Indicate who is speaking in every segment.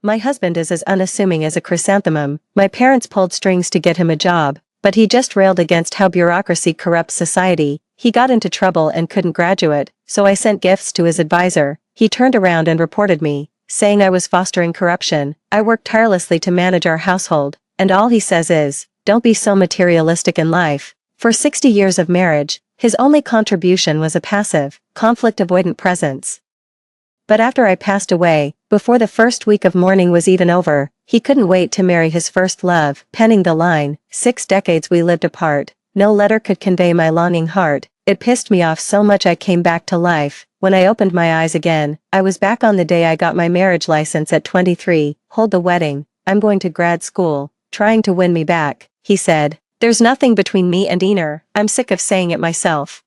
Speaker 1: My husband is as unassuming as a chrysanthemum. My parents pulled strings to get him a job, but he just railed against how bureaucracy corrupts society. He got into trouble and couldn't graduate, so I sent gifts to his advisor. He turned around and reported me, saying I was fostering corruption. I worked tirelessly to manage our household, and all he says is, "Don't be so materialistic in life." For 60 years of marriage, his only contribution was a passive, conflict-avoidant presence. But after I passed away, before the first week of mourning was even over, he couldn't wait to marry his first love, penning the line, "6 decades we lived apart. No letter could convey my longing heart." It pissed me off so much I came back to life. When I opened my eyes again, I was back on the day I got my marriage license at 23. "Hold the wedding. I'm going to grad school." Trying to win me back, he said, "There's nothing between me and Einar. I'm sick of saying it myself."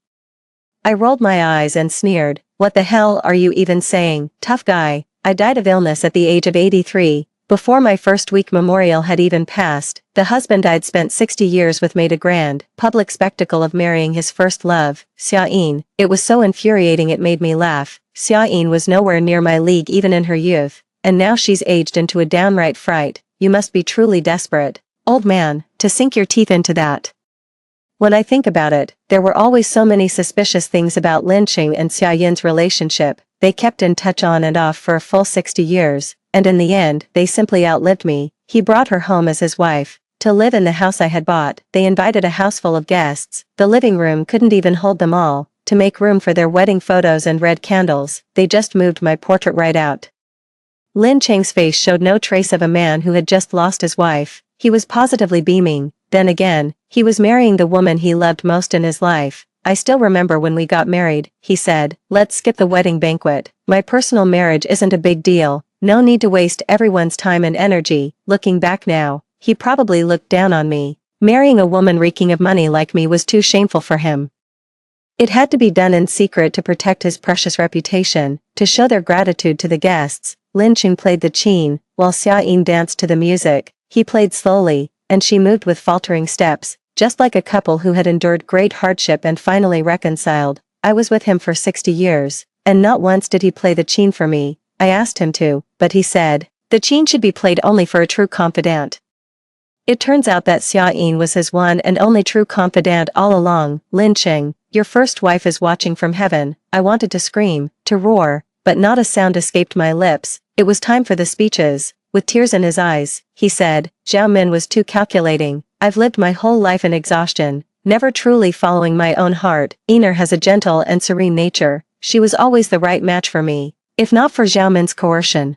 Speaker 1: I rolled my eyes and sneered, "What the hell are you even saying, tough guy?" I died of illness at the age of 83. Before my first week memorial had even passed, the husband I'd spent 60 years with made a grand, public spectacle of marrying his first love, Xiaoyin. It was so infuriating it made me laugh. Xiaoyin was nowhere near my league even in her youth, and now she's aged into a downright fright. You must be truly desperate, old man, to sink your teeth into that. When I think about it, there were always so many suspicious things about Lin Qing and Xiaoyin's relationship. They kept in touch on and off for a full 60 years, and in the end, they simply outlived me. He brought her home as his wife, to live in the house I had bought. They invited a house full of guests. The living room couldn't even hold them all. To make room for their wedding photos and red candles, they just moved my portrait right out. Lin Cheng's face showed no trace of a man who had just lost his wife. He was positively beaming. Then again, he was marrying the woman he loved most in his life. "I still remember when we got married," he said. "Let's skip the wedding banquet. My personal marriage isn't a big deal. No need to waste everyone's time and energy." Looking back now, he probably looked down on me. Marrying a woman reeking of money like me was too shameful for him. It had to be done in secret to protect his precious reputation, to show their gratitude to the guests. Lin Qing played the qin, while Xiaoyin danced to the music. He played slowly, and she moved with faltering steps, just like a couple who had endured great hardship and finally reconciled. I was with him for 60 years, and not once did he play the qin for me. I asked him to, but he said, "The qin should be played only for a true confidant." It turns out that Xiaoyin was his one and only true confidant all along. "Lin Qing, your first wife is watching from heaven." I wanted to scream, to roar, but not a sound escaped my lips. It was time for the speeches. With tears in his eyes, he said, "Zhao Min was too calculating. I've lived my whole life in exhaustion, never truly following my own heart. Einar has a gentle and serene nature. She was always the right match for me. If not for Zhao Min's coercion,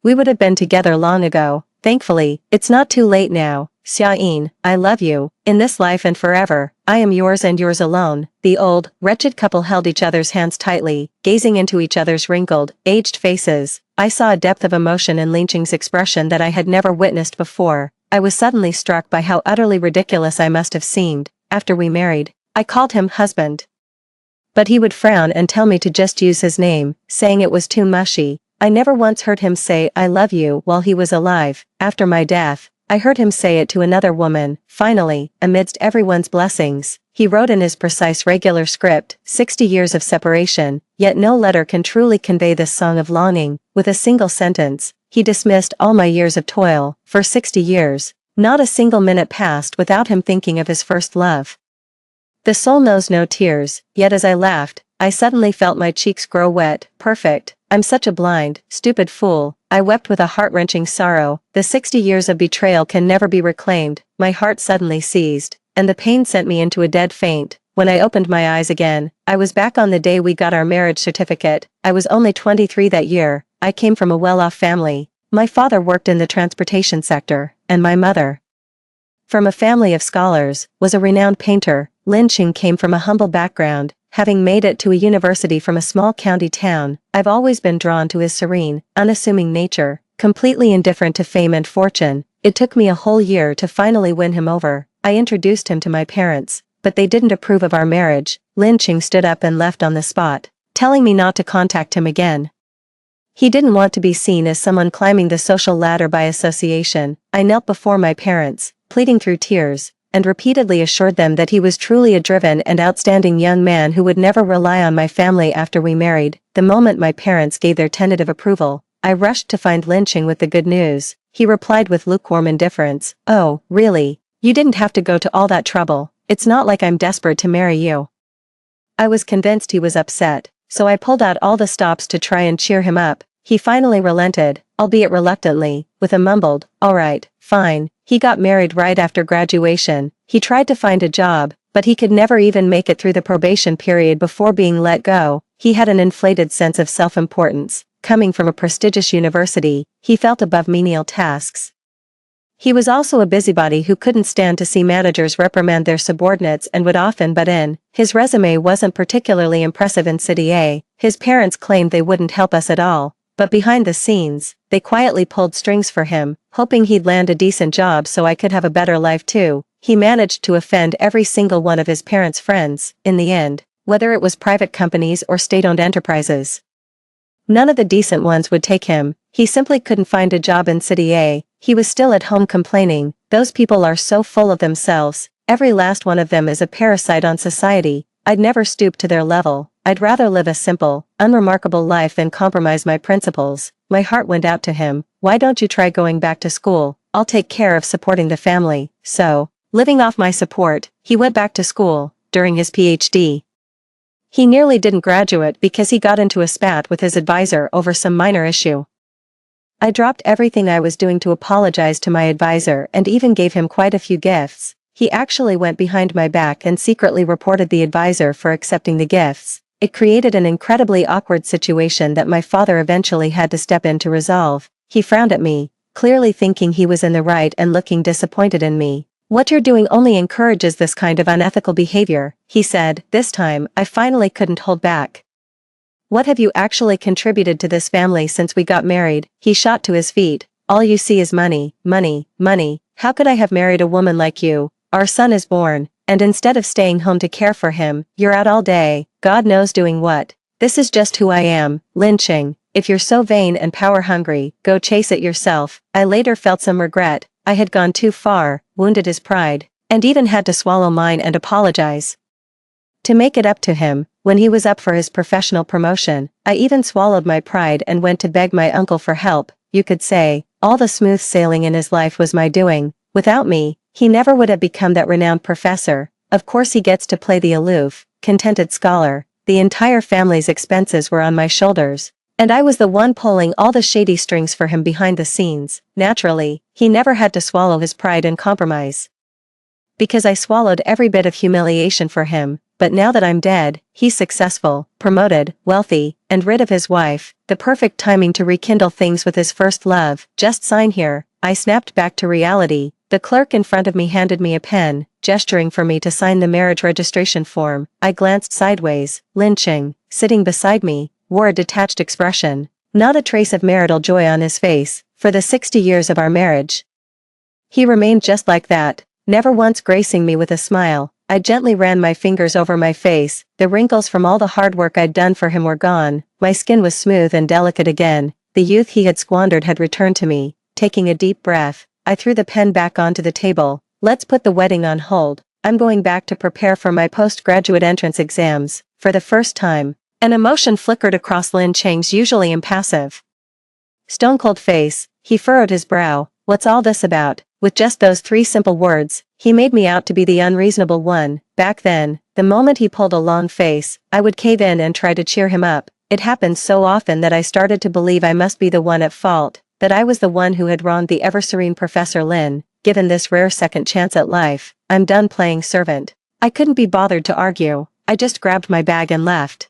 Speaker 1: we would have been together long ago. Thankfully, it's not too late now. Xiaoyin, I love you, in this life and forever. I am yours and yours alone." The old, wretched couple held each other's hands tightly, gazing into each other's wrinkled, aged faces. I saw a depth of emotion in Lin Qing's expression that I had never witnessed before. I was suddenly struck by how utterly ridiculous I must have seemed. After we married, I called him husband, but he would frown and tell me to just use his name, saying it was too mushy. I never once heard him say "I love you" while he was alive. After my death, I heard him say it to another woman. Finally, amidst everyone's blessings, he wrote in his precise regular script, 60 years of separation, yet no letter can truly convey this song of longing. With a single sentence, he dismissed all my years of toil. For 60 years, not a single minute passed without him thinking of his first love. The soul knows no tears, yet as I laughed, I suddenly felt my cheeks grow wet. Perfect. I'm such a blind, stupid fool. I wept with a heart-wrenching sorrow. The 60 years of betrayal can never be reclaimed. My heart suddenly seized, and the pain sent me into a dead faint. When I opened my eyes again, I was back on the day we got our marriage certificate. I was only 23 that year. I came from a well-off family. My father worked in the transportation sector, and my mother, from a family of scholars, was a renowned painter. Lin Qing came from a humble background, having made it to a university from a small county town. I've always been drawn to his serene, unassuming nature, completely indifferent to fame and fortune. It took me a whole year to finally win him over. I introduced him to my parents, but they didn't approve of our marriage. Lin Qing stood up and left on the spot, telling me not to contact him again. He didn't want to be seen as someone climbing the social ladder by association. I knelt before my parents, pleading through tears, and repeatedly assured them that he was truly a driven and outstanding young man who would never rely on my family after we married. The moment my parents gave their tentative approval, I rushed to find Lynching with the good news. He replied with lukewarm indifference. "Oh, really? You didn't have to go to all that trouble. It's not like I'm desperate to marry you." I was convinced he was upset, so I pulled out all the stops to try and cheer him up. He finally relented, albeit reluctantly, with a mumbled, "All right, fine." He got married right after graduation. He tried to find a job, but he could never even make it through the probation period before being let go. He had an inflated sense of self-importance. Coming from a prestigious university, he felt above menial tasks. He was also a busybody who couldn't stand to see managers reprimand their subordinates and would often butt in. His resume wasn't particularly impressive in City A. His parents claimed they wouldn't help us at all, but behind the scenes, they quietly pulled strings for him, hoping he'd land a decent job so I could have a better life too. He managed to offend every single one of his parents' friends, in the end, whether it was private companies or state-owned enterprises. None of the decent ones would take him. He simply couldn't find a job in City A. He was still at home complaining, "Those people are so full of themselves. Every last one of them is a parasite on society." I'd never stoop to their level. I'd rather live a simple, unremarkable life than compromise my principles. My heart went out to him. "Why don't you try going back to school? I'll take care of supporting the family." So, living off my support, he went back to school, during his PhD. He nearly didn't graduate because he got into a spat with his advisor over some minor issue. I dropped everything I was doing to apologize to my advisor and even gave him quite a few gifts. He actually went behind my back and secretly reported the advisor for accepting the gifts. It created an incredibly awkward situation that my father eventually had to step in to resolve. He frowned at me, clearly thinking he was in the right and looking disappointed in me. "What you're doing only encourages this kind of unethical behavior," he said. This time, I finally couldn't hold back. "What have you actually contributed to this family since we got married?" He shot to his feet. "All you see is money, money, money. How could I have married a woman like you? Our son is born, and instead of staying home to care for him, you're out all day, God knows doing what. This is just who I am." Lynching. "If you're so vain and power-hungry, go chase it yourself." I later felt some regret. I had gone too far, wounded his pride, and even had to swallow mine and apologize. To make it up to him, when he was up for his professional promotion, I even swallowed my pride and went to beg my uncle for help. You could say, all the smooth sailing in his life was my doing. Without me, he never would have become that renowned professor. Of course he gets to play the aloof, contented scholar. The entire family's expenses were on my shoulders, and I was the one pulling all the shady strings for him behind the scenes. Naturally, he never had to swallow his pride and compromise. Because I swallowed every bit of humiliation for him. But now that I'm dead, he's successful, promoted, wealthy, and rid of his wife, the perfect timing to rekindle things with his first love. "Just sign here." I snapped back to reality. The clerk in front of me handed me a pen, gesturing for me to sign the marriage registration form. I glanced sideways. Lynching, sitting beside me, wore a detached expression, not a trace of marital joy on his face, for the 60 years of our marriage. He remained just like that, never once gracing me with a smile. I gently ran my fingers over my face. The wrinkles from all the hard work I'd done for him were gone. My skin was smooth and delicate again. The youth he had squandered had returned to me. Taking a deep breath, I threw the pen back onto the table. "Let's put the wedding on hold. I'm going back to prepare for my postgraduate entrance exams." For the first time, an emotion flickered across Lin Cheng's usually impassive, stone-cold face. He furrowed his brow. "What's all this about?" With just those 3 simple words, he made me out to be the unreasonable one. Back then, the moment he pulled a long face, I would cave in and try to cheer him up. It happened so often that I started to believe I must be the one at fault, that I was the one who had wronged the ever-serene Professor Lin. Given this rare second chance at life, I'm done playing servant. I couldn't be bothered to argue. I just grabbed my bag and left.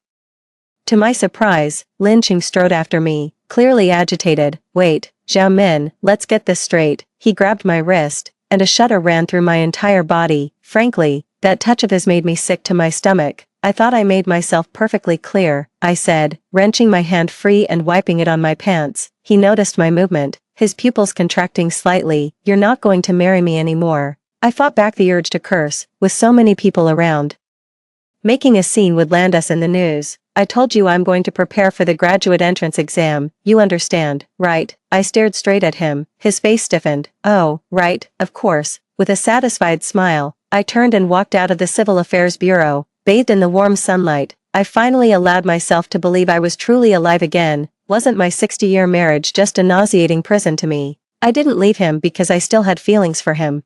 Speaker 1: To my surprise, Lin Cheng strode after me, clearly agitated. "Wait, Zhao Min, let's get this straight." He grabbed my wrist, and a shudder ran through my entire body. Frankly, that touch of his made me sick to my stomach. "I thought I made myself perfectly clear," I said, wrenching my hand free and wiping it on my pants. He noticed my movement, his pupils contracting slightly. "You're not going to marry me anymore." I fought back the urge to curse, with so many people around. Making a scene would land us in the news. "I told you I'm going to prepare for the graduate entrance exam, you understand, right?" I stared straight at him, his face stiffened. "Oh, right, of course." With a satisfied smile, I turned and walked out of the Civil Affairs Bureau. Bathed in the warm sunlight, I finally allowed myself to believe I was truly alive again. Wasn't my 60-year marriage just a nauseating prison to me? I didn't leave him because I still had feelings for him.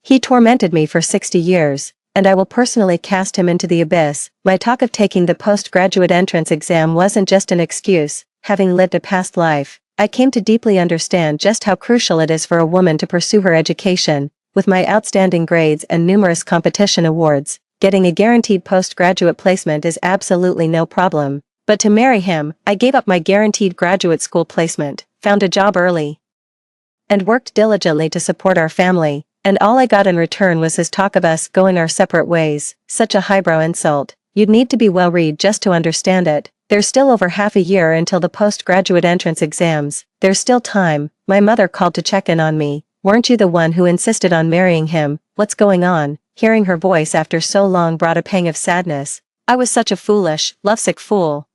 Speaker 1: He tormented me for 60 years, and I will personally cast him into the abyss. My talk of taking the postgraduate entrance exam wasn't just an excuse. Having lived a past life, I came to deeply understand just how crucial it is for a woman to pursue her education. With my outstanding grades and numerous competition awards, getting a guaranteed postgraduate placement is absolutely no problem. But to marry him, I gave up my guaranteed graduate school placement, found a job early, and worked diligently to support our family. And all I got in return was his talk of us going our separate ways. Such a highbrow insult. You'd need to be well-read just to understand it. There's still over half a year until the postgraduate entrance exams. There's still time. My mother called to check in on me. Weren't you the one who insisted on marrying him? What's going on? Hearing her voice after so long brought a pang of sadness. I was such a foolish, lovesick fool,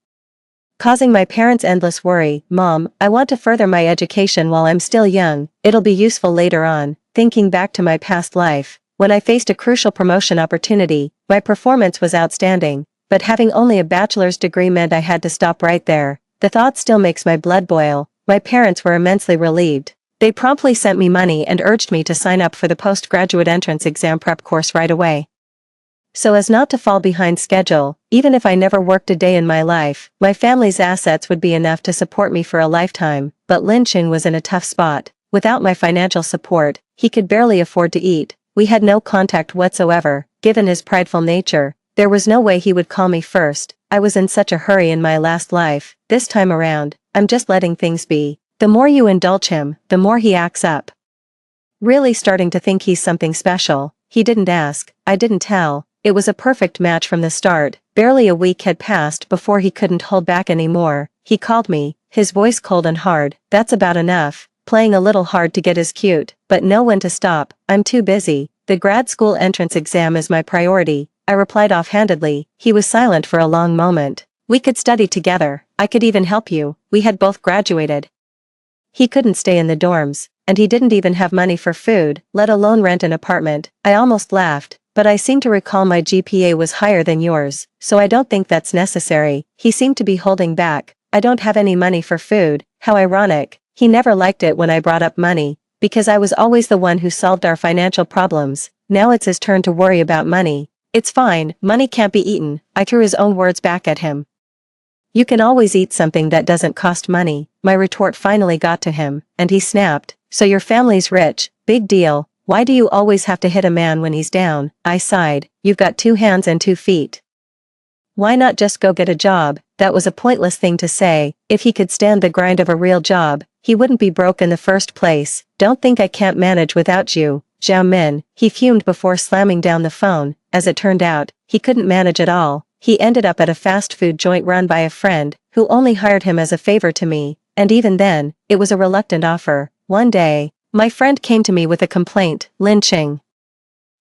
Speaker 1: causing my parents endless worry. Mom, I want to further my education while I'm still young. It'll be useful later on. Thinking back to my past life, when I faced a crucial promotion opportunity, my performance was outstanding, but having only a bachelor's degree meant I had to stop right there. The thought still makes my blood boil. My parents were immensely relieved. They promptly sent me money and urged me to sign up for the postgraduate entrance exam prep course right away, so as not to fall behind schedule. Even if I never worked a day in my life, my family's assets would be enough to support me for a lifetime. But Lin Cheng was in a tough spot. Without my financial support, he could barely afford to eat. We had no contact whatsoever. Given his prideful nature, there was no way he would call me first. I was in such a hurry in my last life. This time around, I'm just letting things be. The more you indulge him, the more he acts up, really starting to think he's something special. He didn't ask, I didn't tell. It was a perfect match from the start. Barely a week had passed before he couldn't hold back anymore. He called me, his voice cold and hard. That's about enough. Playing a little hard to get his cute, but know when to stop. I'm too busy. The grad school entrance exam is my priority, I replied offhandedly. He was silent for a long moment. We could study together. I could even help you. We had both graduated. He couldn't stay in the dorms, and he didn't even have money for food, let alone rent an apartment. I almost laughed, but I seem to recall my GPA was higher than yours, so I don't think that's necessary. He seemed to be holding back. I don't have any money for food. How ironic. He never liked it when I brought up money, because I was always the one who solved our financial problems. Now it's his turn to worry about money. It's fine, money can't be eaten. I threw his own words back at him. You can always eat something that doesn't cost money. My retort finally got to him, and he snapped. So your family's rich. Big deal. Why do you always have to hit a man when he's down? I sighed. You've got 2 hands and 2 feet. Why not just go get a job? That was a pointless thing to say. If he could stand the grind of a real job, he wouldn't be broke in the first place. Don't think I can't manage without you, Zhao Min. He fumed before slamming down the phone. As it turned out, he couldn't manage at all. He ended up at a fast food joint run by a friend, who only hired him as a favor to me, and even then, it was a reluctant offer. One day, my friend came to me with a complaint. Lin Cheng,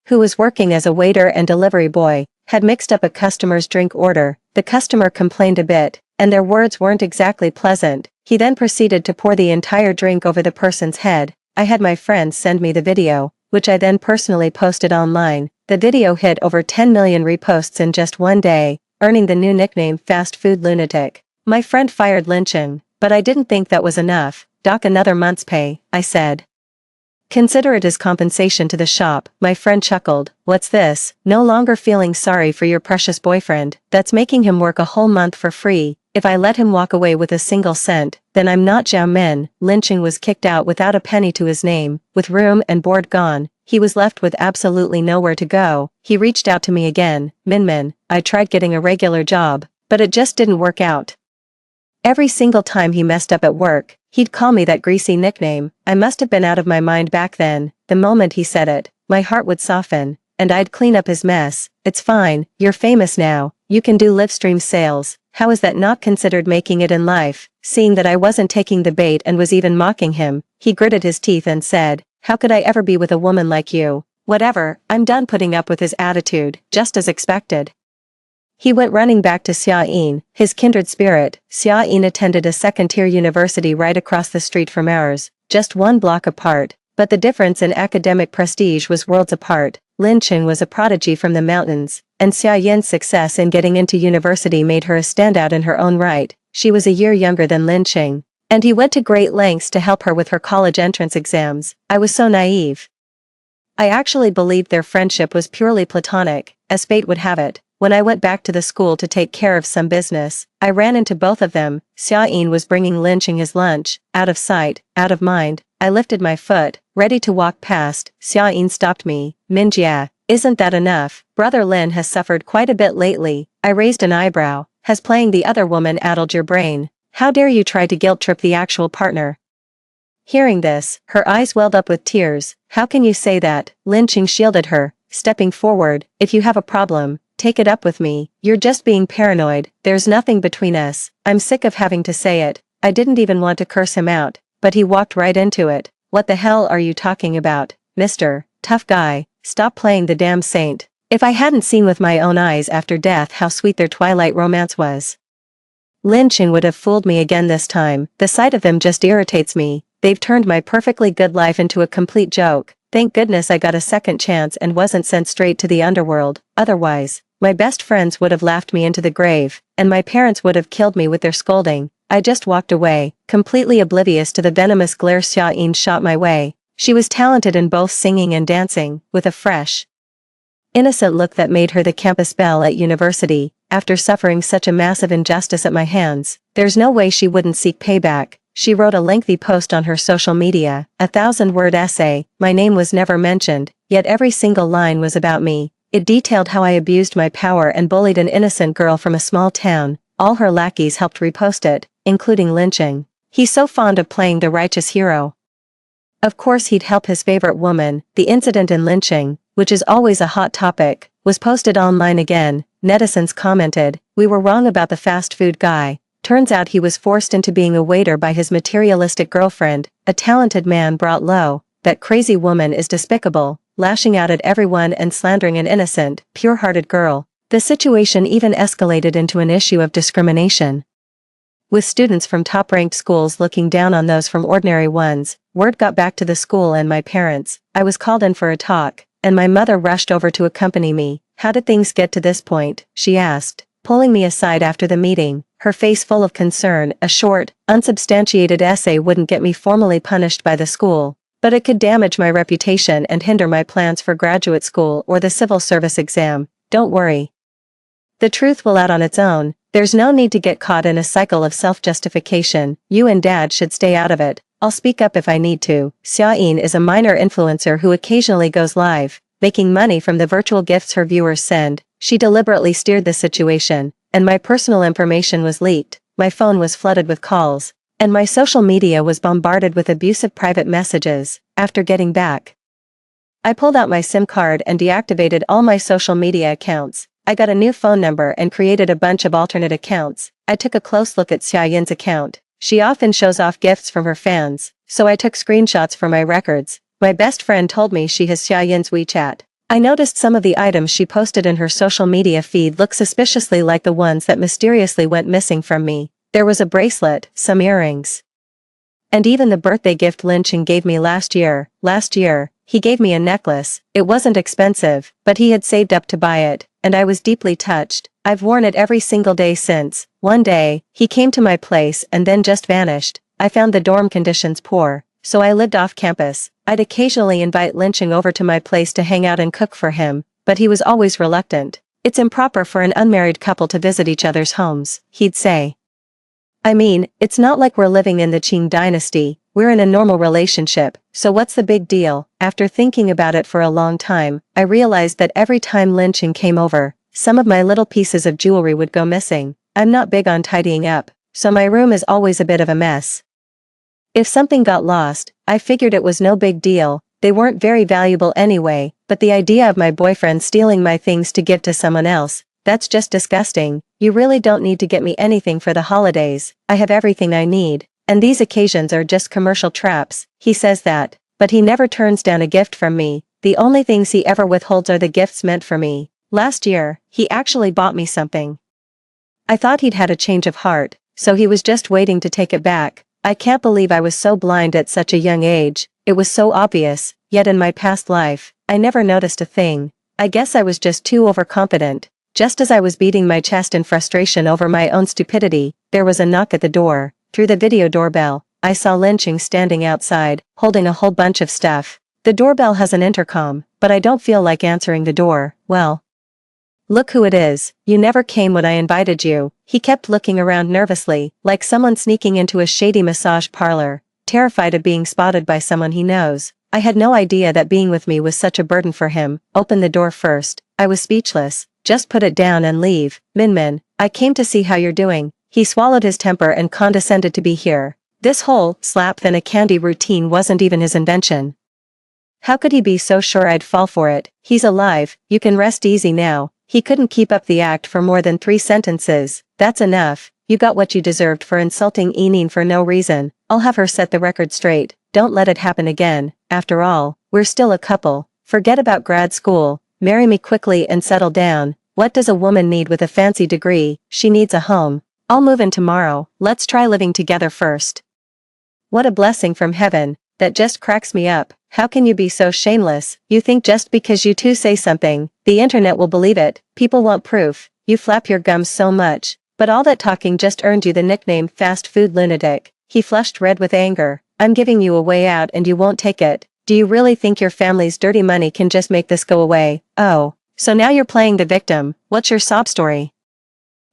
Speaker 1: who was working as a waiter and delivery boy, had mixed up a customer's drink order. The customer complained a bit, and their words weren't exactly pleasant. He then proceeded to pour the entire drink over the person's head. I had my friend send me the video, which I then personally posted online. The video hit over 10 million reposts in just one day, earning the new nickname Fast Food Lunatic. My friend fired Lin Cheng, but I didn't think that was enough. Dock another month's pay, I said. Consider it as compensation to the shop. My friend chuckled. What's this? No longer feeling sorry for your precious boyfriend. That's making him work a whole month for free. If I let him walk away with a single cent, then I'm not Zhao Min. Lin Cheng was kicked out without a penny to his name. With room and board gone, he was left with absolutely nowhere to go. He reached out to me again. Min, I tried getting a regular job, but it just didn't work out. Every single time he messed up at work, he'd call me that greasy nickname. I must have been out of my mind back then. The moment he said it, my heart would soften, and I'd clean up his mess. It's fine, you're famous now. You can do live stream sales. How is that not considered making it in life? Seeing that I wasn't taking the bait and was even mocking him, he gritted his teeth and said, how could I ever be with a woman like you? Whatever, I'm done putting up with his attitude, just as expected. He went running back to Xia Yin, his kindred spirit. Xia Yin attended a second-tier university right across the street from ours, just 1 block apart, but the difference in academic prestige was worlds apart. Lin Cheng was a prodigy from the mountains, and Xia Yin's success in getting into university made her a standout in her own right. she was a year younger than Linqing. And he went to great lengths to help her with her college entrance exams. I was so naive. I actually believed their friendship was purely platonic, as fate would have it. When I went back to the school to take care of some business, I ran into both of them. Xiaoyin was bringing Linqing his lunch. Out of sight, out of mind. I lifted my foot, ready to walk past. Xiaoyin stopped me. Minjia, isn't that enough? Brother Lin has suffered quite a bit lately. I raised an eyebrow. Has playing the other woman addled your brain? How dare you try to guilt-trip the actual partner? Hearing this, her eyes welled up with tears. How can you say that? Linqing shielded her, stepping forward. If you have a problem, take it up with me. You're just being paranoid. There's nothing between us. I'm sick of having to say it. I didn't even want to curse him out, but he walked right into it. What the hell are you talking about, Mr. Tough Guy? Stop playing the damn saint. If I hadn't seen with my own eyes after death how sweet their twilight romance was. Linqing would have fooled me again this time. The sight of them just irritates me. They've turned my perfectly good life into a complete joke. Thank goodness I got a second chance and wasn't sent straight to the underworld. Otherwise, my best friends would have laughed me into the grave, and my parents would have killed me with their scolding. I just walked away, completely oblivious to the venomous glare Xiaoyin shot my way. She was talented in both singing and dancing, with a fresh, innocent look that made her the campus belle at university. After suffering such a massive injustice at my hands, there's no way she wouldn't seek payback. She wrote a lengthy post on her social media, a 1,000-word essay. My name was never mentioned, yet every single line was about me. It detailed how I abused my power and bullied an innocent girl from a small town. All her lackeys helped repost it, including Linqing. He's so fond of playing the righteous hero. Of course he'd help his favorite woman. The incident in Linqing, which is always a hot topic, was posted online again. Netizens commented, "We were wrong about the fast food guy. Turns out he was forced into being a waiter by his materialistic girlfriend. A talented man brought low. That crazy woman is despicable, lashing out at everyone and slandering an innocent, pure-hearted girl." The situation even escalated into an issue of discrimination, with students from top-ranked schools looking down on those from ordinary ones. Word got back to the school and my parents. I was called in for a talk, and my mother rushed over to accompany me. "How did things get to this point?" she asked, pulling me aside after the meeting, her face full of concern. A short, unsubstantiated essay wouldn't get me formally punished by the school, but it could damage my reputation and hinder my plans for graduate school or the civil service exam. Don't worry. The truth will out on its own. There's no need to get caught in a cycle of self-justification. You and Dad should stay out of it. I'll speak up if I need to. Xiaoyin is a minor influencer who occasionally goes live, making money from the virtual gifts her viewers send. She deliberately steered the situation, and my personal information was leaked. My phone was flooded with calls, and my social media was bombarded with abusive private messages. After getting back, I pulled out my SIM card and deactivated all my social media accounts. I got a new phone number and created a bunch of alternate accounts. I took a close look at Xiaoyin's account. She often shows off gifts from her fans, so I took screenshots for my records. My best friend told me she has Xiaoyin's WeChat. I noticed some of the items she posted in her social media feed look suspiciously like the ones that mysteriously went missing from me. There was a bracelet, some earrings, and even the birthday gift Linqing gave me last year. Last year, he gave me a necklace. It wasn't expensive, but he had saved up to buy it, and I was deeply touched. I've worn it every single day since. One day, he came to my place and then just vanished. I found the dorm conditions poor, so I lived off campus. I'd occasionally invite Linqing over to my place to hang out and cook for him, but he was always reluctant. "It's improper for an unmarried couple to visit each other's homes," he'd say. "I mean, it's not like we're living in the Qing dynasty. We're in a normal relationship, so what's the big deal?" After thinking about it for a long time, I realized that every time Linqing came over, some of my little pieces of jewelry would go missing. I'm not big on tidying up, so my room is always a bit of a mess. If something got lost, I figured it was no big deal. They weren't very valuable anyway, but the idea of my boyfriend stealing my things to give to someone else, that's just disgusting. "You really don't need to get me anything for the holidays. I have everything I need, and these occasions are just commercial traps." He says that, but he never turns down a gift from me. The only things he ever withholds are the gifts meant for me. Last year, he actually bought me something. I thought he'd had a change of heart, so he was just waiting to take it back. I can't believe I was so blind at such a young age. It was so obvious, yet in my past life, I never noticed a thing. I guess I was just too overconfident. Just as I was beating my chest in frustration over my own stupidity, there was a knock at the door. Through the video doorbell, I saw Lynching standing outside, holding a whole bunch of stuff. The doorbell has an intercom, but I don't feel like answering the door. Well, look who it is. You never came when I invited you. He kept looking around nervously, like someone sneaking into a shady massage parlor, terrified of being spotted by someone he knows. I had no idea that being with me was such a burden for him. Open the door first. I was speechless. Just put it down and leave. Min, I came to see how you're doing. He swallowed his temper and condescended to be here. This whole slap then a candy routine wasn't even his invention. How could he be so sure I'd fall for it? He's alive, you can rest easy now. He couldn't keep up the act for more than 3 sentences. That's enough. You got what you deserved for insulting Eneen for no reason. I'll have her set the record straight. Don't let it happen again. After all, we're still a couple. Forget about grad school. Marry me quickly and settle down. What does a woman need with a fancy degree? She needs a home. I'll move in tomorrow. Let's try living together first. What a blessing from heaven. That just cracks me up. How can you be so shameless? You think just because you two say something, the internet will believe it. People want proof. You flap your gums so much. But all that talking just earned you the nickname fast food lunatic. He flushed red with anger. I'm giving you a way out and you won't take it. Do you really think your family's dirty money can just make this go away? Oh, so now you're playing the victim. What's your sob story?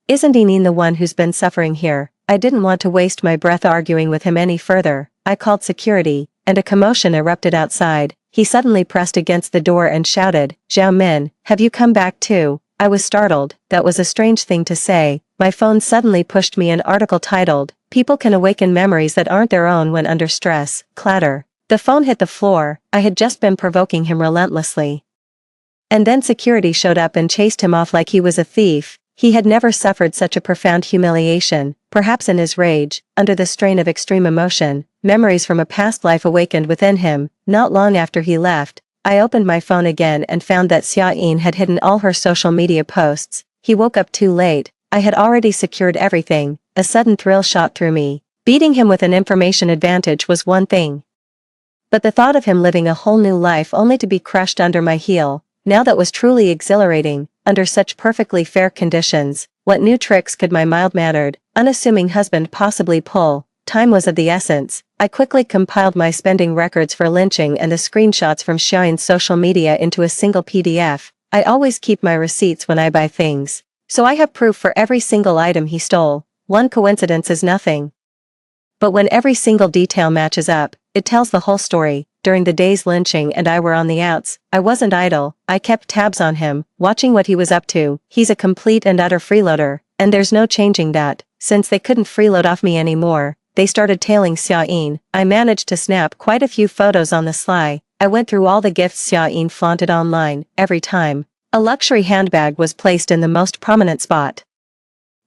Speaker 1: Isn't Eneen the one who's been suffering here? I didn't want to waste my breath arguing with him any further. I called security, and a commotion erupted outside. He suddenly pressed against the door and shouted, Zhao Min, have you come back too? I was startled. That was a strange thing to say. My phone suddenly pushed me an article titled, People Can Awaken Memories That Aren't Their Own When Under Stress. Clatter. The phone hit the floor. I had just been provoking him relentlessly. And then security showed up and chased him off like he was a thief. He had never suffered such a profound humiliation. Perhaps in his rage, under the strain of extreme emotion, memories from a past life awakened within him. Not long after he left, I opened my phone again and found that Xiaoyin had hidden all her social media posts. He woke up too late. I had already secured everything. A sudden thrill shot through me. Beating him with an information advantage was one thing. But the thought of him living a whole new life only to be crushed under my heel, now that was truly exhilarating. Under such perfectly fair conditions, what new tricks could my mild-mannered, unassuming husband possibly pull? Time was of the essence. I quickly compiled my spending records for Lynching and the screenshots from Xiaoyin's social media into a single PDF. I always keep my receipts when I buy things, so I have proof for every single item he stole. One coincidence is nothing. But when every single detail matches up, it tells the whole story. During the days Lynching and I were on the outs, I wasn't idle. I kept tabs on him, watching what he was up to. He's a complete and utter freeloader, and there's no changing that. Since they couldn't freeload off me anymore, they started tailing Xiaoyin. I managed to snap quite a few photos on the sly. I went through all the gifts Xiaoyin flaunted online. Every time, a luxury handbag was placed in the most prominent spot.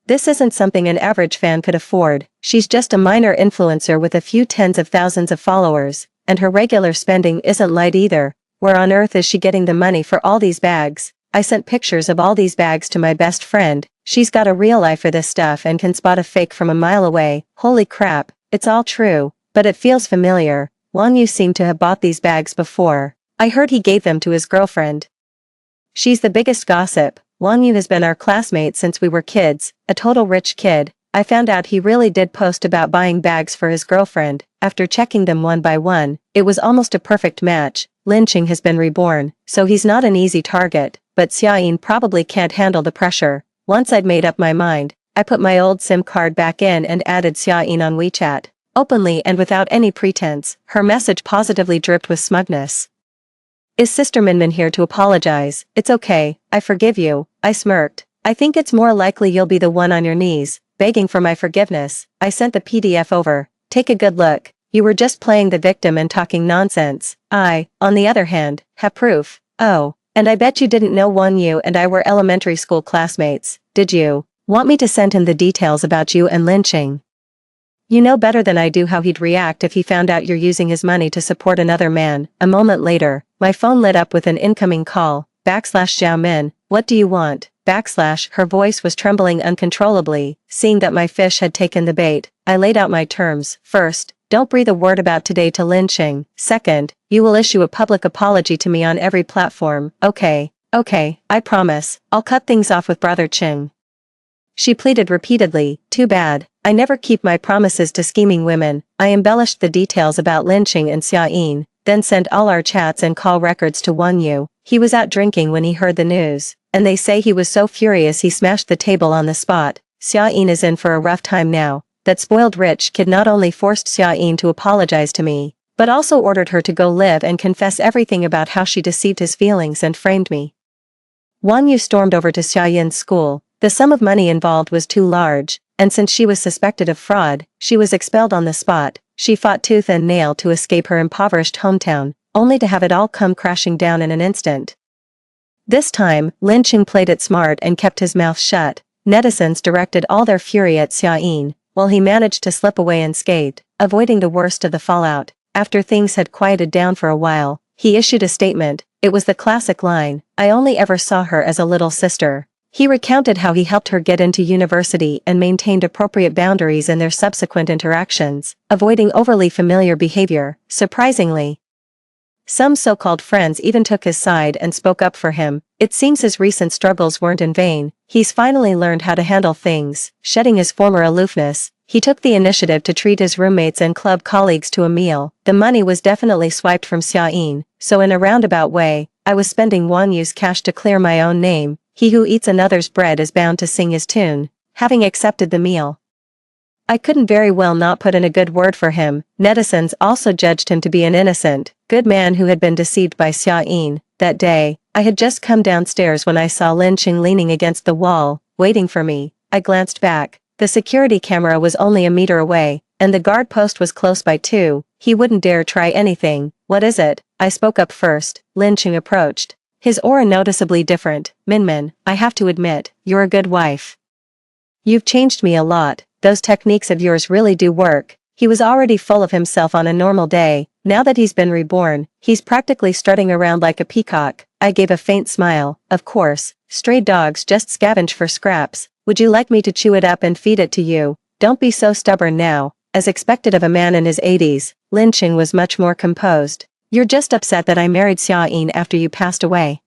Speaker 1: This isn't something an average fan could afford. She's just a minor influencer with a few tens of thousands of followers. And her regular spending isn't light either. Where on earth is she getting the money for all these bags? I sent pictures of all these bags to my best friend. She's got a real eye for this stuff and can spot a fake from a mile away. Holy crap, it's all true, but it feels familiar. Wang Yu seemed to have bought these bags before. I heard he gave them to his girlfriend. She's the biggest gossip. Wang Yu has been our classmate since we were kids, a total rich kid. I found out he really did post about buying bags for his girlfriend. After checking them one by one, it was almost a perfect match. Lynching has been reborn, so he's not an easy target, but Xiaoyin probably can't handle the pressure. Once I'd made up my mind, I put my old SIM card back in and added Xiaoyin on WeChat. Openly and without any pretense, her message positively dripped with smugness. Is Sister Minmin here to apologize? It's okay, I forgive you. I smirked. I think it's more likely you'll be the one on your knees, begging for my forgiveness. I sent the PDF over. Take a good look. You were just playing the victim and talking nonsense. I, on the other hand, have proof. Oh, and I bet you didn't know Wang Yu and I were elementary school classmates, did you? Want me to send him the details about you and Lynching? You know better than I do how he'd react if he found out you're using his money to support another man. A moment later, my phone lit up with an incoming call. Zhao Min, what do you want? Her voice was trembling uncontrollably. Seeing that my fish had taken the bait, I laid out my terms. First, don't breathe a word about today to Lynching. Second, you will issue a public apology to me on every platform. Okay. Okay, I promise, I'll cut things off with Brother Ching. She pleaded repeatedly. Too bad, I never keep my promises to scheming women. I embellished the details about lynching and Xiaoyin, then sent all our chats and call records to Wang Yu. He was out drinking when he heard the news, and they say he was so furious he smashed the table on the spot. Xiaoyin is in for a rough time now. That spoiled rich kid not only forced Xiaoyin to apologize to me, but also ordered her to go live and confess everything about how she deceived his feelings and framed me. Wang Yu stormed over to Xiaoyin's school. The sum of money involved was too large, and since she was suspected of fraud, she was expelled on the spot. She fought tooth and nail to escape her impoverished hometown, only to have it all come crashing down in an instant. This time, Lin Qing played it smart and kept his mouth shut. Netizens directed all their fury at Xiaoyin, while he managed to slip away unscathed, avoiding the worst of the fallout. After things had quieted down for a while, he issued a statement. It was the classic line, "I only ever saw her as a little sister." He recounted how he helped her get into university and maintained appropriate boundaries in their subsequent interactions, avoiding overly familiar behavior. Surprisingly, some so-called friends even took his side and spoke up for him. It seems his recent struggles weren't in vain. He's finally learned how to handle things. Shedding his former aloofness, he took the initiative to treat his roommates and club colleagues to a meal. The money was definitely swiped from Xiaoyin, so in a roundabout way, I was spending Wang Yu's cash to clear my own name. He who eats another's bread is bound to sing his tune. Having accepted the meal, I couldn't very well not put in a good word for him. Netizens also judged him to be an innocent, good man who had been deceived by Xiaoyin. That day, I had just come downstairs when I saw Lin Qing leaning against the wall, waiting for me. I glanced back. The security camera was only a meter away, and the guard post was close by too. He wouldn't dare try anything. What is it? I spoke up first. Lin Qing approached. His aura noticeably different. Minmin, I have to admit, you're a good wife. You've changed me a lot. Those techniques of yours really do work. He was already full of himself on a normal day. Now that he's been reborn, he's practically strutting around like a peacock. I gave a faint smile. Of course, stray dogs just scavenge for scraps. Would you like me to chew it up and feed it to you? Don't be so stubborn now. As expected of a man in his 80s, Lin Qing was much more composed. You're just upset that I married Xiaoyin after you passed away.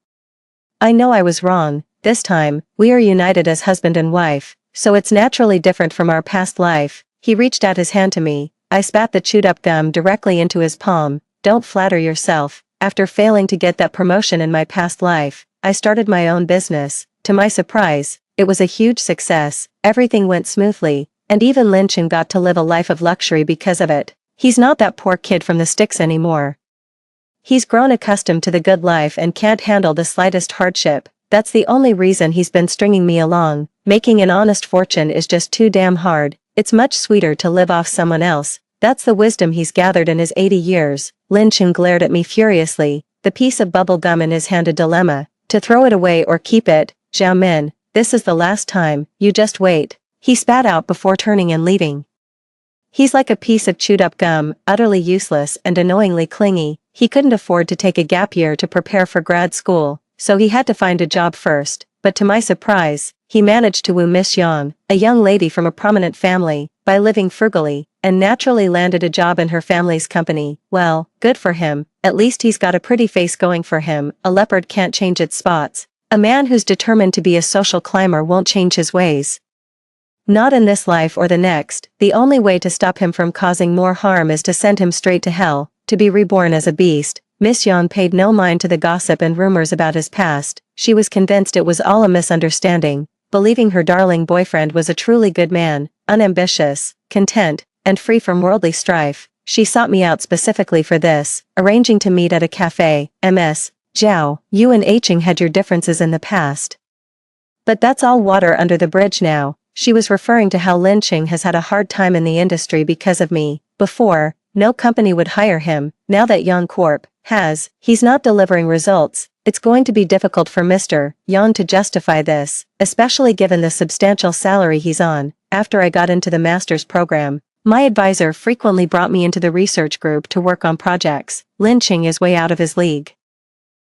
Speaker 1: I know I was wrong. This time, we are united as husband and wife, so it's naturally different from our past life. He reached out his hand to me. I spat the chewed-up gum directly into his palm. Don't flatter yourself. After failing to get that promotion in my past life, I started my own business. To my surprise, it was a huge success. Everything went smoothly, and even Lin Qing got to live a life of luxury because of it. He's not that poor kid from the sticks anymore. He's grown accustomed to the good life and can't handle the slightest hardship. That's the only reason he's been stringing me along. Making an honest fortune is just too damn hard. It's much sweeter to live off someone else. That's the wisdom he's gathered in his 80 years. Lin Qing glared at me furiously, the piece of bubble gum in his hand a dilemma. To throw it away or keep it. Zhao Min, this is the last time, you just wait. He spat out before turning and leaving. He's like a piece of chewed-up gum, utterly useless and annoyingly clingy. He couldn't afford to take a gap year to prepare for grad school, so he had to find a job first. But to my surprise, he managed to woo Miss Yang, a young lady from a prominent family, by living frugally, and naturally landed a job in her family's company. Well, good for him. At least he's got a pretty face going for him. A leopard can't change its spots. A man who's determined to be a social climber won't change his ways. Not in this life or the next. The only way to stop him from causing more harm is to send him straight to hell, to be reborn as a beast. Miss Yang paid no mind to the gossip and rumors about his past. She was convinced it was all a misunderstanding, believing her darling boyfriend was a truly good man, unambitious, content, and free from worldly strife. She sought me out specifically for this, arranging to meet at a cafe. Ms. Zhao, you and Ching had your differences in the past, but that's all water under the bridge now. She was referring to how Lin Qing has had a hard time in the industry because of me. Before, no company would hire him. Now that Yang Corp has, he's not delivering results. It's going to be difficult for Mr. Yang to justify this, especially given the substantial salary he's on. After I got into the master's program, my advisor frequently brought me into the research group to work on projects. Lin Qing is way out of his league,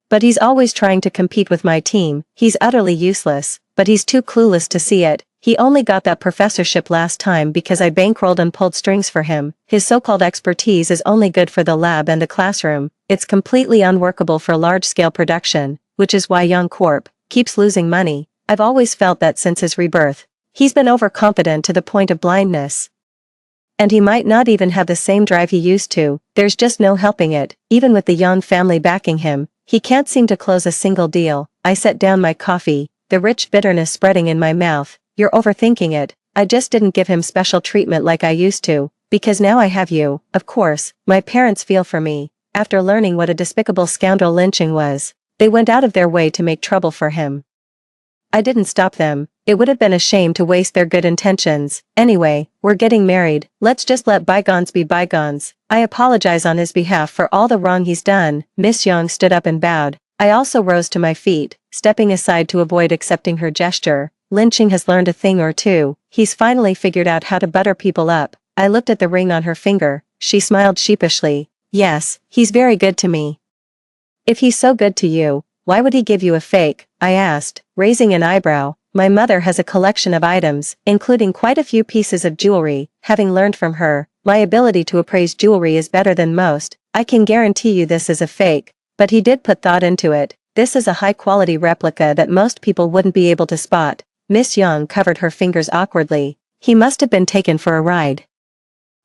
Speaker 1: but he's always trying to compete with my team. He's utterly useless, but he's too clueless to see it. He only got that professorship last time because I bankrolled and pulled strings for him. His so-called expertise is only good for the lab and the classroom. It's completely unworkable for large-scale production. which is why Young Corp keeps losing money. I've always felt that since his rebirth. He's been overconfident to the point of blindness. And he might not even have the same drive he used to, there's just no helping it, even with the Young family backing him. He can't seem to close a single deal. I set down my coffee, the rich bitterness spreading in my mouth. You're overthinking it. I just didn't give him special treatment like I used to, because now I have you. Of course, my parents feel for me. After learning what a despicable scoundrel lynching was, they went out of their way to make trouble for him. I didn't stop them. It would have been a shame to waste their good intentions. Anyway, we're getting married. Let's just let bygones be bygones. I apologize on his behalf for all the wrong he's done. Miss Young stood up and bowed. I also rose to my feet, stepping aside to avoid accepting her gesture. Lynching has learned a thing or two. He's finally figured out how to butter people up. I looked at the ring on her finger. She smiled sheepishly. Yes, he's very good to me. If he's so good to you, why would he give you a fake? I asked, raising an eyebrow. My mother has a collection of items, including quite a few pieces of jewelry. Having learned from her, my ability to appraise jewelry is better than most. I can guarantee you this is a fake. But he did put thought into it. This is a high-quality replica that most people wouldn't be able to spot. Miss Young covered her fingers awkwardly. He must have been taken for a ride.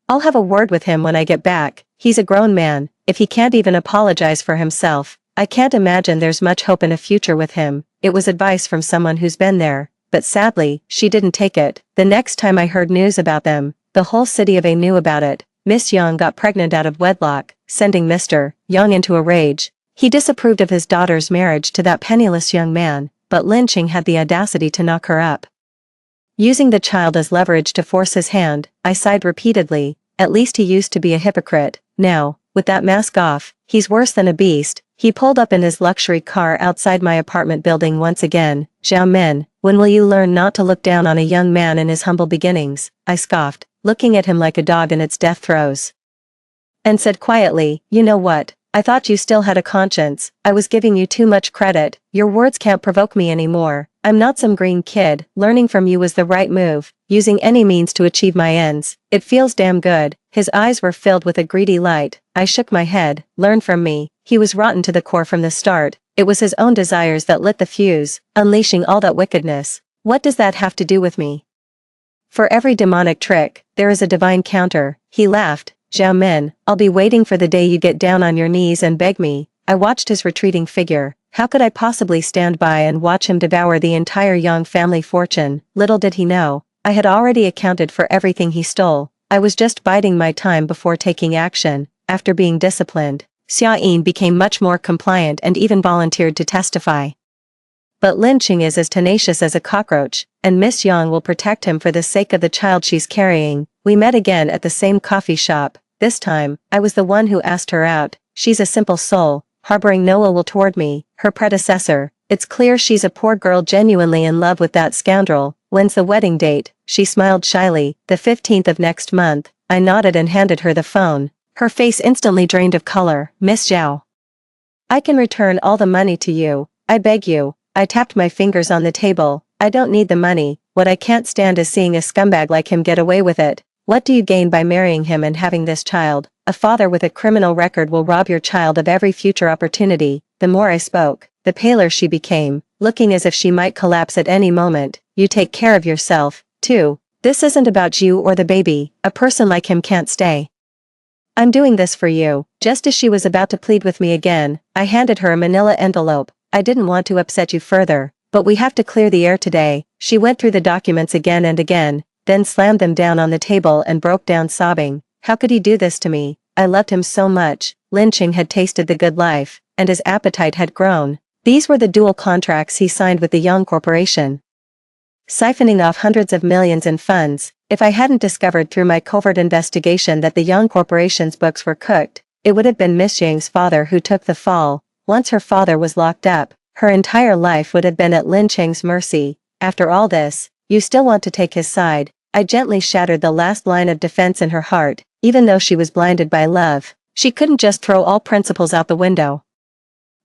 Speaker 1: I'll have a word with him when I get back. He's a grown man. If he can't even apologize for himself, I can't imagine there's much hope in a future with him. It was advice from someone who's been there, but sadly, she didn't take it. The next time I heard news about them, the whole city of A knew about it. Miss Young got pregnant out of wedlock, sending Mr. Young into a rage. He disapproved of his daughter's marriage to that penniless young man, but lynching had the audacity to knock her up. Using the child as leverage to force his hand, I sighed repeatedly. At least he used to be a hypocrite. Now, with that mask off, he's worse than a beast. He pulled up in his luxury car outside my apartment building once again. Zhao Min, when will you learn not to look down on a young man in his humble beginnings? I scoffed, looking at him like a dog in its death throes. And said quietly, you know what? I thought you still had a conscience. I was giving you too much credit. Your words can't provoke me anymore. I'm not some green kid. Learning from you was the right move. Using any means to achieve my ends. It feels damn good. His eyes were filled with a greedy light. I shook my head. Learn from me. He was rotten to the core from the start. It was his own desires that lit the fuse, unleashing all that wickedness. What does that have to do with me? For every demonic trick, there is a divine counter. He laughed. Zhao Min, I'll be waiting for the day you get down on your knees and beg me. I watched his retreating figure. How could I possibly stand by and watch him devour the entire Young family fortune? Little did he know, I had already accounted for everything he stole. I was just biding my time before taking action. After being disciplined, Xia Yin became much more compliant and even volunteered to testify. But lynching is as tenacious as a cockroach, and Miss Yang will protect him for the sake of the child she's carrying. We met again at the same coffee shop. This time, I was the one who asked her out. She's a simple soul, harboring no ill will toward me, her predecessor. It's clear she's a poor girl genuinely in love with that scoundrel. When's the wedding date? She smiled shyly. The 15th of next month. I nodded and handed her the phone. Her face instantly drained of color. Miss Zhao. I can return all the money to you. I beg you. I tapped my fingers on the table. I don't need the money. What I can't stand is seeing a scumbag like him get away with it. What do you gain by marrying him and having this child? A father with a criminal record will rob your child of every future opportunity. The more I spoke, the paler she became, looking as if she might collapse at any moment. You take care of yourself, too. This isn't about you or the baby. A person like him can't stay. I'm doing this for you. Just as she was about to plead with me again, I handed her a manila envelope. I didn't want to upset you further, but we have to clear the air today. She went through the documents again and again, then slammed them down on the table and broke down sobbing. How could he do this to me? I loved him so much. Lynching had tasted the good life, and his appetite had grown. These were the dual contracts he signed with the Young Corporation, siphoning off hundreds of millions in funds. If I hadn't discovered through my covert investigation that the Young Corporation's books were cooked, it would have been Miss Yang's father who took the fall. Once her father was locked up, her entire life would have been at Lin Cheng's mercy. After all this, you still want to take his side. I gently shattered the last line of defense in her heart. Even though she was blinded by love, she couldn't just throw all principles out the window.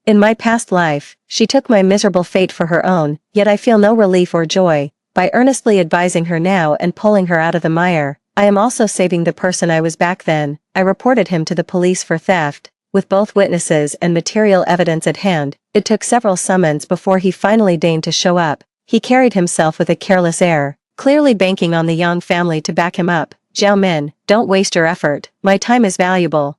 Speaker 1: In my past life, she took my miserable fate for her own, yet I feel no relief or joy. By earnestly advising her now and pulling her out of the mire, I am also saving the person I was back then. I reported him to the police for theft. with both witnesses and material evidence at hand. It took several summons before he finally deigned to show up. He carried himself with a careless air, clearly banking on the Yang family to back him up. "Zhao Min, don't waste your effort, my time is valuable."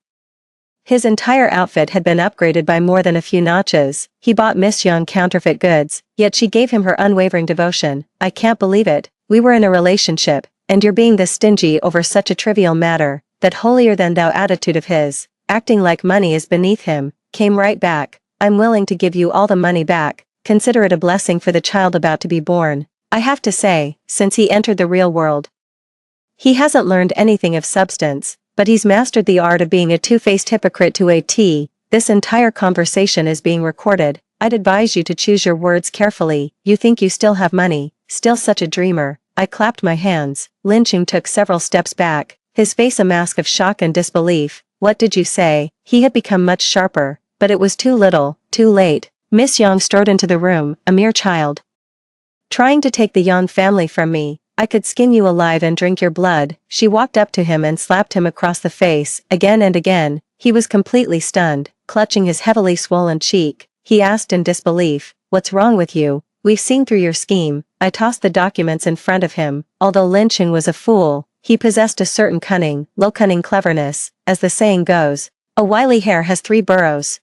Speaker 1: His entire outfit had been upgraded by more than a few notches. He bought Miss Yang counterfeit goods, yet she gave him her unwavering devotion. "I can't believe it, we were in a relationship, and you're being this stingy over such a trivial matter." That holier-than-thou attitude of his, acting like money is beneath him, came right back. "I'm willing to give you all the money back, consider it a blessing for the child about to be born." I have to say, since he entered the real world, he hasn't learned anything of substance, but he's mastered the art of being a two-faced hypocrite to a T. This entire conversation is being recorded. I'd advise you to choose your words carefully. "You think you still have money, still such a dreamer." I clapped my hands. Lin Chung took several steps back, his face a mask of shock and disbelief. "What did you say?" He had become much sharper, but it was too little, too late. Miss Yang strode into the room, a mere child, trying to take the Yang family from me. "I could skin you alive and drink your blood." She walked up to him and slapped him across the face, again and again. He was completely stunned, clutching his heavily swollen cheek. He asked in disbelief, "What's wrong with you? We've seen through your scheme." I tossed the documents in front of him. Although Lin Chung was a fool, he possessed a certain cunning, low-cunning cleverness. As the saying goes, a wily hare has 3 burrows.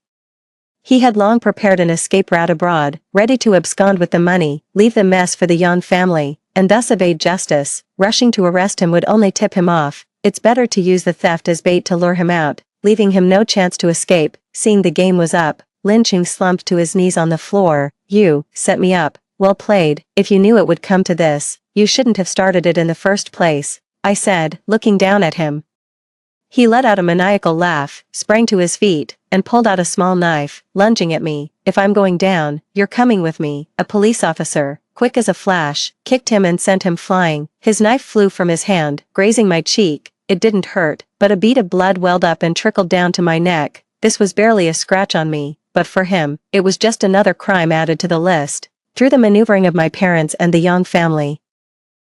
Speaker 1: He had long prepared an escape route abroad, ready to abscond with the money, leave the mess for the Yan family, and thus evade justice. Rushing to arrest him would only tip him off. It's better to use the theft as bait to lure him out, leaving him no chance to escape. Seeing the game was up, Lin Chung slumped to his knees on the floor. "You set me up. Well played. If you knew it would come to this, you shouldn't have started it in the first place," I said, looking down at him. He let out a maniacal laugh, sprang to his feet, and pulled out a small knife, lunging at me. "If I'm going down, you're coming with me." A police officer, quick as a flash, kicked him and sent him flying. His knife flew from his hand, grazing my cheek. It didn't hurt, but a bead of blood welled up and trickled down to my neck. This was barely a scratch on me, but for him, it was just another crime added to the list. Through the maneuvering of my parents and the Yang family,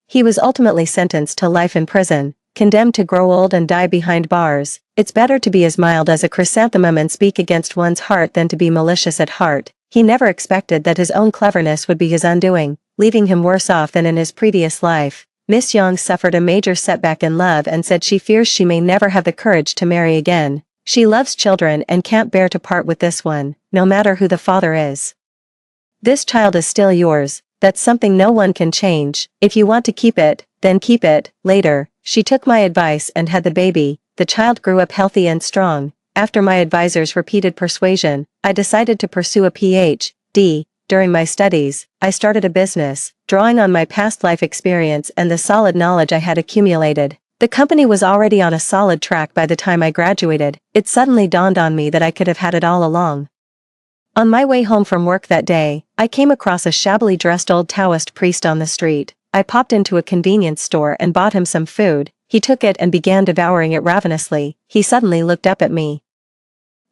Speaker 1: he was ultimately sentenced to life in prison, condemned to grow old and die behind bars. It's better to be as mild as a chrysanthemum and speak against one's heart than to be malicious at heart. He never expected that his own cleverness would be his undoing, leaving him worse off than in his previous life. Miss Yang suffered a major setback in love and said she fears she may never have the courage to marry again. She loves children and can't bear to part with this one, no matter who the father is. "This child is still yours. That's something no one can change. If you want to keep it, then keep it." Later, she took my advice and had the baby. The child grew up healthy and strong. After my advisor's repeated persuasion, I decided to pursue a Ph.D. During my studies, I started a business, drawing on my past life experience and the solid knowledge I had accumulated. The company was already on a solid track by the time I graduated. It suddenly dawned on me that I could have had it all along. On my way home from work that day, I came across a shabbily dressed old Taoist priest on the street. I popped into a convenience store and bought him some food. He took it and began devouring it ravenously. He suddenly looked up at me,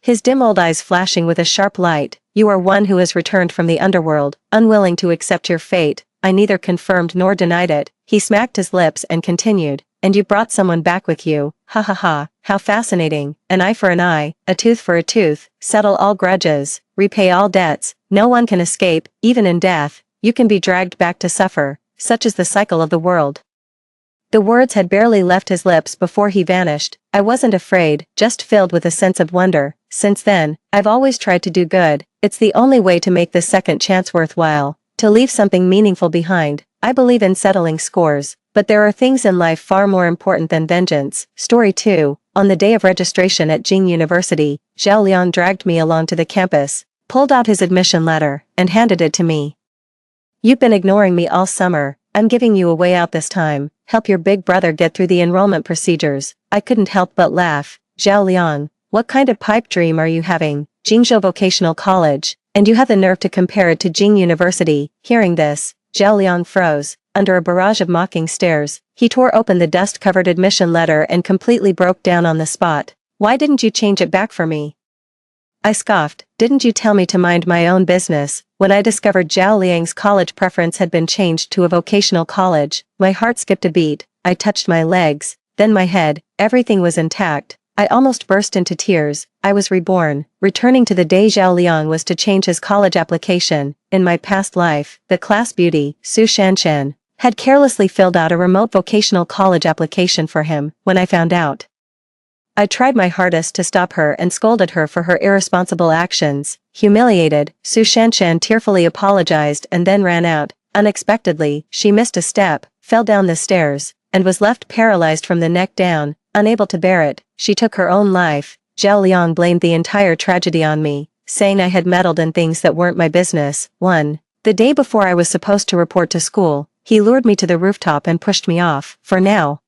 Speaker 1: his dim old eyes flashing with a sharp light. "You are one who has returned from the underworld, unwilling to accept your fate." I neither confirmed nor denied it. He smacked his lips and continued, "And you brought someone back with you. Ha ha ha, how fascinating. An eye for an eye, a tooth for a tooth, settle all grudges, repay all debts. No one can escape, even in death. You can be dragged back to suffer. Such is the cycle of the world." The words had barely left his lips before he vanished. I wasn't afraid, just filled with a sense of wonder. Since then, I've always tried to do good. It's the only way to make this second chance worthwhile, to leave something meaningful behind. I believe in settling scores, but there are things in life far more important than vengeance. Story 2. On the day of registration at Jing University, Zhao Liang dragged me along to the campus, pulled out his admission letter, and handed it to me. "You've been ignoring me all summer. I'm giving you a way out this time. Help your big brother get through the enrollment procedures." I couldn't help but laugh. "Zhao Liang, what kind of pipe dream are you having? Jingzhou Vocational College, and you have the nerve to compare it to Jing University." Hearing this, Zhao Liang froze. Under a barrage of mocking stares, he tore open the dust-covered admission letter and completely broke down on the spot. "Why didn't you change it back for me?" I scoffed. "Didn't you tell me to mind my own business?" When I discovered Zhao Liang's college preference had been changed to a vocational college, my heart skipped a beat. I touched my legs, then my head. Everything was intact. I almost burst into tears. I was reborn, returning to the day Zhao Liang was to change his college application. In my past life, the class beauty, Su Shanshan, had carelessly filled out a remote vocational college application for him. When I found out, I tried my hardest to stop her and scolded her for her irresponsible actions. Humiliated, Su Shanshan tearfully apologized and then ran out. Unexpectedly, she missed a step, fell down the stairs, and was left paralyzed from the neck down. Unable to bear it, she took her own life. Zhao Liang blamed the entire tragedy on me, saying I had meddled in things that weren't my business. 1. The day before I was supposed to report to school, he lured me to the rooftop and pushed me off. For now,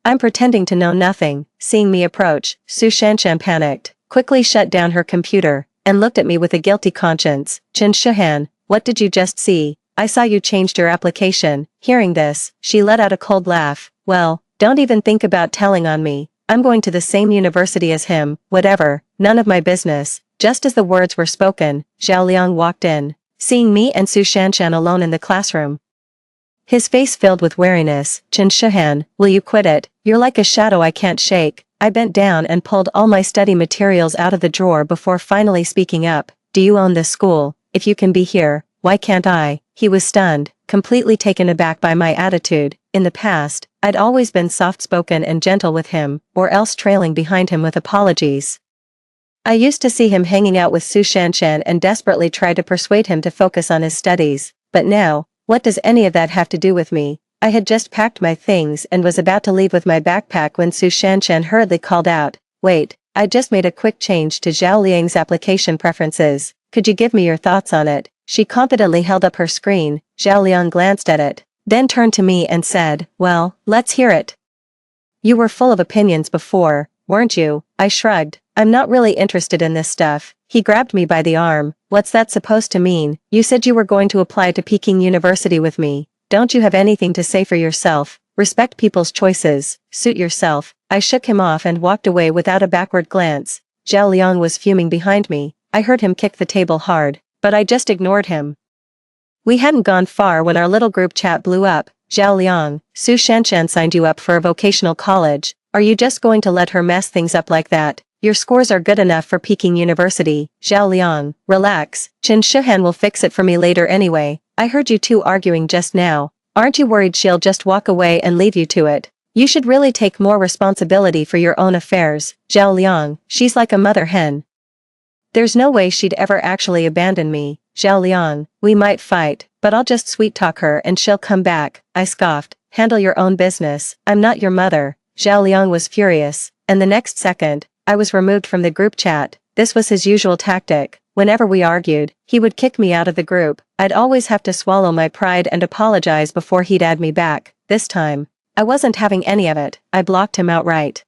Speaker 1: I'm pretending to know nothing. Seeing me approach, Su Shanshan panicked, quickly shut down her computer, and looked at me with a guilty conscience. Chen Shihan, what did you just see? I saw you changed your application. Hearing this, she let out a cold laugh. Well, don't even think about telling on me. I'm going to the same university as him. Whatever, none of my business. Just as the words were spoken, Zhao Liang walked in, seeing me and Su Shanshan alone in the classroom. His face filled with wariness. Chen Shihan, will you quit it? You're like a shadow I can't shake. I bent down and pulled all my study materials out of the drawer before finally speaking up. Do you own this school? If you can be here, why can't I? He was stunned, completely taken aback by my attitude. In the past, I'd always been soft-spoken and gentle with him, or else trailing behind him with apologies. I used to see him hanging out with Su Shanshan and desperately try to persuade him to focus on his studies. But now, what does any of that have to do with me? I had just packed my things and was about to leave with my backpack when Su Shanshan hurriedly called out, wait, I just made a quick change to Zhao Liang's application preferences. Could you give me your thoughts on it? She confidently held up her screen. Zhao Liang glanced at it, then turned to me and said, well, let's hear it. You were full of opinions before, weren't you? I shrugged. I'm not really interested in this stuff. He grabbed me by the arm. What's that supposed to mean? You said you were going to apply to Peking University with me. Don't you have anything to say for yourself? Respect people's choices. Suit yourself. I shook him off and walked away without a backward glance. Zhao Liang was fuming behind me. I heard him kick the table hard, but I just ignored him. We hadn't gone far when our little group chat blew up. Zhao Liang, Su Shanshan signed you up for a vocational college. Are you just going to let her mess things up like that? Your scores are good enough for Peking University. Zhao Liang, relax. Chen Shihan will fix it for me later anyway. I heard you two arguing just now. Aren't you worried she'll just walk away and leave you to it? You should really take more responsibility for your own affairs. Zhao Liang, she's like a mother hen. There's no way she'd ever actually abandon me. Zhao Liang, we might fight, but I'll just sweet-talk her and she'll come back. I scoffed. Handle your own business. I'm not your mother. Zhao Liang was furious, and the next second, I was removed from the group chat. This was his usual tactic. Whenever we argued, he would kick me out of the group. I'd always have to swallow my pride and apologize before he'd add me back. This time, I wasn't having any of it. I blocked him outright.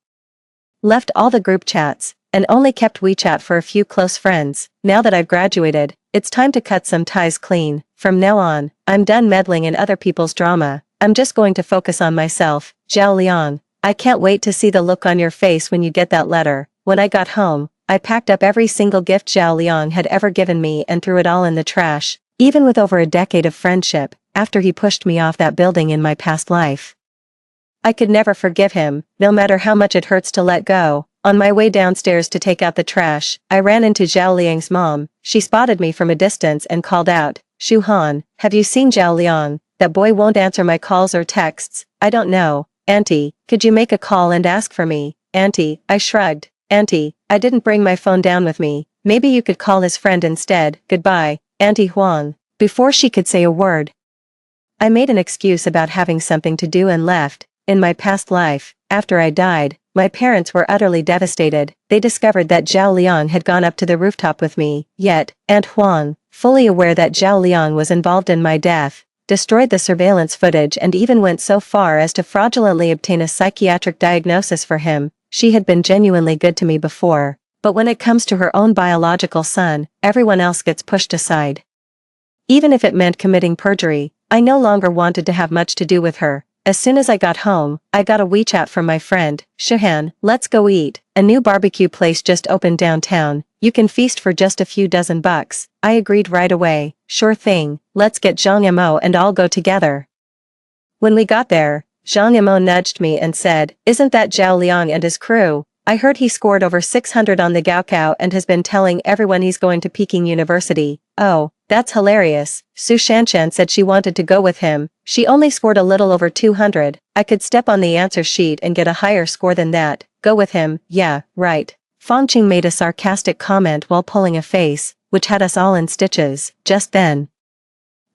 Speaker 1: Left all the group chats, and only kept WeChat for a few close friends. Now that I've graduated, it's time to cut some ties clean. From now on, I'm done meddling in other people's drama. I'm just going to focus on myself. Zhao Liang, I can't wait to see the look on your face when you get that letter. When I got home, I packed up every single gift Zhao Liang had ever given me and threw it all in the trash, even with over a decade of friendship, after he pushed me off that building in my past life. I could never forgive him, no matter how much it hurts to let go. On my way downstairs to take out the trash, I ran into Zhao Liang's mom. She spotted me from a distance and called out, Shu Han, have you seen Zhao Liang? That boy won't answer my calls or texts. I don't know. Auntie, could you make a call and ask for me? Auntie, I shrugged. Auntie, I didn't bring my phone down with me. Maybe you could call his friend instead. Goodbye, Auntie Huang. Before she could say a word, I made an excuse about having something to do and left. In my past life, after I died, my parents were utterly devastated. They discovered that Zhao Liang had gone up to the rooftop with me. Yet, Aunt Huang, fully aware that Zhao Liang was involved in my death, destroyed the surveillance footage and even went so far as to fraudulently obtain a psychiatric diagnosis for him. She had been genuinely good to me before, but when it comes to her own biological son, everyone else gets pushed aside. Even if it meant committing perjury, I no longer wanted to have much to do with her. As soon as I got home, I got a WeChat from my friend, Shihan. Let's go eat. A new barbecue place just opened downtown. You can feast for just a few dozen bucks. I agreed right away. Sure thing, let's get Zhang Yamo and I'll go together. When we got there, Zhang Yamo nudged me and said, isn't that Zhao Liang and his crew? I heard he scored over 600 on the Gaokao and has been telling everyone he's going to Peking University. Oh, that's hilarious. Su Shanshan said she wanted to go with him. She only scored a little over 200. I could step on the answer sheet and get a higher score than that. Go with him, yeah, right. Fong Qing made a sarcastic comment while pulling a face, which had us all in stitches. Just then,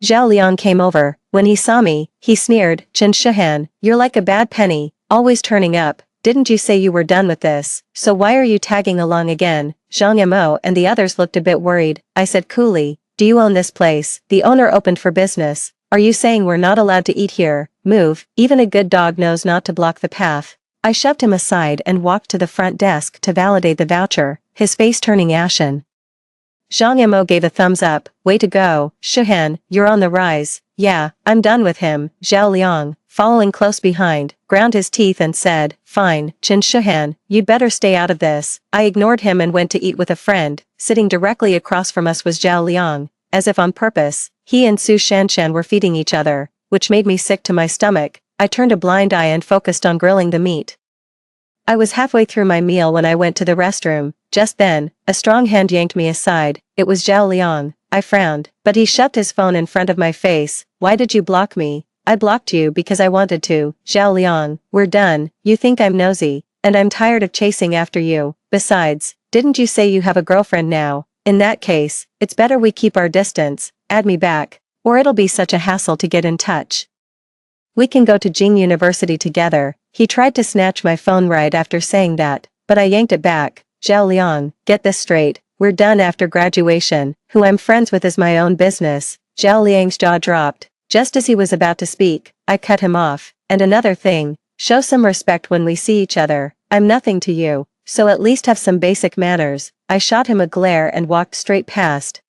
Speaker 1: Zhao Liang came over. When he saw me, he sneered, Chen Shihan, you're like a bad penny, always turning up. Didn't you say you were done with this? So why are you tagging along again? Zhang Mo and the others looked a bit worried. I said coolly, do you own this place? The owner opened for business. Are you saying we're not allowed to eat here? Move, even a good dog knows not to block the path. I shoved him aside and walked to the front desk to validate the voucher, his face turning ashen. Zhang Mo gave a thumbs up. Way to go, Shihan, you're on the rise. Yeah, I'm done with him. Zhao Liang, following close behind, ground his teeth and said, fine, Chen Shihan, you'd better stay out of this. I ignored him and went to eat with a friend. Sitting directly across from us was Zhao Liang. As if on purpose, he and Su Shanshan were feeding each other, which made me sick to my stomach. I turned a blind eye and focused on grilling the meat. I was halfway through my meal when I went to the restroom. Just then, a strong hand yanked me aside. It was Zhao Liang. I frowned, but he shoved his phone in front of my face. Why did you block me? I blocked you because I wanted to. Zhao Liang, we're done. You think I'm nosy, and I'm tired of chasing after you. Besides, didn't you say you have a girlfriend now? In that case, it's better we keep our distance. Add me back, or it'll be such a hassle to get in touch. We can go to Jing University together. He tried to snatch my phone right after saying that, but I yanked it back. Zhao Liang, get this straight. We're done after graduation. Who I'm friends with is my own business. Zhao Liang's jaw dropped. Just as he was about to speak, I cut him off. And another thing, show some respect when we see each other. I'm nothing to you, so at least have some basic manners. I shot him a glare and walked straight past.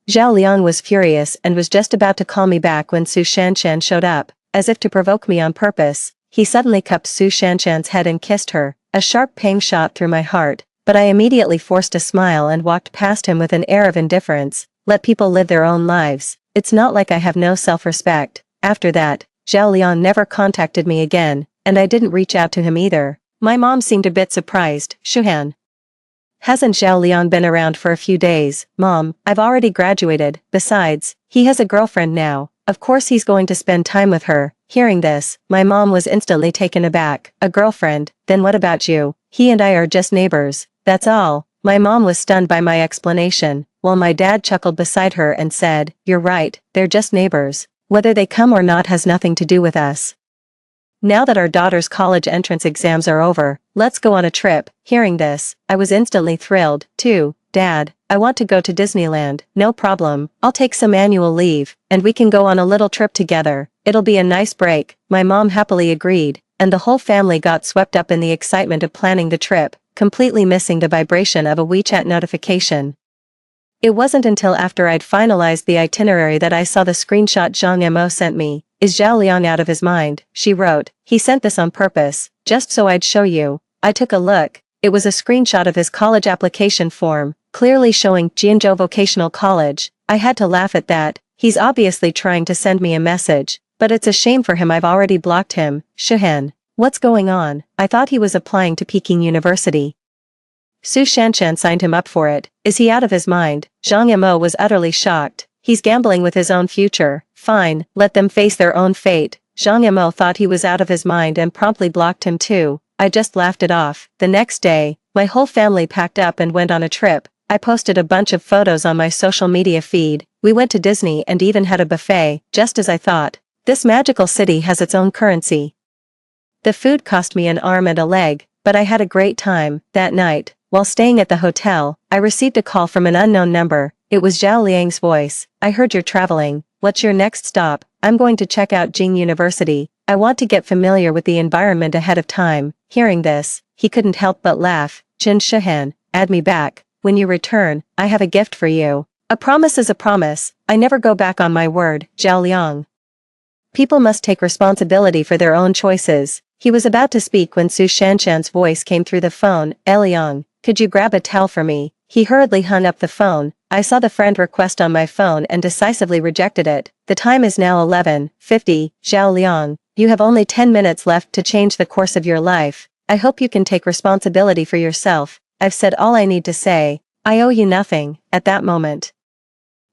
Speaker 1: Zhao Liang was furious and was just about to call me back when Su Shanshan showed up. As if to provoke me on purpose, he suddenly cupped Su Shanshan's head and kissed her. A sharp pain shot through my heart, but I immediately forced a smile and walked past him with an air of indifference. Let people live their own lives. It's not like I have no self-respect. After that, Zhao Liang never contacted me again, and I didn't reach out to him either. My mom seemed a bit surprised. Shuhan, hasn't Zhao Liang been around for a few days? Mom, I've already graduated. Besides, he has a girlfriend now. Of course he's going to spend time with her. Hearing this, my mom was instantly taken aback. A girlfriend? Then what about you? He and I are just neighbors. That's all. My mom was stunned by my explanation, while my dad chuckled beside her and said, you're right, they're just neighbors. Whether they come or not has nothing to do with us. Now that our daughter's college entrance exams are over, let's go on a trip. Hearing this, I was instantly thrilled, too. Dad, I want to go to Disneyland. No problem, I'll take some annual leave, and we can go on a little trip together. It'll be a nice break. My mom happily agreed, and the whole family got swept up in the excitement of planning the trip, completely missing the vibration of a WeChat notification. It wasn't until after I'd finalized the itinerary that I saw the screenshot Zhang Mo sent me. Is Zhao Liang out of his mind? She wrote. He sent this on purpose, just so I'd show you. I took a look. It was a screenshot of his college application form, clearly showing Jianzhou Vocational College. I had to laugh at that. He's obviously trying to send me a message, but it's a shame for him I've already blocked him. Shihan, what's going on? I thought he was applying to Peking University. Su Shanshan signed him up for it. Is he out of his mind? Zhang Mo was utterly shocked. He's gambling with his own future. Fine, let them face their own fate. Zhang Mo thought he was out of his mind and promptly blocked him too. I just laughed it off. The next day, my whole family packed up and went on a trip. I posted a bunch of photos on my social media feed. We went to Disney and even had a buffet, just as I thought. This magical city has its own currency. The food cost me an arm and a leg, but I had a great time. That night, while staying at the hotel, I received a call from an unknown number. It was Zhao Liang's voice. I heard you're traveling. What's your next stop? I'm going to check out Jing University. I want to get familiar with the environment ahead of time. Hearing this, he couldn't help but laugh. Chen Shihan, add me back. When you return, I have a gift for you. A promise is a promise. I never go back on my word. Zhao Liang. People must take responsibility for their own choices. He was about to speak when Su Shanshan's voice came through the phone. Liang, could you grab a towel for me? He hurriedly hung up the phone. I saw the friend request on my phone and decisively rejected it. The time is now 11:50. Zhao Liang, you have only 10 minutes left to change the course of your life. I hope you can take responsibility for yourself. I've said all I need to say. I owe you nothing." At that moment,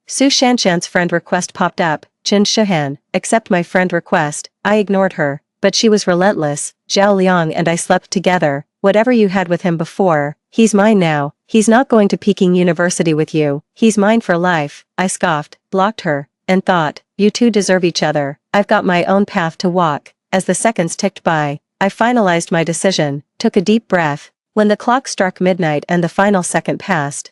Speaker 1: Su Shanshan's friend request popped up. "Qin Shihan, accept my friend request." I ignored her, but she was relentless. "Zhao Liang and I slept together. Whatever you had with him before, he's mine now. He's not going to Peking University with you. He's mine for life." I scoffed, blocked her, and thought, you two deserve each other. I've got my own path to walk. As the seconds ticked by, I finalized my decision, took a deep breath. When the clock struck midnight and the final second passed,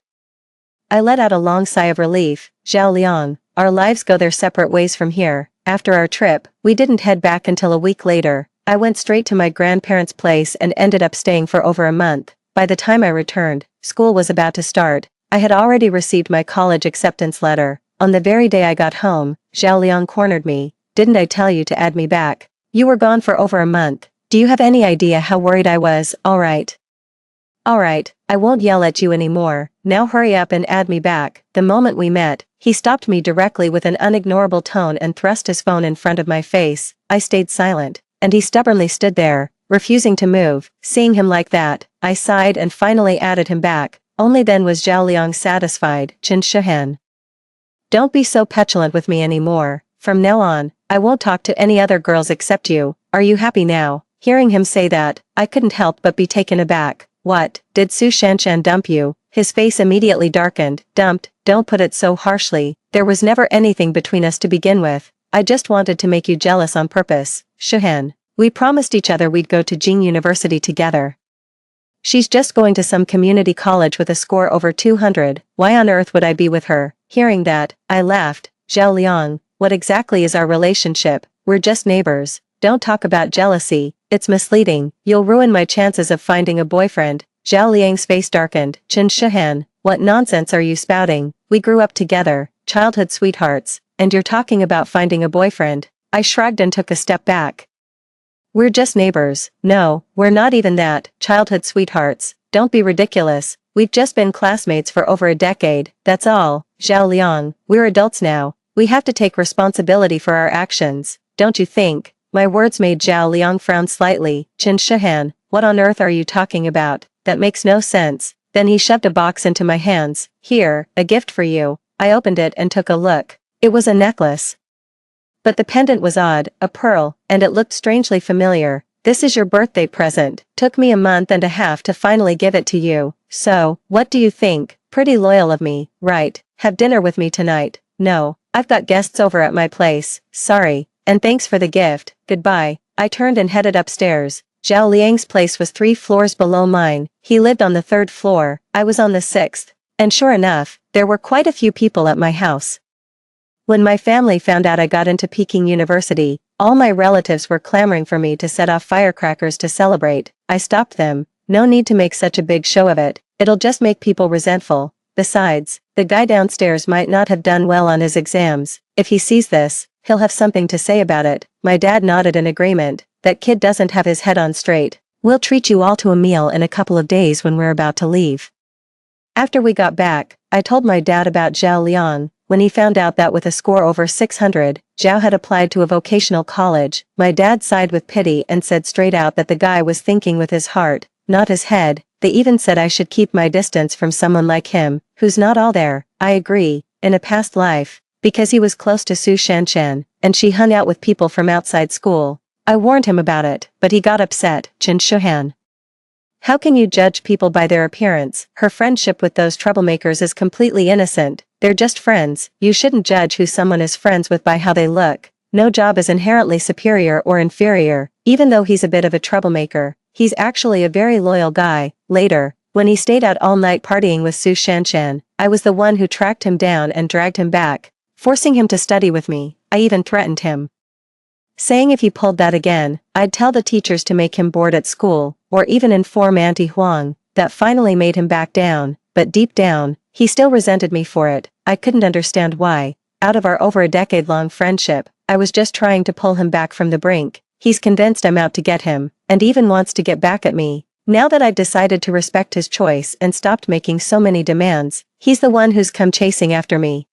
Speaker 1: I let out a long sigh of relief. "Zhao Liang, our lives go their separate ways from here." After our trip, we didn't head back until a week later. I went straight to my grandparents' place and ended up staying for over a month. By the time I returned, school was about to start. I had already received my college acceptance letter. On the very day I got home, Zhao Liang cornered me. "Didn't I tell you to add me back? You were gone for over a month. Do you have any idea how worried I was?" Alright, I won't yell at you anymore. Now hurry up and add me back." The moment we met, he stopped me directly with an unignorable tone and thrust his phone in front of my face. I stayed silent, and he stubbornly stood there, refusing to move. Seeing him like that, I sighed and finally added him back. Only then was Zhao Liang satisfied. "Qin Shihan, don't be so petulant with me anymore. From now on, I won't talk to any other girls except you. Are you happy now?" Hearing him say that, I couldn't help but be taken aback. "What, did Su Shanshan dump you?" His face immediately darkened. "Dumped? Don't put it so harshly. There was never anything between us to begin with. I just wanted to make you jealous on purpose. Shihan, we promised each other we'd go to Jing University together. She's just going to some community college with a score over 200. Why on earth would I be with her?" Hearing that, I laughed. "Zhao Liang, what exactly is our relationship? We're just neighbors. Don't talk about jealousy. It's misleading. You'll ruin my chances of finding a boyfriend." Zhao Liang's face darkened. "Qin Shihan, what nonsense are you spouting? We grew up together, childhood sweethearts, and you're talking about finding a boyfriend." I shrugged and took a step back. "We're just neighbors." "No, we're not even that. Childhood sweethearts. Don't be ridiculous. We've just been classmates for over a decade, that's all." "Zhao Liang, we're adults now. We have to take responsibility for our actions, don't you think?" My words made Zhao Liang frown slightly. "Qin Shihan, what on earth are you talking about? That makes no sense." Then he shoved a box into my hands. "Here, a gift for you." I opened it and took a look. It was a necklace. But the pendant was odd, a pearl, and it looked strangely familiar. "This is your birthday present. Took me a month and a half to finally give it to you. So, what do you think? Pretty loyal of me, right? Have dinner with me tonight." "No, I've got guests over at my place. Sorry. And thanks for the gift. Goodbye." I turned and headed upstairs. Zhao Liang's place was 3 floors below mine. He lived on the 3rd floor. I was on the 6th. And sure enough, there were quite a few people at my house. When my family found out I got into Peking University, all my relatives were clamoring for me to set off firecrackers to celebrate. I stopped them. "No need to make such a big show of it. It'll just make people resentful. Besides, the guy downstairs might not have done well on his exams. If he sees this, he'll have something to say about it." My dad nodded in agreement. "That kid doesn't have his head on straight. We'll treat you all to a meal in a couple of days when we're about to leave." After we got back, I told my dad about Zhao Liang. When he found out that with a score over 600, Zhao had applied to a vocational college, my dad sighed with pity and said straight out that the guy was thinking with his heart, not his head. They even said I should keep my distance from someone like him, who's not all there. I agree, in a past life, because he was close to Su Shanshan, and she hung out with people from outside school. I warned him about it, but he got upset. "Qin Shihan, how can you judge people by their appearance? Her friendship with those troublemakers is completely innocent. They're just friends. You shouldn't judge who someone is friends with by how they look. No job is inherently superior or inferior. Even though he's a bit of a troublemaker, he's actually a very loyal guy." Later, when he stayed out all night partying with Su Shanshan, I was the one who tracked him down and dragged him back, forcing him to study with me. I even threatened him, saying if he pulled that again, I'd tell the teachers to make him board at school, or even inform Auntie Huang. That finally made him back down, but deep down, he still resented me for it. I couldn't understand why. Out of our over a decade-long friendship, I was just trying to pull him back from the brink. He's convinced I'm out to get him, and even wants to get back at me. Now that I've decided to respect his choice and stopped making so many demands, he's the one who's come chasing after me.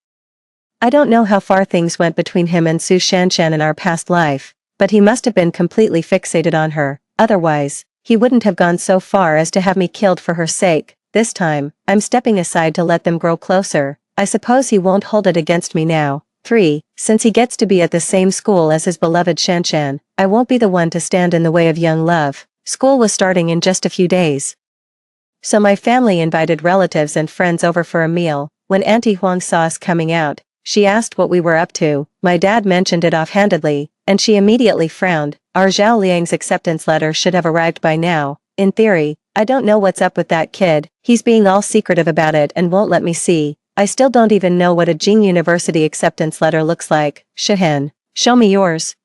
Speaker 1: I don't know how far things went between him and Su Shanshan in our past life, but he must have been completely fixated on her. Otherwise, he wouldn't have gone so far as to have me killed for her sake. This time, I'm stepping aside to let them grow closer. I suppose he won't hold it against me now. 3. Since he gets to be at the same school as his beloved Shanshan, I won't be the one to stand in the way of young love. School was starting in just a few days. So my family invited relatives and friends over for a meal. When Auntie Huang saw us coming out, she asked what we were up to. My dad mentioned it offhandedly, and she immediately frowned. Our Zhao Liang's acceptance letter should have arrived by now. In theory, I don't know what's up with that kid. He's being all secretive about it and won't let me see. I still don't even know what a Jing University acceptance letter looks like. Shahan, show me yours.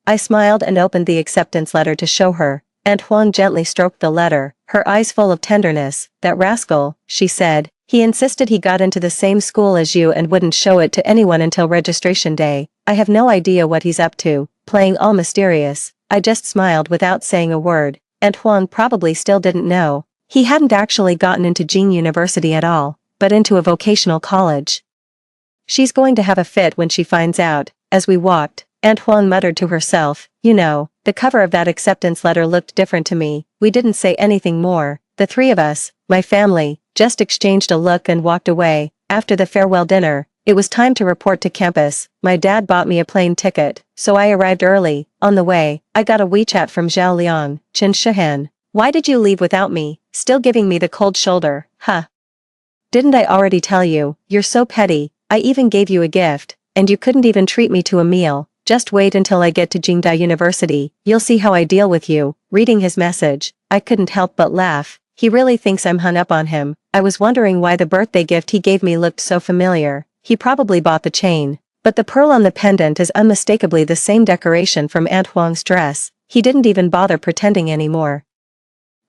Speaker 1: I smiled and opened the acceptance letter to show her. Aunt Huang gently stroked the letter, her eyes full of tenderness. That rascal, she said. He insisted he got into the same school as you and wouldn't show it to anyone until registration day. I have no idea what he's up to, playing all mysterious. I just smiled without saying a word. Aunt Huang probably still didn't know. He hadn't actually gotten into Jing University at all, but into a vocational college. She's going to have a fit when she finds out. As we walked, Aunt Huang muttered to herself, you know, the cover of that acceptance letter looked different to me. We didn't say anything more. The three of us, my family, just exchanged a look and walked away. After the farewell dinner, it was time to report to campus. My dad bought me a plane ticket, so I arrived early. On the way, I got a WeChat from Zhao Liang. Chen Shahan, why did you leave without me? Still giving me the cold shoulder, huh? Didn't I already tell you? You're so petty. I even gave you a gift, and you couldn't even treat me to a meal. Just wait until I get to Jingdai University. You'll see how I deal with you. Reading his message, I couldn't help but laugh. He really thinks I'm hung up on him. I was wondering why the birthday gift he gave me looked so familiar. He probably bought the chain. But the pearl on the pendant is unmistakably the same decoration from Aunt Huang's dress. He didn't even bother pretending anymore.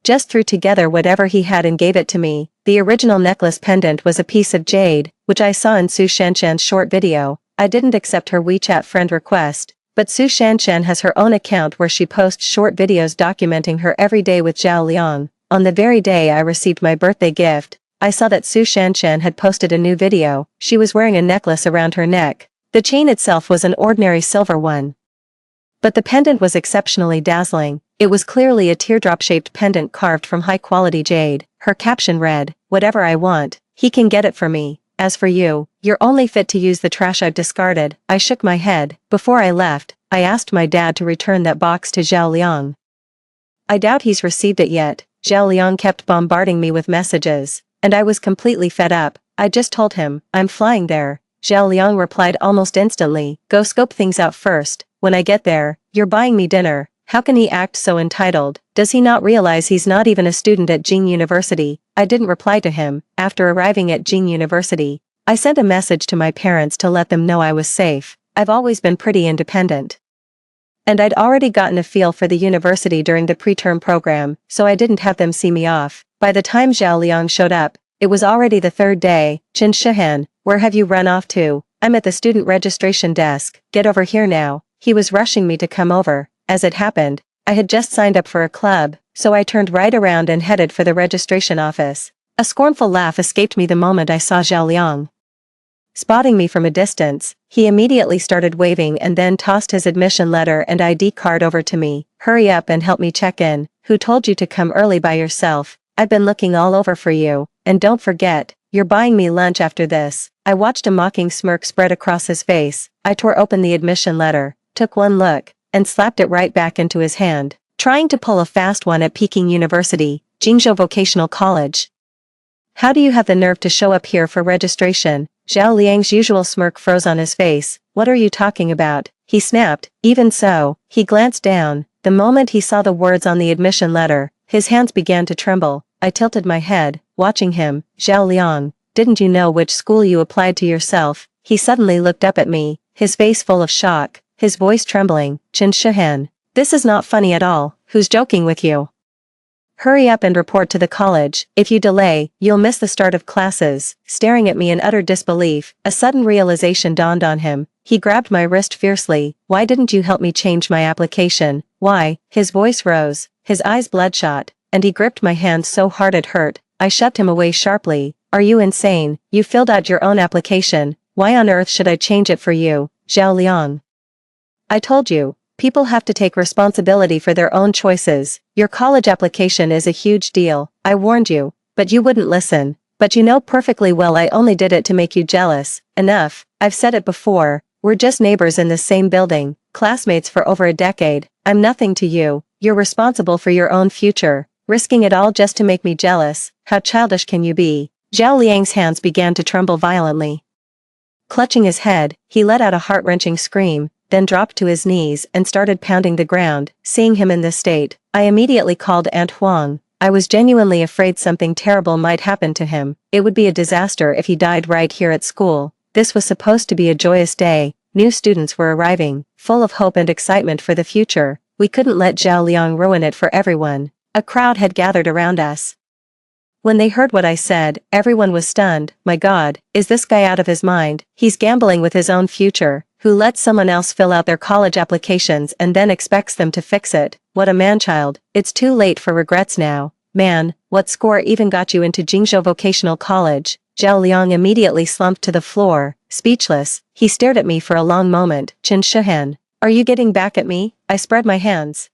Speaker 1: Just threw together whatever he had and gave it to me. The original necklace pendant was a piece of jade, which I saw in Su Shanshan's short video. I didn't accept her WeChat friend request, but Su Shanshan has her own account where she posts short videos documenting her everyday with Zhao Liang. On the very day I received my birthday gift, I saw that Su Shanshan had posted a new video. She was wearing a necklace around her neck. The chain itself was an ordinary silver one, but the pendant was exceptionally dazzling. It was clearly a teardrop-shaped pendant carved from high-quality jade. Her caption read, "Whatever I want, he can get it for me. As for you, you're only fit to use the trash I've discarded." I shook my head. Before I left, I asked my dad to return that box to Zhao Liang. I doubt he's received it yet. Zhao Liang kept bombarding me with messages, and I was completely fed up. I just told him, I'm flying there. Zhao Liang replied almost instantly, go scope things out first. When I get there, you're buying me dinner. How can he act so entitled? Does he not realize he's not even a student at Jing University? I didn't reply to him. After arriving at Jing University, I sent a message to my parents to let them know I was safe. I've always been pretty independent, and I'd already gotten a feel for the university during the preterm program, so I didn't have them see me off. By the time Zhao Liang showed up, it was already the third day. Chen Shahan, where have you run off to? I'm at the student registration desk. Get over here now. He was rushing me to come over. As it happened, I had just signed up for a club, so I turned right around and headed for the registration office. A scornful laugh escaped me the moment I saw Zhao Liang. Spotting me from a distance, he immediately started waving and then tossed his admission letter and ID card over to me. Hurry up and help me check in. Who told you to come early by yourself? I've been looking all over for you, and don't forget, you're buying me lunch after this. I watched a mocking smirk spread across his face. I tore open the admission letter, took one look, and slapped it right back into his hand. Trying to pull a fast one at Peking University, Jingzhou Vocational College. How do you have the nerve to show up here for registration? Zhao Liang's usual smirk froze on his face. What are you talking about? He snapped. Even so, he glanced down. The moment he saw the words on the admission letter, his hands began to tremble. I tilted my head, watching him. Zhao Liang, didn't you know which school you applied to yourself? He suddenly looked up at me, his face full of shock, his voice trembling. Chen Shahan, this is not funny at all. Who's joking with you? Hurry up and report to the college. If you delay, you'll miss the start of classes. Staring at me in utter disbelief, a sudden realization dawned on him. He grabbed my wrist fiercely. Why didn't you help me change my application? Why? His voice rose, his eyes bloodshot, and he gripped my hand so hard it hurt. I shoved him away sharply. Are you insane? You filled out your own application. Why on earth should I change it for you? Zhao Liang, I told you, people have to take responsibility for their own choices. Your college application is a huge deal, I warned you, but you wouldn't listen. But you know perfectly well I only did it to make you jealous. Enough, I've said it before, we're just neighbors in the same building, classmates for over a decade, I'm nothing to you, you're responsible for your own future, risking it all just to make me jealous, how childish can you be? Zhao Liang's hands began to tremble violently. Clutching his head, he let out a heart-wrenching scream, then dropped to his knees and started pounding the ground. Seeing him in this state, I immediately called Aunt Huang. I was genuinely afraid something terrible might happen to him. It would be a disaster if he died right here at school. This was supposed to be a joyous day. New students were arriving, full of hope and excitement for the future. We couldn't let Zhao Liang ruin it for everyone. A crowd had gathered around us. When they heard what I said, everyone was stunned. My God, is this guy out of his mind? He's gambling with his own future. Who lets someone else fill out their college applications and then expects them to fix it? What a man-child. It's too late for regrets now. Man, what score even got you into Jingzhou Vocational College? Zhao Liang immediately slumped to the floor, speechless. He stared at me for a long moment. Chen Shihan, are you getting back at me? I spread my hands.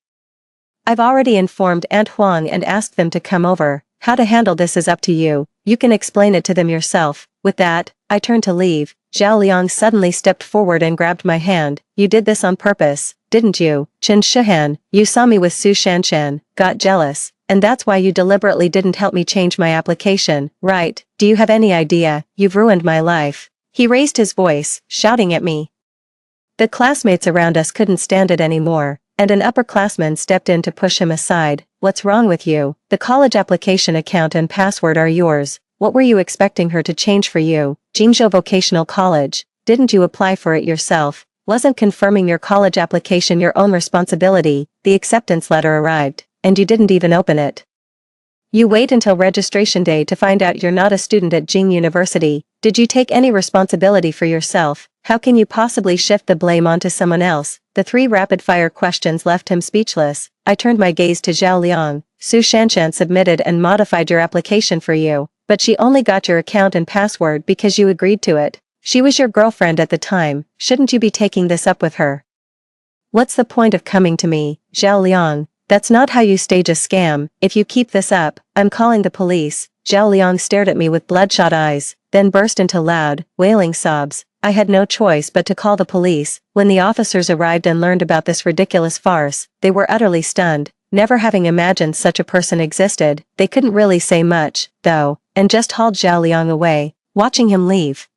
Speaker 1: I've already informed Aunt Huang and asked them to come over. How to handle this is up to you. You can explain it to them yourself. With that, I turned to leave. Zhao Liang suddenly stepped forward and grabbed my hand. You did this on purpose, didn't you? Chen Shihan, you saw me with Su Shanshan, got jealous, and that's why you deliberately didn't help me change my application, right? Do you have any idea? You've ruined my life. He raised his voice, shouting at me. The classmates around us couldn't stand it anymore, and an upperclassman stepped in to push him aside. What's wrong with you? The college application account and password are yours. What were you expecting her to change for you? Jingzhou Vocational College. Didn't you apply for it yourself? Wasn't confirming your college application your own responsibility? The acceptance letter arrived, and you didn't even open it. You wait until registration day to find out you're not a student at Jing University. Did you take any responsibility for yourself? How can you possibly shift the blame onto someone else? The three rapid-fire questions left him speechless. I turned my gaze to Zhao Liang. Su Shanshan submitted and modified your application for you, but she only got your account and password because you agreed to it. She was your girlfriend at the time. Shouldn't you be taking this up with her? What's the point of coming to me, Zhao Liang? That's not how you stage a scam. If you keep this up, I'm calling the police. Zhao Liang stared at me with bloodshot eyes, then burst into loud, wailing sobs. I had no choice but to call the police. When the officers arrived and learned about this ridiculous farce, they were utterly stunned. Never having imagined such a person existed, they couldn't really say much, though, and just hauled Zhao Liang away, watching him leave.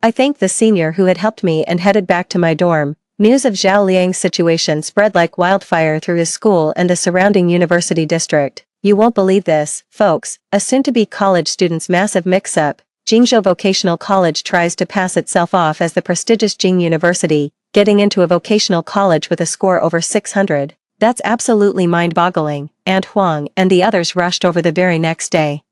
Speaker 1: I thanked the senior who had helped me and headed back to my dorm. News of Zhao Liang's situation spread like wildfire through his school and the surrounding university district. You won't believe this, folks, a soon-to-be college student's massive mix-up. Jingzhou Vocational College tries to pass itself off as the prestigious Jing University, getting into a vocational college with a score over 600. That's absolutely mind-boggling. Aunt Huang and the others rushed over the very next day.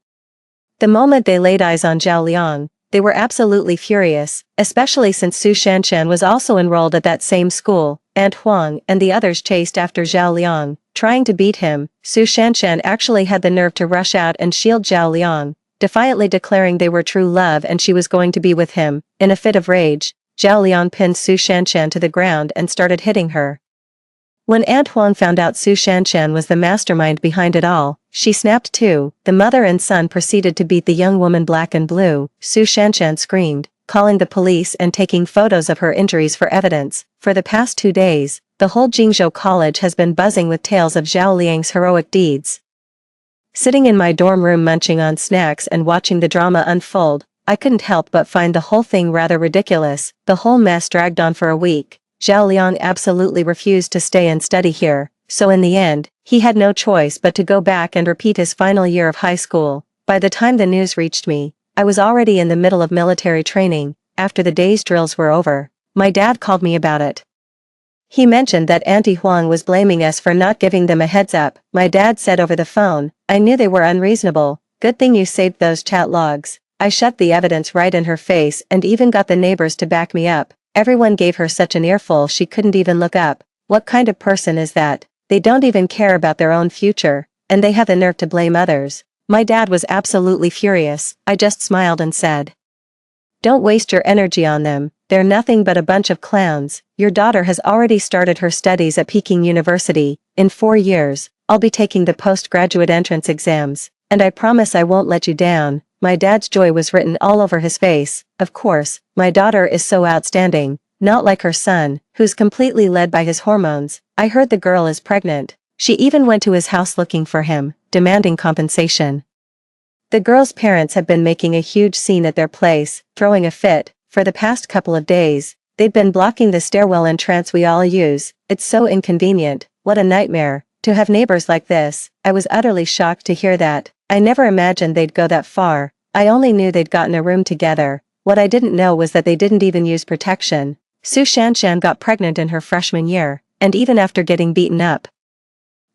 Speaker 1: The moment they laid eyes on Zhao Liang, they were absolutely furious, especially since Su Shanshan was also enrolled at that same school. Aunt Huang and the others chased after Zhao Liang, trying to beat him. Su Shanshan actually had the nerve to rush out and shield Zhao Liang, defiantly declaring they were true love and she was going to be with him. In a fit of rage, Zhao Liang pinned Su Shanshan to the ground and started hitting her. When Aunt Huang found out Su Shanshan was the mastermind behind it all, she snapped too. The mother and son proceeded to beat the young woman black and blue. Su Shanshan screamed, calling the police and taking photos of her injuries for evidence. For the past 2 days, the whole Jingzhou College has been buzzing with tales of Zhao Liang's heroic deeds. Sitting in my dorm room munching on snacks and watching the drama unfold, I couldn't help but find the whole thing rather ridiculous. The whole mess dragged on for a week. Zhao Liang absolutely refused to stay and study here, so in the end, he had no choice but to go back and repeat his final year of high school. By the time the news reached me, I was already in the middle of military training. After the day's drills were over, my dad called me about it. He mentioned that Auntie Huang was blaming us for not giving them a heads up. My dad said over the phone, I knew they were unreasonable. Good thing you saved those chat logs. I shoved the evidence right in her face and even got the neighbors to back me up. Everyone gave her such an earful she couldn't even look up. What kind of person is that? They don't even care about their own future, and they have the nerve to blame others. My dad was absolutely furious. I just smiled and said, don't waste your energy on them. They're nothing but a bunch of clowns. Your daughter has already started her studies at Peking University. In 4 years, I'll be taking the postgraduate entrance exams, and I promise I won't let you down." My dad's joy was written all over his face. Of course, my daughter is so outstanding, not like her son, who's completely led by his hormones. I heard the girl is pregnant. She even went to his house looking for him, demanding compensation. The girl's parents have been making a huge scene at their place, throwing a fit. For the past couple of days, they'd been blocking the stairwell entrance we all use. It's so inconvenient. What a nightmare. To have neighbors like this. I was utterly shocked to hear that. I never imagined they'd go that far. I only knew they'd gotten a room together. What I didn't know was that they didn't even use protection. Su Shanshan got pregnant in her freshman year, and even after getting beaten up,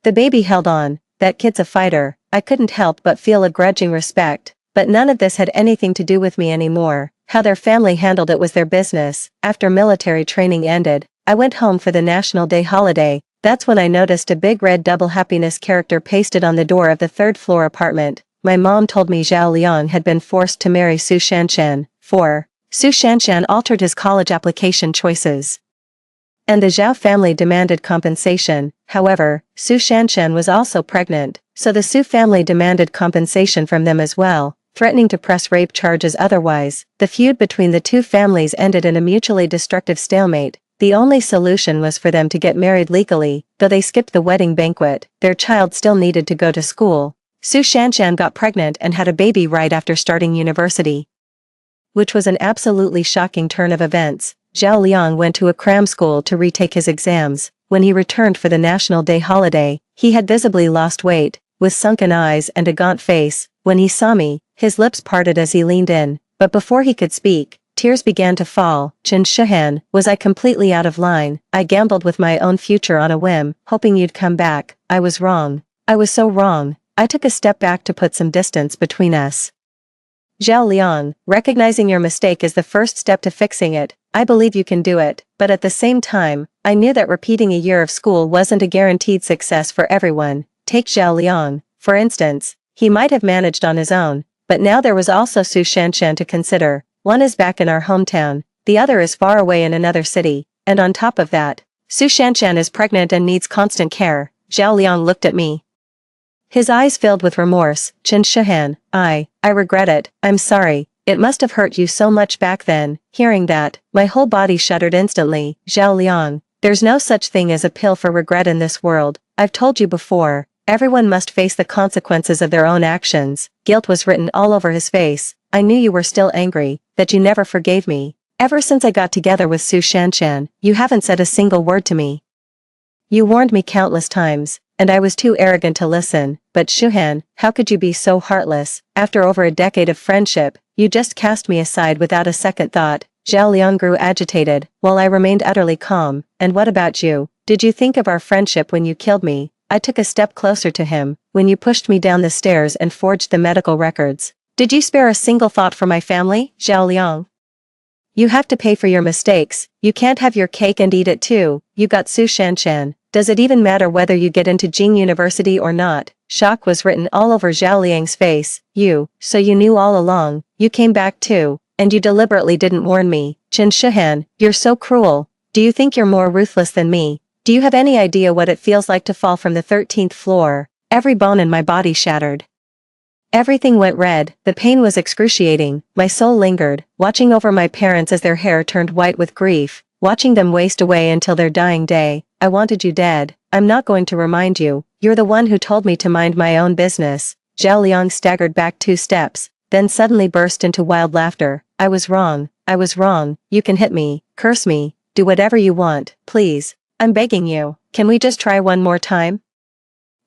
Speaker 1: the baby held on. That kid's a fighter. I couldn't help but feel a grudging respect. But none of this had anything to do with me anymore. How their family handled it was their business. After military training ended, I went home for the National Day holiday. That's when I noticed a big red double happiness character pasted on the door of the third-floor apartment. My mom told me Zhao Liang had been forced to marry Su Shanshan. Su Shanshan altered his college application choices, and the Zhao family demanded compensation. However, Su Shanshan was also pregnant, so the Su family demanded compensation from them as well, threatening to press rape charges otherwise. The feud between the two families ended in a mutually destructive stalemate. The only solution was for them to get married legally. Though they skipped the wedding banquet, their child still needed to go to school. Su Shanshan got pregnant and had a baby right after starting university, which was an absolutely shocking turn of events. Zhao Liang went to a cram school to retake his exams. When he returned for the National Day holiday, he had visibly lost weight, with sunken eyes and a gaunt face. When he saw me, his lips parted as he leaned in, but before he could speak, tears began to fall. "Chen Shihan, was I completely out of line? I gambled with my own future on a whim, hoping you'd come back. I was wrong. I was so wrong." I took a step back to put some distance between us. "Zhao Liang, recognizing your mistake is the first step to fixing it. I believe you can do it." But at the same time, I knew that repeating a year of school wasn't a guaranteed success for everyone. Take Zhao Liang, for instance. He might have managed on his own, but now there was also Su Shanshan to consider. One is back in our hometown, the other is far away in another city, and on top of that, Su Shanshan is pregnant and needs constant care. Zhao Liang looked at me, his eyes filled with remorse. "Chen Shihan, I regret it. I'm sorry. It must have hurt you so much back then." Hearing that, my whole body shuddered instantly. "Zhao Liang, there's no such thing as a pill for regret in this world. I've told you before, everyone must face the consequences of their own actions." Guilt was written all over his face. "I knew you were still angry, that you never forgave me. Ever since I got together with Su Shanshan, you haven't said a single word to me. You warned me countless times, and I was too arrogant to listen. But Shuhan, how could you be so heartless? After over a decade of friendship, you just cast me aside without a second thought." Zhao Liang grew agitated, while I remained utterly calm. "And what about you? Did you think of our friendship when you killed me?" I took a step closer to him. "When you pushed me down the stairs and forged the medical records, did you spare a single thought for my family?" "Zhao Liang, you have to pay for your mistakes. You can't have your cake and eat it too. You got Su Shanshan. Does it even matter whether you get into Jing University or not?" Shock was written all over Zhao Liang's face. So you knew all along. You came back too, and you deliberately didn't warn me." "Chen Shihan, you're so cruel. Do you think you're more ruthless than me? Do you have any idea what it feels like to fall from the 13th floor?" Every bone in my body shattered. Everything went red. The pain was excruciating. My soul lingered, watching over my parents as their hair turned white with grief, watching them waste away until their dying day. "I wanted you dead. I'm not going to remind you. You're the one who told me to mind my own business." Zhao Liang staggered back 2 steps, then suddenly burst into wild laughter. "I was wrong. I was wrong. You can hit me, curse me, do whatever you want. Please, I'm begging you. Can we just try one more time?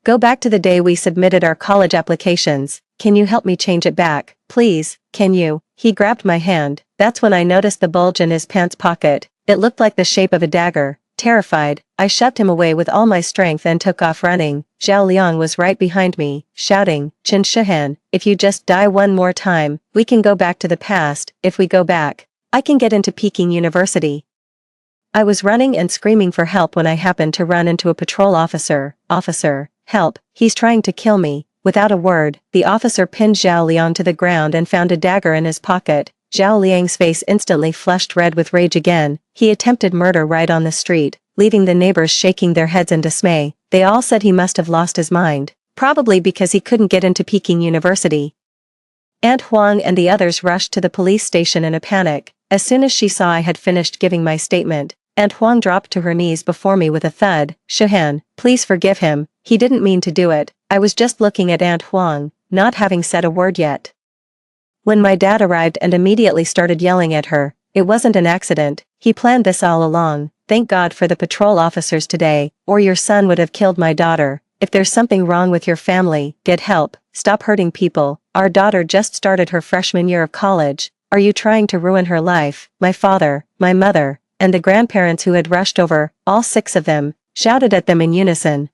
Speaker 1: Go back to the day we submitted our college applications. Can you help me change it back? Please, can you?" He grabbed my hand. That's when I noticed the bulge in his pants pocket. It looked like the shape of a dagger. Terrified, I shoved him away with all my strength and took off running. Zhao Liang was right behind me, shouting, "Chen Shihan, if you just die one more time, we can go back to the past. If we go back, I can get into Peking University." I was running and screaming for help when I happened to run into a patrol officer. "Officer, help, he's trying to kill me." Without a word, the officer pinned Zhao Liang to the ground and found a dagger in his pocket. Zhao Liang's face instantly flushed red with rage again. He attempted murder right on the street, leaving the neighbors shaking their heads in dismay. they all said he must have lost his mind, probably because he couldn't get into Peking University. Aunt Huang and the others rushed to the police station in a panic. As soon as she saw I had finished giving my statement, Aunt Huang dropped to her knees before me with a thud. "Shuhan, please forgive him, he didn't mean to do it." I was just looking at Aunt Huang, not having said a word yet. When my dad arrived and immediately started yelling at her, "It wasn't an accident, he planned this all along. Thank God for the patrol officers today, or your son would have killed my daughter. If there's something wrong with your family, get help, stop hurting people. Our daughter just started her freshman year of college. Are you trying to ruin her life?" My father, my mother, and the grandparents who had rushed over, all 6 of them, shouted at them in unison.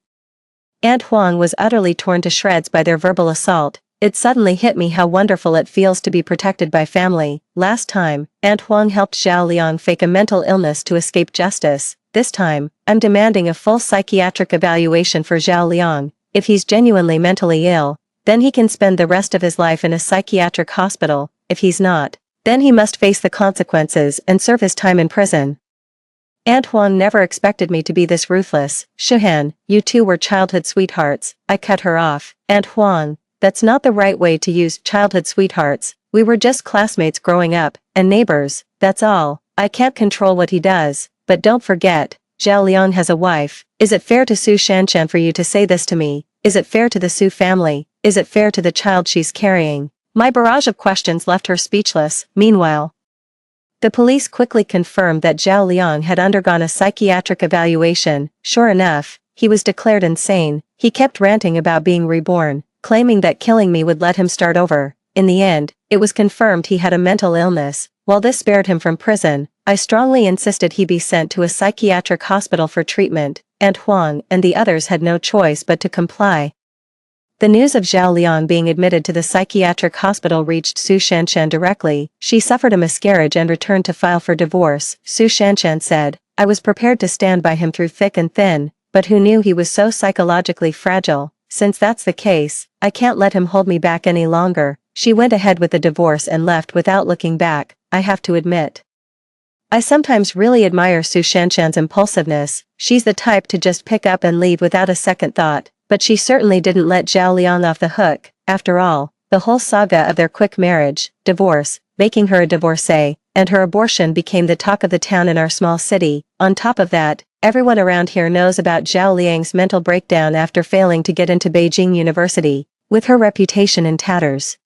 Speaker 1: Aunt Huang was utterly torn to shreds by their verbal assault. It suddenly hit me how wonderful it feels to be protected by family. Last time, Aunt Huang helped Zhao Liang fake a mental illness to escape justice. This time, I'm demanding a full psychiatric evaluation for Zhao Liang. If he's genuinely mentally ill, then he can spend the rest of his life in a psychiatric hospital. If he's not, then he must face the consequences and serve his time in prison. Aunt Huang never expected me to be this ruthless. "Shuhan, you two were childhood sweethearts." I cut her off. "Aunt Huang, that's not the right way to use childhood sweethearts. We were just classmates growing up, and neighbors, that's all. I can't control what he does, but don't forget, Zhao Liang has a wife. Is it fair to Su Shanshan for you to say this to me? Is it fair to the Su family? Is it fair to the child she's carrying?" My barrage of questions left her speechless. Meanwhile, the police quickly confirmed that Zhao Liang had undergone a psychiatric evaluation. Sure enough, he was declared insane. He kept ranting about being reborn, claiming that killing me would let him start over. In the end, it was confirmed he had a mental illness. While this spared him from prison, I strongly insisted he be sent to a psychiatric hospital for treatment. Aunt Huang and the others had no choice but to comply. The news of Zhao Liang being admitted to the psychiatric hospital reached Su Shanshan directly. She suffered a miscarriage and returned to file for divorce. Su Shanshan said, "I was prepared to stand by him through thick and thin, but who knew he was so psychologically fragile? Since that's the case, I can't let him hold me back any longer." She went ahead with the divorce and left without looking back. I have to admit, I sometimes really admire Su Shanshan's impulsiveness. She's the type to just pick up and leave without a second thought. But she certainly didn't let Zhao Liang off the hook. After all, the whole saga of their quick marriage, divorce, making her a divorcee, and her abortion became the talk of the town in our small city. On top of that, everyone around here knows about Zhao Liang's mental breakdown after failing to get into Beijing University, with her reputation in tatters.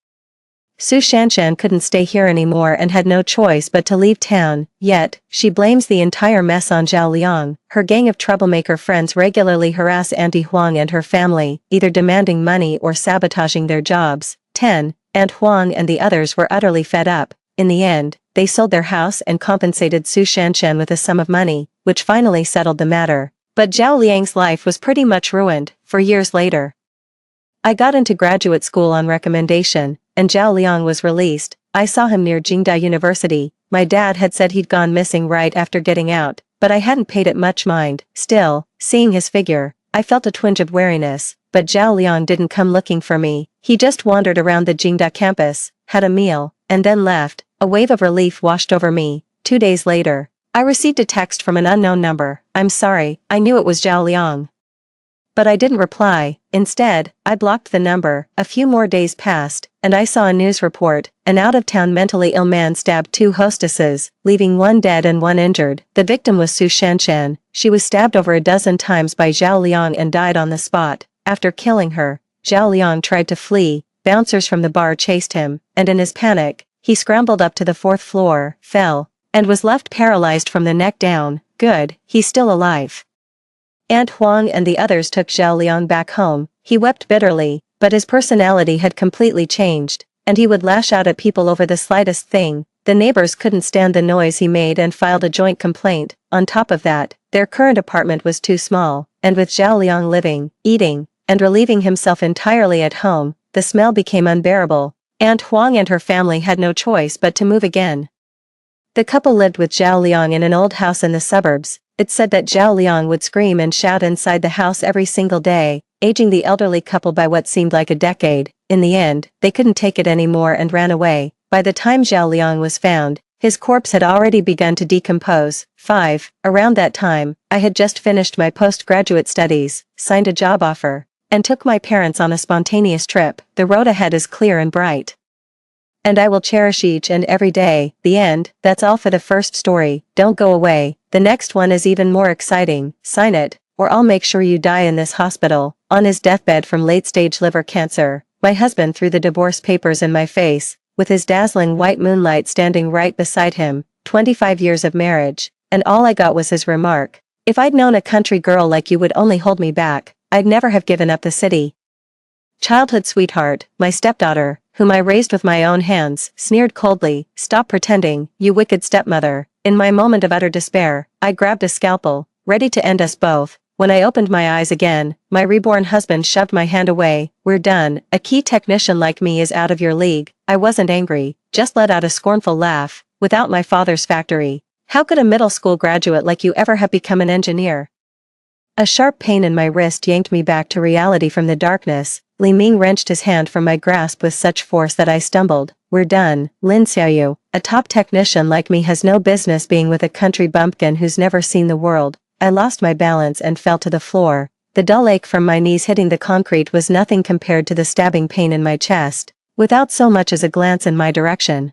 Speaker 1: Su Shanshan couldn't stay here anymore and had no choice but to leave town, yet, she blames the entire mess on Zhao Liang. Her gang of troublemaker friends regularly harass Auntie Huang and her family, either demanding money or sabotaging their jobs. 10. Aunt Huang and the others were utterly fed up. In the end, they sold their house and compensated Su Shanshan with a sum of money, which finally settled the matter. But Zhao Liang's life was pretty much ruined. For years later, I got into graduate school on recommendation, and Zhao Liang was released. I saw him near Jingda University. My dad had said he'd gone missing right after getting out, but I hadn't paid it much mind. Still, seeing his figure, I felt a twinge of wariness. But Zhao Liang didn't come looking for me. He just wandered around the Jingda campus, had a meal, and then left. A wave of relief washed over me. 2 days later, I received a text from an unknown number. "I'm sorry, I knew it was Zhao Liang." But I didn't reply. Instead, I blocked the number. A few more days passed, and I saw a news report. An out-of-town mentally ill man stabbed 2 hostesses, leaving 1 dead and 1 injured. The victim was Su Shanshan. She was stabbed over a dozen times by Zhao Liang and died on the spot. After killing her, Zhao Liang tried to flee. Bouncers from the bar chased him, and in his panic, he scrambled up to the 4th floor, fell, and was left paralyzed from the neck down. Good, he's still alive. Aunt Huang and the others took Zhao Liang back home. He wept bitterly, but his personality had completely changed, and he would lash out at people over the slightest thing. The neighbors couldn't stand the noise he made and filed a joint complaint. On top of that, their current apartment was too small, and with Zhao Liang living, eating, and relieving himself entirely at home, the smell became unbearable. Aunt Huang and her family had no choice but to move again. The couple lived with Zhao Liang in an old house in the suburbs. It's said that Zhao Liang would scream and shout inside the house every single day, aging the elderly couple by what seemed like a decade. In the end, they couldn't take it anymore and ran away. By the time Zhao Liang was found, His corpse had already begun to decompose. 5. Around that time, I had just finished my postgraduate studies, signed a job offer, and took my parents on a spontaneous trip. The road ahead is clear and bright. And I will cherish each and every day. The end. That's all for the first story. Don't go away. The next one is even more exciting. Sign it, or I'll make sure you die in this hospital. On his deathbed from late-stage liver cancer, my husband threw the divorce papers in my face, with his dazzling white moonlight standing right beside him. 25 years of marriage, and all I got was his remark. If I'd known a country girl like you would only hold me back, I'd never have given up the city. Childhood sweetheart, my stepdaughter, whom I raised with my own hands, sneered coldly. Stop pretending, you wicked stepmother. In my moment of utter despair, I grabbed a scalpel, ready to end us both. When I opened my eyes again, my reborn husband shoved my hand away. We're done. A key technician like me is out of your league. I wasn't angry, just let out a scornful laugh. Without my father's factory, how could a middle school graduate like you ever have become an engineer? A sharp pain in my wrist yanked me back to reality from the darkness. Li Ming wrenched his hand from my grasp with such force that I stumbled. We're done, Lin Xiaoyu. A top technician like me has no business being with a country bumpkin who's never seen the world. I lost my balance and fell to the floor. The dull ache from my knees hitting the concrete was nothing compared to the stabbing pain in my chest, without so much as a glance in my direction.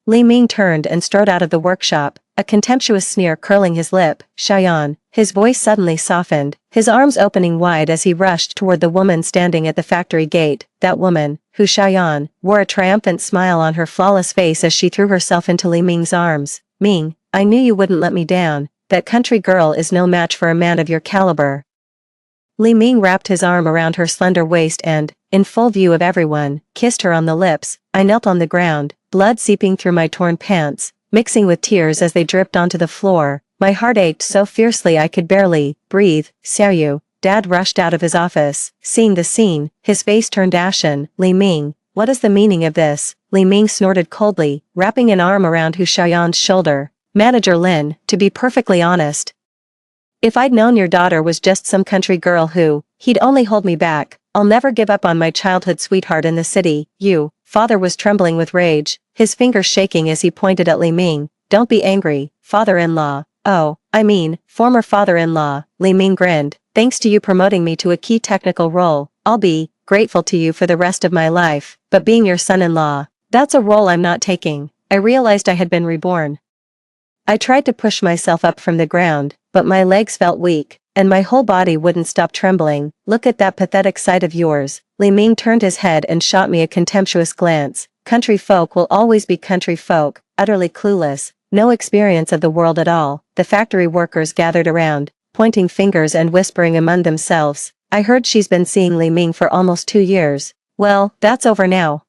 Speaker 1: Li Ming turned and strode out of the workshop, a contemptuous sneer curling his lip. Xiaoyan. His voice suddenly softened, his arms opening wide as he rushed toward the woman standing at the factory gate. That woman, who Xiaoyan, wore a triumphant smile on her flawless face as she threw herself into Li Ming's arms. Ming, I knew you wouldn't let me down. That country girl is no match for a man of your caliber. Li Ming wrapped his arm around her slender waist and, in full view of everyone, kissed her on the lips. I knelt on the ground, blood seeping through my torn pants, mixing with tears as they dripped onto the floor. My heart ached so fiercely I could barely breathe. Xiaoyu, Dad rushed out of his office. Seeing the scene, his face turned ashen. Li Ming, what is the meaning of this? Li Ming snorted coldly, wrapping an arm around Hu Xiaoyan's shoulder. Manager Lin, to be perfectly honest, if I'd known your daughter was just some country girl who, he'd only hold me back, I'll never give up on my childhood sweetheart in the city. You, father was trembling with rage, his fingers shaking as he pointed at Li Ming. Don't be angry, father-in-law. Oh, I mean, former father-in-law. Li Ming grinned. Thanks to you promoting me to a key technical role, I'll be grateful to you for the rest of my life. But being your son-in-law, that's a role I'm not taking. I realized I had been reborn. I tried to push myself up from the ground, but my legs felt weak, and my whole body wouldn't stop trembling. Look at that pathetic side of yours. Li Ming turned his head and shot me a contemptuous glance. Country folk will always be country folk, utterly clueless, no experience of the world at all. The factory workers gathered around, pointing fingers and whispering among themselves. I heard she's been seeing Li Ming for almost 2 years. Well, that's over now.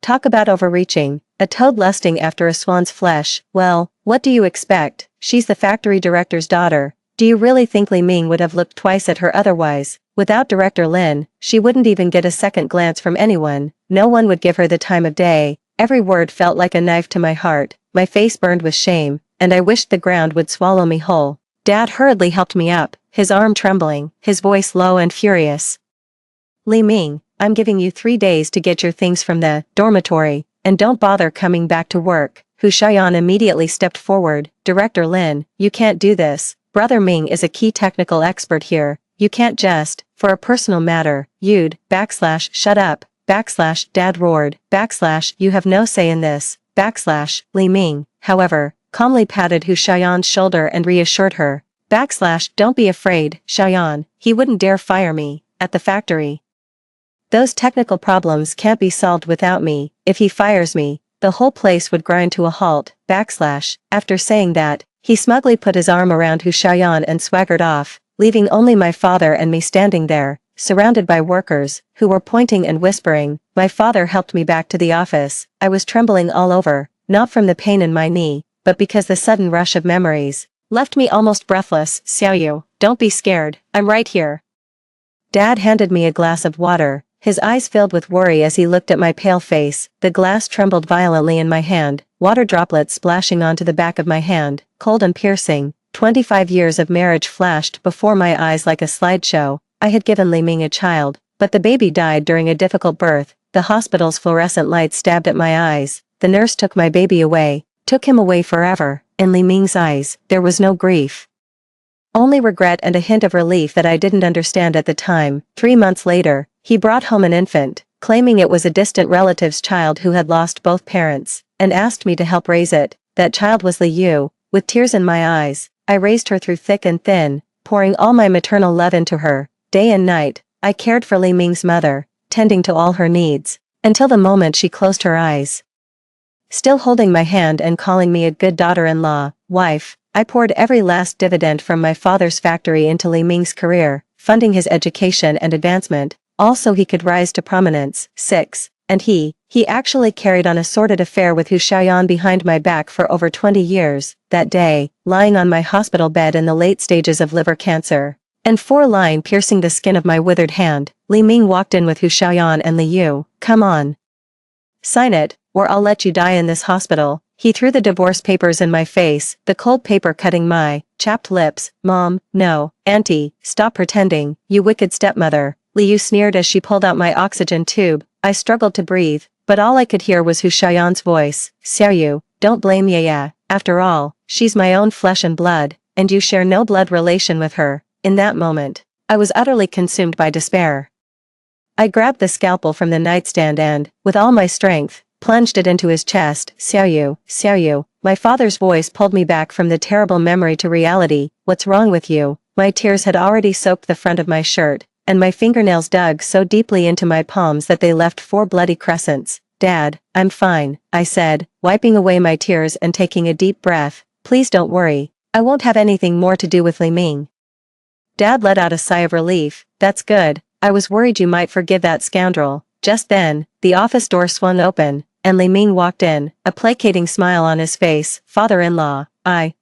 Speaker 1: Talk about overreaching. A toad lusting after a swan's flesh. Well, what do you expect? She's the factory director's daughter. Do you really think Li Ming would have looked twice at her otherwise? Without Director Lin, she wouldn't even get a second glance from anyone. No one would give her the time of day. Every word felt like a knife to my heart. My face burned with shame, and I wished the ground would swallow me whole. Dad hurriedly helped me up, his arm trembling, his voice low and furious. Li Ming, I'm giving you 3 days to get your things from the dormitory, and don't bother coming back to work. Hu Xiaoyan immediately stepped forward. Director Lin, you can't do this. Brother Ming is a key technical expert here. You can't just, for a personal matter, you'd, shut up, Dad roared, you have no say in this, Li Ming, however, calmly patted Hu Xiaoyan's shoulder and reassured her, don't be afraid, Xiaoyan, he wouldn't dare fire me, at the factory. Those technical problems can't be solved without me. If he fires me, the whole place would grind to a halt, After saying that, he smugly put his arm around Hu Xiaoyan and swaggered off, leaving only my father and me standing there, surrounded by workers, who were pointing and whispering. My father helped me back to the office. I was trembling all over, not from the pain in my knee, but because the sudden rush of memories left me almost breathless. Xiaoyu, don't be scared, I'm right here. Dad handed me a glass of water, his eyes filled with worry as he looked at my pale face. The glass trembled violently in my hand, water droplets splashing onto the back of my hand, cold and piercing. 25 years of marriage flashed before my eyes like a slideshow. I had given Li Ming a child, but the baby died during a difficult birth. The hospital's fluorescent lights stabbed at my eyes. The nurse took my baby away, took him away forever. In Li Ming's eyes, there was no grief. Only regret and a hint of relief that I didn't understand at the time. 3 months later, he brought home an infant, claiming it was a distant relative's child who had lost both parents, and asked me to help raise it. That child was Li Yu. With tears in my eyes, I raised her through thick and thin, pouring all my maternal love into her. Day and night, I cared for Li Ming's mother, tending to all her needs, until the moment she closed her eyes. Still holding my hand and calling me a good daughter-in-law, wife, I poured every last dividend from my father's factory into Li Ming's career, funding his education and advancement, also he could rise to prominence. 6. And he actually carried on a sordid affair with Hu Xiaoyan behind my back for over 20 years. That day, lying on my hospital bed in the late stages of liver cancer, and 4 line piercing the skin of my withered hand, Li Ming walked in with Hu Xiaoyan and Li Yu. Come on. Sign it, or I'll let you die in this hospital. He threw the divorce papers in my face, the cold paper cutting my chapped lips. Mom, no, Auntie, stop pretending, you wicked stepmother. Li Yu sneered as she pulled out my oxygen tube. I struggled to breathe, but all I could hear was Hu Xiaoyan's voice. Xiaoyu, don't blame Yaya. After all, she's my own flesh and blood, and you share no blood relation with her. In that moment, I was utterly consumed by despair. I grabbed the scalpel from the nightstand and, with all my strength, plunged it into his chest. Xiaoyu, my father's voice pulled me back from the terrible memory to reality. What's wrong with you? My tears had already soaked the front of my shirt, and my fingernails dug so deeply into my palms that they left 4 bloody crescents. Dad, I'm fine, I said, wiping away my tears and taking a deep breath. Please don't worry, I won't have anything more to do with Li Ming. Dad let out a sigh of relief. That's good, I was worried you might forgive that scoundrel. Just then, the office door swung open, and Li Ming walked in, a placating smile on his face. Father-in-law, I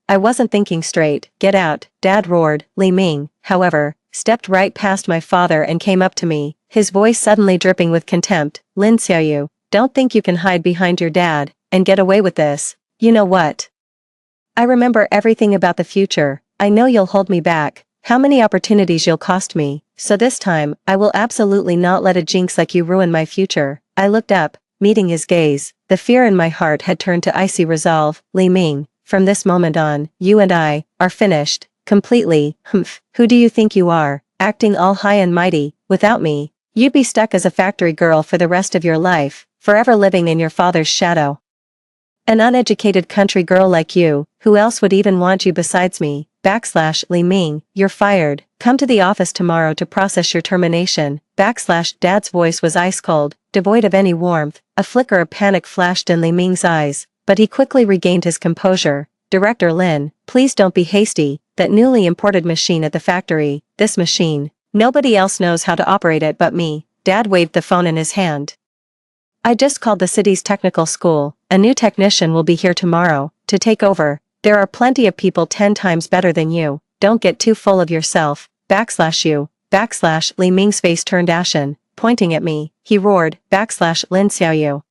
Speaker 1: wasn't thinking straight. Get out, Dad roared. Li Ming, however, stepped right past my father and came up to me, his voice suddenly dripping with contempt. Lin Xiaoyu, don't think you can hide behind your dad, and get away with this. You know what? I remember everything about the future. I know you'll hold me back, how many opportunities you'll cost me, so this time, I will absolutely not let a jinx like you ruin my future. I looked up, meeting his gaze. The fear in my heart had turned to icy resolve. Li Ming, from this moment on, you and I are finished. Completely. Humph. Who do you think you are, acting all high and mighty? Without me, you'd be stuck as a factory girl for the rest of your life, forever living in your father's shadow. An uneducated country girl like you, who else would even want you besides me? Li Ming, you're fired. Come to the office tomorrow to process your termination. Dad's voice was ice cold, devoid of any warmth. A flicker of panic flashed in Li Ming's eyes, but he quickly regained his composure. Director Lin, please don't be hasty. That newly imported machine at the factory, this machine, nobody else knows how to operate it but me. Dad waved the phone in his hand. I just called the city's technical school. A new technician will be here tomorrow to take over. There are plenty of people 10 times better than you. Don't get too full of yourself. You. Li Ming's face turned ashen, pointing at me. He roared. Lin Xiaoyu.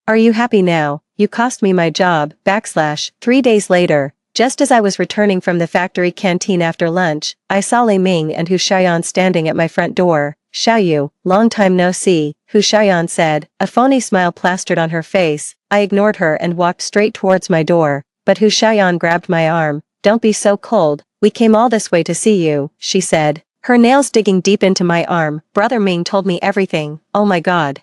Speaker 1: Are you happy now? You cost me my job. 3 days later, just as I was returning from the factory canteen after lunch, I saw Li Ming and Hu Xiaoyan standing at my front door. Xiaoyu, long time no see, Hu Xiaoyan said, a phony smile plastered on her face. I ignored her and walked straight towards my door, but Hu Xiaoyan grabbed my arm. Don't be so cold, we came all this way to see you, she said, her nails digging deep into my arm. Brother Ming told me everything. Oh my god.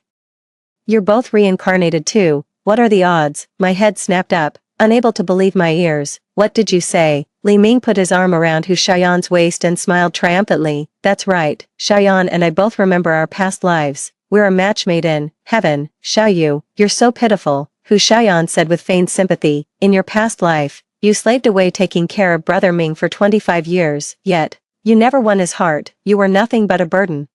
Speaker 1: You're both reincarnated too. What are the odds? My head snapped up, unable to believe my ears. What did you say? Li Ming put his arm around Hu Xiaoyan's waist and smiled triumphantly. That's right, Xiaoyan and I both remember our past lives. We're a match made in heaven. Xiaoyu, you're so pitiful, Hu Xiaoyan said with feigned sympathy. In your past life, you slaved away taking care of Brother Ming for 25 years, yet, you never won his heart. You were nothing but a burden.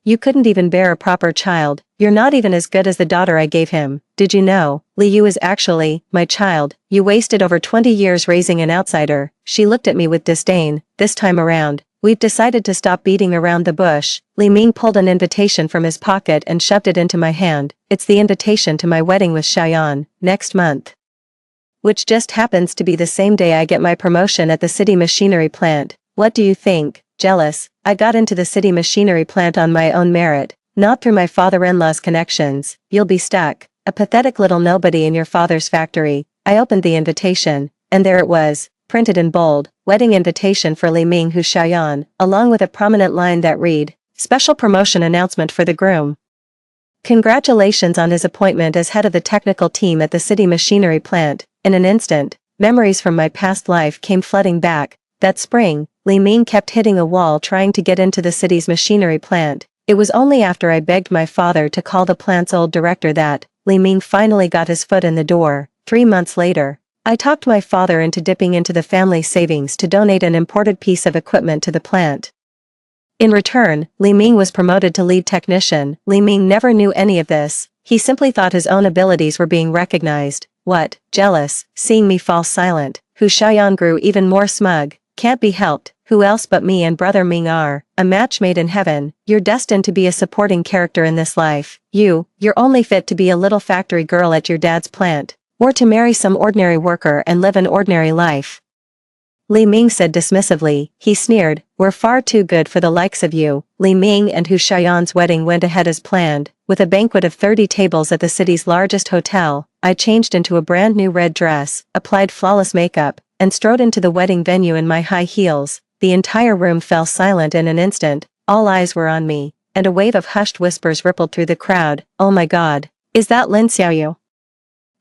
Speaker 1: You couldn't even bear a proper child. You're not even as good as the daughter I gave him. Did you know? Li Yu is actually my child. You wasted over 20 years raising an outsider. She looked at me with disdain. This time around, we've decided to stop beating around the bush. Li Ming pulled an invitation from his pocket and shoved it into my hand. It's the invitation to my wedding with Xiaoyan, next month. Which just happens to be the same day I get my promotion at the city machinery plant. What do you think? Jealous? I got into the city machinery plant on my own merit, not through my father-in-law's connections. You'll be stuck. a pathetic little nobody in your father's factory. I opened the invitation, and there it was, printed in bold, wedding invitation for Li Ming Hu Xiaoyan, along with a prominent line that read, special promotion announcement for the groom. Congratulations on his appointment as head of the technical team at the city machinery plant. In an instant, memories from my past life came flooding back. That spring, Li Ming kept hitting a wall trying to get into the city's machinery plant. It was only after I begged my father to call the plant's old director that Li Ming finally got his foot in the door. 3 months later, I talked my father into dipping into the family savings to donate an imported piece of equipment to the plant. In return, Li Ming was promoted to lead technician. Li Ming never knew any of this. He simply thought his own abilities were being recognized. What? Jealous, seeing me fall silent. Hu Xiaoyan grew even more smug. Can't be helped. Who else but me and brother Ming are a match made in heaven. You're destined to be a supporting character in this life. You're only fit to be a little factory girl at your dad's plant, or to marry some ordinary worker and live an ordinary life. Li Ming said dismissively. He sneered, we're far too good for the likes of you. Li Ming and Hu Xiaoyan's wedding went ahead as planned. With a banquet of 30 tables at the city's largest hotel, I changed into a brand new red dress, applied flawless makeup, and strode into the wedding venue in my high heels. The entire room fell silent in an instant. All eyes were on me, and a wave of hushed whispers rippled through the crowd. Oh my god. Is that Lin Xiaoyu?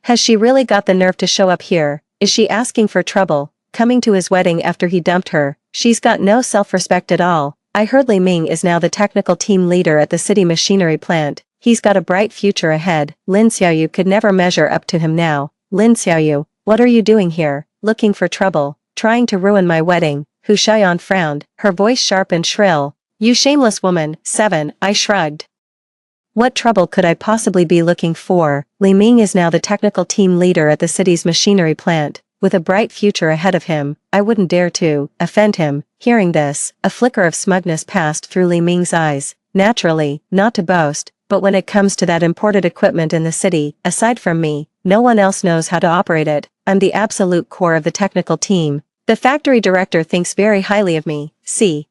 Speaker 1: Has she really got the nerve to show up here? Is she asking for trouble? Coming to his wedding after he dumped her? She's got no self-respect at all. I heard Li Ming is now the technical team leader at the city machinery plant. He's got a bright future ahead. Lin Xiaoyu could never measure up to him now. Lin Xiaoyu, what are you doing here? Looking for trouble? Trying to ruin my wedding? Hu Xiaoyan frowned, her voice sharp and shrill. You shameless woman. 7. I shrugged. What trouble could I possibly be looking for? Li Ming is now the technical team leader at the city's machinery plant. With a bright future ahead of him, I wouldn't dare to offend him. Hearing this, a flicker of smugness passed through Li Ming's eyes. Naturally, not to boast, but when it comes to that imported equipment in the city, aside from me, no one else knows how to operate it. I'm the absolute core of the technical team. The factory director thinks very highly of me. See.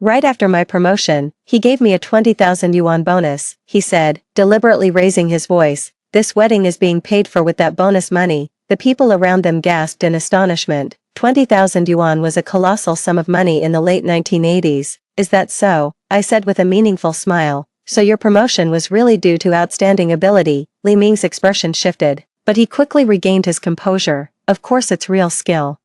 Speaker 1: Right after my promotion, he gave me a 20,000 yuan bonus, he said, deliberately raising his voice. This wedding is being paid for with that bonus money. The people around them gasped in astonishment. 20,000 yuan was a colossal sum of money in the late 1980s. Is that so? I said with a meaningful smile. So your promotion was really due to outstanding ability. Li Ming's expression shifted, but he quickly regained his composure. Of course it's real skill.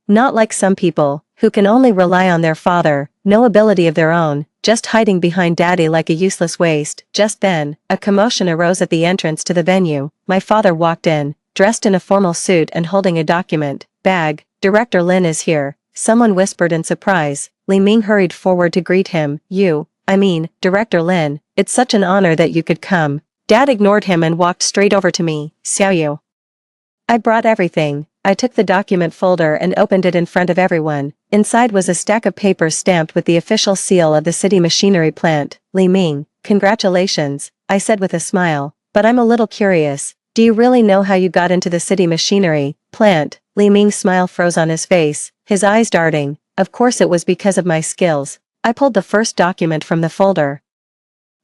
Speaker 1: Not like some people, who can only rely on their father, no ability of their own, just hiding behind daddy like a useless waste. Just then, a commotion arose at the entrance to the venue. My father walked in, dressed in a formal suit and holding a document bag. Director Lin is here, someone whispered in surprise. Li Ming hurried forward to greet him. Director Lin, it's such an honor that you could come. Dad ignored him and walked straight over to me. Xiaoyu. I brought everything. I took the document folder and opened it in front of everyone. Inside was a stack of papers stamped with the official seal of the city machinery plant. Li Ming, congratulations, I said with a smile, but I'm a little curious. Do you really know how you got into the city machinery plant? Li Ming's smile froze on his face, his eyes darting. Of course it was because of my skills. I pulled the first document from the folder.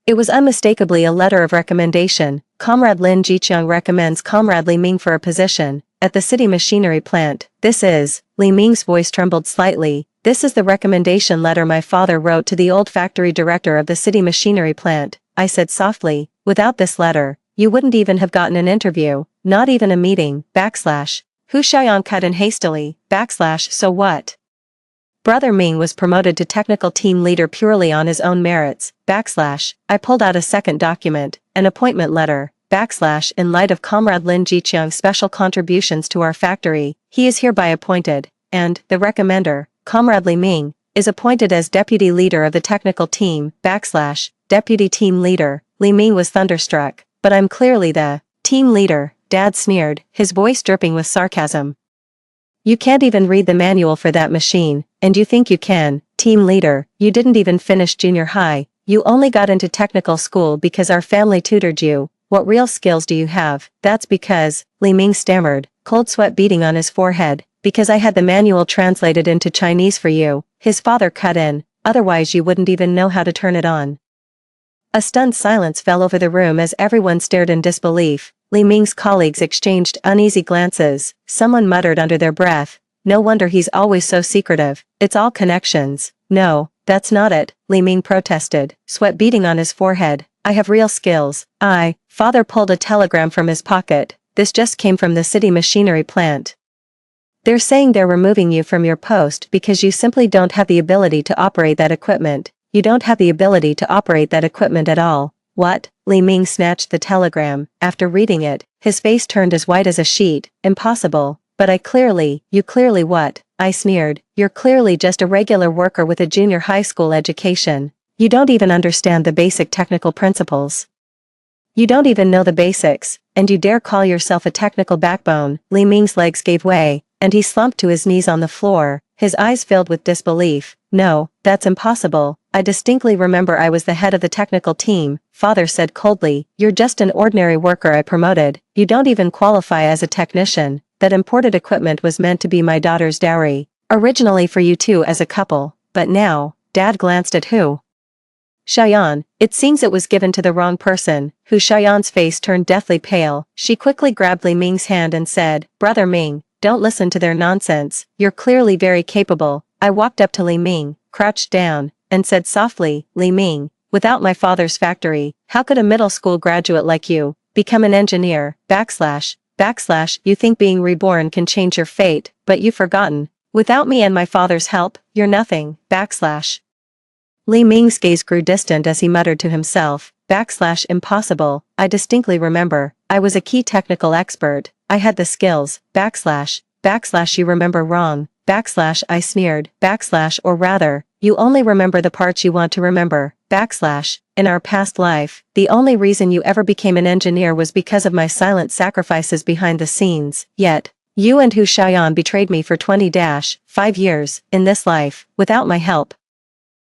Speaker 1: It was unmistakably a letter of recommendation. Comrade Lin Jiqiang recommends Comrade Li Ming for a position at the city machinery plant. This is, Li Ming's voice trembled slightly, this is the recommendation letter my father wrote to the old factory director of the city machinery plant. I said softly, without this letter, you wouldn't even have gotten an interview, not even a meeting. / Hu Xiaoyan cut in hastily. / So what? Brother Ming was promoted to technical team leader purely on his own merits. / I pulled out a second document, an appointment letter. / In light of Comrade Lin Jiqiang's special contributions to our factory, he is hereby appointed, and, the recommender, Comrade Li Ming, is appointed as deputy leader of the technical team. / Deputy team leader. Li Ming was thunderstruck. But I'm clearly the team leader, Dad sneered, his voice dripping with sarcasm. You can't even read the manual for that machine, and you think you can, team leader, you didn't even finish junior high, you only got into technical school because our family tutored you. What real skills do you have? That's because, Li Ming stammered, cold sweat beading on his forehead, because I had the manual translated into Chinese for you. His father cut in, otherwise you wouldn't even know how to turn it on. A stunned silence fell over the room as everyone stared in disbelief. Li Ming's colleagues exchanged uneasy glances. Someone muttered under their breath, "No wonder he's always so secretive. It's all connections." "No, that's not it," Li Ming protested, sweat beading on his forehead. "I have real skills." Father pulled a telegram from his pocket. "This just came from the city machinery plant. They're saying they're removing you from your post because you simply don't have the ability to operate that equipment. You don't have the ability to operate that equipment at all." "What?" Li Ming snatched the telegram. After reading it, his face turned as white as a sheet. "Impossible." "But you clearly what?" I sneered. "You're clearly just a regular worker with a junior high school education. You don't even understand the basic technical principles. You don't even know the basics, and you dare call yourself a technical backbone." Li Ming's legs gave way, and he slumped to his knees on the floor, his eyes filled with disbelief. "No, that's impossible. I distinctly remember I was the head of the technical team," Father said coldly. "You're just an ordinary worker I promoted. You don't even qualify as a technician. That imported equipment was meant to be my daughter's dowry. Originally for you two as a couple, but now," Dad glanced at who? Shayan. "It seems it was given to the wrong person." Hu Shayan's face turned deathly pale. She quickly grabbed Li Ming's hand and said, "Brother Ming, don't listen to their nonsense. You're clearly very capable." I walked up to Li Ming, crouched down, and said softly, "Li Ming, without my father's factory, how could a middle school graduate like you become an engineer? You think being reborn can change your fate, but you've forgotten. Without me and my father's help, you're nothing. Li Ming's gaze grew distant as he muttered to himself, "Impossible. I distinctly remember. I was a key technical expert. I had the skills. You remember wrong. I sneered. Or rather, you only remember the parts you want to remember. In our past life, the only reason you ever became an engineer was because of my silent sacrifices behind the scenes. Yet, you and Hu Xiaoyan betrayed me for 20-5 years, in this life, without my help.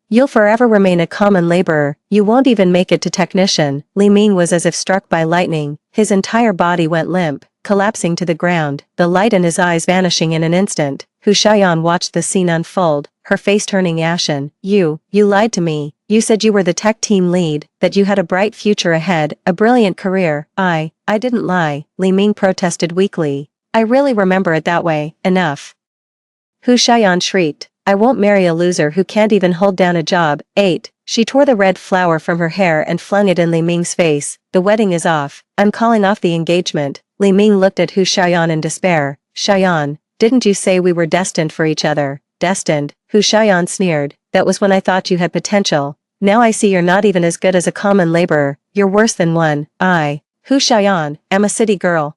Speaker 1: You'll forever remain a common laborer. You won't even make it to technician." Li Ming was as if struck by lightning. His entire body went limp, collapsing to the ground, the light in his eyes vanishing in an instant. Hu Xiaoyan watched the scene unfold, her face turning ashen. You lied to me. You said you were the tech team lead, that you had a bright future ahead, a brilliant career." I didn't lie," Li Ming protested weakly. "I really remember it that way. Enough." Hu Xiaoyan shrieked. "I won't marry a loser who can't even hold down a job." 8. She tore the red flower from her hair and flung it in Li Ming's face. "The wedding is off. I'm calling off the engagement." Li Ming looked at Hu Xiaoyan in despair. "Xiaoyan, didn't you say we were destined for each other?" "Destined?" Hu Xiaoyan sneered. "That was when I thought you had potential. Now I see you're not even as good as a common laborer. You're worse than one. I, Hu Xiaoyan, am a city girl.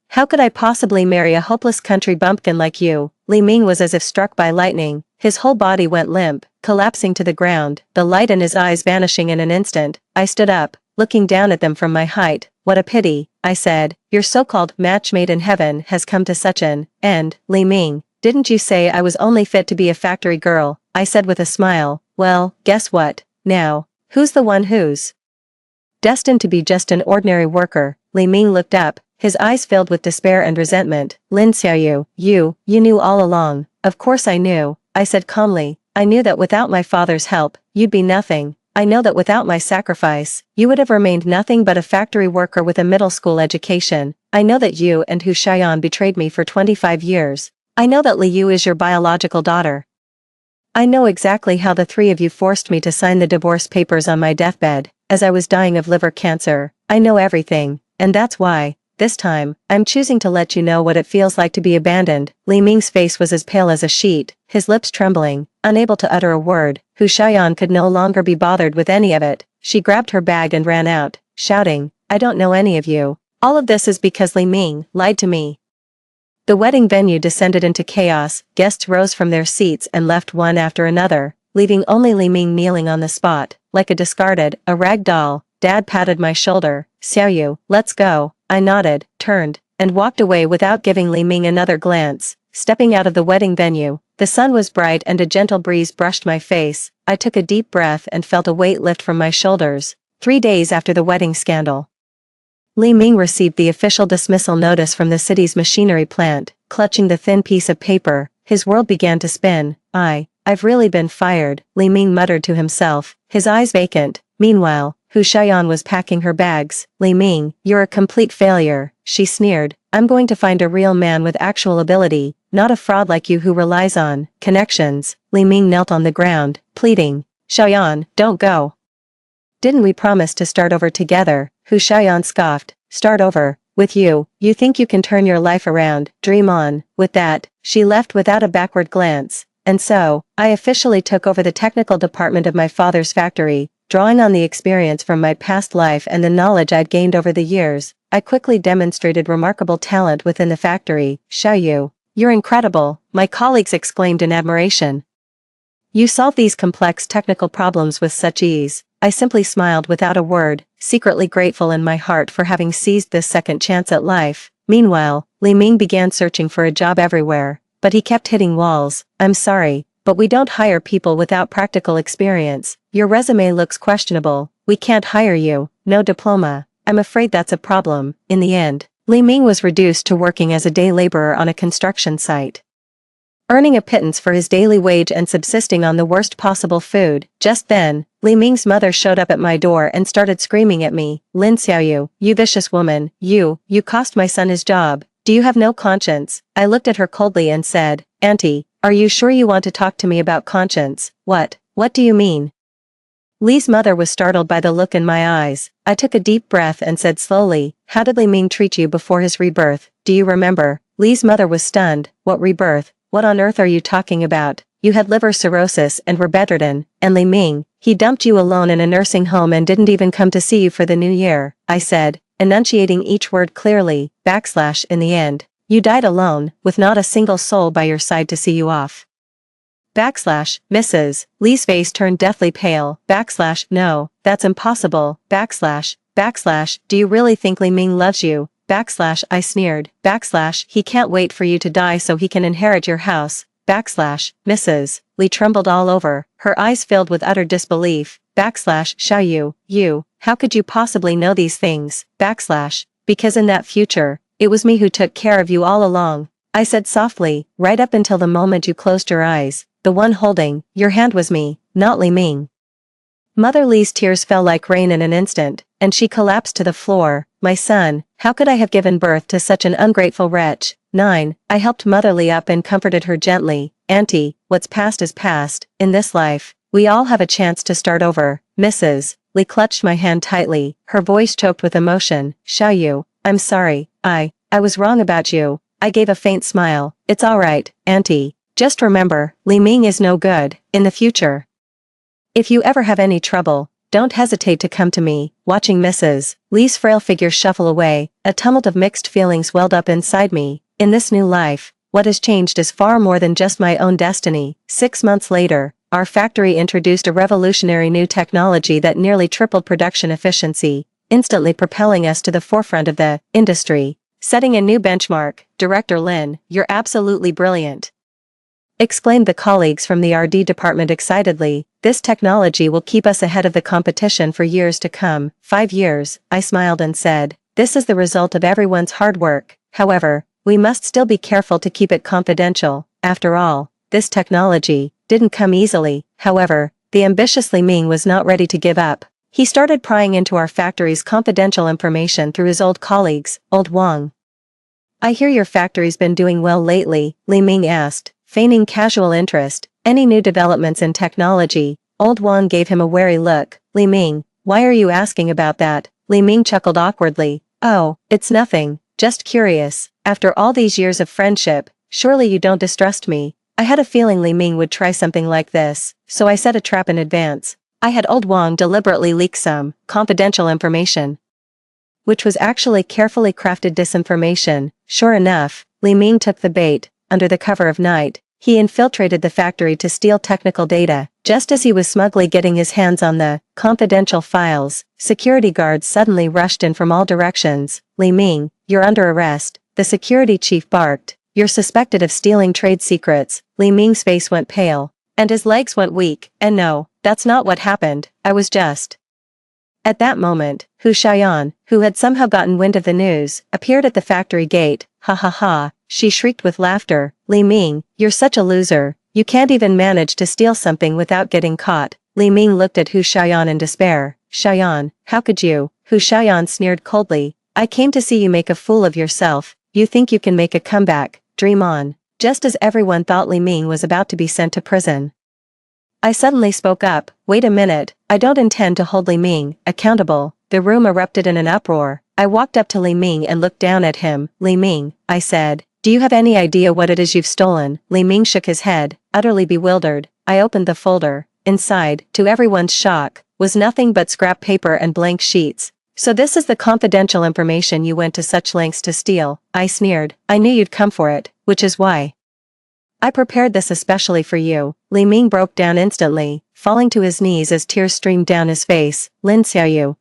Speaker 1: How could I possibly marry a hopeless country bumpkin like you?" Li Ming was as if struck by lightning. His whole body went limp, collapsing to the ground, the light in his eyes vanishing in an instant. I stood up, looking down at them from my height. "What a pity," I said. "Your so-called match made in heaven has come to such an end." "Li Ming, didn't you say I was only fit to be a factory girl?" I said with a smile. "Well, guess what? Now, who's the one who's destined to be just an ordinary worker?" Li Ming looked up, his eyes filled with despair and resentment. "Lin Xiaoyu, you knew all along." "Of course I knew," I said calmly. "I knew that without my father's help, you'd be nothing. I know that without my sacrifice, you would have remained nothing but a factory worker with a middle school education. I know that you and Hu Xiaoyan betrayed me for 25 years. I know that Li Yu is your biological daughter. I know exactly how the three of you forced me to sign the divorce papers on my deathbed, as I was dying of liver cancer. I know everything, and that's why, this time, I'm choosing to let you know what it feels like to be abandoned." Li Ming's face was as pale as a sheet, his lips trembling, unable to utter a word. Hu Xiaoyan could no longer be bothered with any of it. She grabbed her bag and ran out, shouting, "I don't know any of you. All of this is because Li Ming lied to me." The wedding venue descended into chaos. Guests rose from their seats and left one after another, leaving only Li Ming kneeling on the spot, like a rag doll. Dad patted my shoulder. "Xiaoyu, let's go." I nodded, turned, and walked away without giving Li Ming another glance. Stepping out of the wedding venue, the sun was bright and a gentle breeze brushed my face. I took a deep breath and felt a weight lift from my shoulders. 3 days after the wedding scandal, Li Ming received the official dismissal notice from the city's machinery plant. Clutching the thin piece of paper, his world began to spin. I've really been fired," Li Ming muttered to himself, his eyes vacant. Meanwhile, Hu Xiaoyan was packing her bags. Li Ming, you're a complete failure, she sneered. I'm going to find a real man with actual ability, not a fraud like you who relies on connections. Li Ming knelt on the ground, pleading. Xiaoyan, don't go. Didn't we promise to start over together? Hu Xiaoyan scoffed. Start over? With you? You think you can turn your life around? Dream on. With that, she left without a backward glance. And so, I officially took over the technical department of my father's factory, drawing on the experience from my past life and the knowledge I'd gained over the years. I quickly demonstrated remarkable talent within the factory. Xiaoyu, you're incredible, my colleagues exclaimed in admiration. You solve these complex technical problems with such ease. I simply smiled without a word, secretly grateful in my heart for having seized this second chance at life. Meanwhile, Li Ming began searching for a job everywhere, but he kept hitting walls. I'm sorry, but we don't hire people without practical experience. Your resume looks questionable. We can't hire you. No diploma. I'm afraid that's a problem. In the end, Li Ming was reduced to working as a day laborer on a construction site, earning a pittance for his daily wage and subsisting on the worst possible food. Just then, Li Ming's mother showed up at my door and started screaming at me. Lin Xiaoyu, you vicious woman, you cost my son his job. Do you have no conscience? I looked at her coldly and said, Auntie, are you sure you want to talk to me about conscience? What do you mean? Li's mother was startled by the look in my eyes. I took a deep breath and said slowly, how did Li Ming treat you before his rebirth? Do you remember? Li's mother was stunned. What rebirth? What on earth are you talking about? You had liver cirrhosis and were bedridden, and Li Ming, he dumped you alone in a nursing home and didn't even come to see you for the new year, I said, enunciating each word clearly. In the end, you died alone, with not a single soul by your side to see you off. Mrs. Li's face turned deathly pale. No, that's impossible. Do you really think Li Ming loves you? I sneered. He can't wait for you to die so he can inherit your house. Mrs. Li trembled all over, her eyes filled with utter disbelief. Xiaoyu, how could you possibly know these things? Because in that future, it was me who took care of you all along. I said softly, right up until the moment you closed your eyes. The one holding your hand was me, not Li Ming. Mother Li's tears fell like rain in an instant, and she collapsed to the floor. My son, how could I have given birth to such an ungrateful wretch? 9. I helped Mother Li up and comforted her gently. Auntie, what's past is past. In this life, we all have a chance to start over. Mrs. Li clutched my hand tightly, her voice choked with emotion. Xiaoyu, I'm sorry, I was wrong about you. I gave a faint smile. It's all right, Auntie. Just remember, Li Ming is no good. In the future, if you ever have any trouble, don't hesitate to come to me. Watching Mrs. Li's frail figure shuffle away, a tumult of mixed feelings welled up inside me. In this new life, what has changed is far more than just my own destiny. 6 months later, our factory introduced a revolutionary new technology that nearly tripled production efficiency, instantly propelling us to the forefront of the industry. Setting a new benchmark. Director Lin, you're absolutely brilliant, exclaimed the colleagues from the RD department excitedly. This technology will keep us ahead of the competition for years to come. 5 years, I smiled and said. This is the result of everyone's hard work. However, we must still be careful to keep it confidential. After all, this technology didn't come easily. However, the ambitious Li Ming was not ready to give up. He started prying into our factory's confidential information through his old colleagues. Old Wang, I hear your factory's been doing well lately, Li Ming asked, feigning casual interest. Any new developments in technology? Old Wang gave him a wary look. Li Ming, why are you asking about that? Li Ming chuckled awkwardly. Oh, it's nothing, just curious. After all these years of friendship, surely you don't distrust me. I had a feeling Li Ming would try something like this, so I set a trap in advance. I had Old Wang deliberately leak some confidential information, which was actually carefully crafted disinformation. Sure enough, Li Ming took the bait. Under the cover of night, he infiltrated the factory to steal technical data. Just as he was smugly getting his hands on the confidential files, security guards suddenly rushed in from all directions. Li Ming, you're under arrest, the security chief barked. You're suspected of stealing trade secrets. Li Ming's face went pale, and his legs went weak. And no, that's not what happened. I was just... At that moment, Hu Xiaoyan, who had somehow gotten wind of the news, appeared at the factory gate. Ha ha ha, she shrieked with laughter. Li Ming, you're such a loser. You can't even manage to steal something without getting caught. Li Ming looked at Hu Xiaoyan in despair. Xiaoyan, how could you? Hu Xiaoyan sneered coldly. I came to see you make a fool of yourself. You think you can make a comeback? Dream on. Just as everyone thought Li Ming was about to be sent to prison, I suddenly spoke up. Wait a minute, I don't intend to hold Li Ming accountable. The room erupted in an uproar. I walked up to Li Ming and looked down at him. Li Ming, I said, do you have any idea what it is you've stolen? Li Ming shook his head, utterly bewildered. I opened the folder. Inside, to everyone's shock, was nothing but scrap paper and blank sheets. So this is the confidential information you went to such lengths to steal, I sneered. I knew you'd come for it, which is why I prepared this especially for you. Li Ming broke down instantly, falling to his knees as tears streamed down his face. Lin Xiaoyu,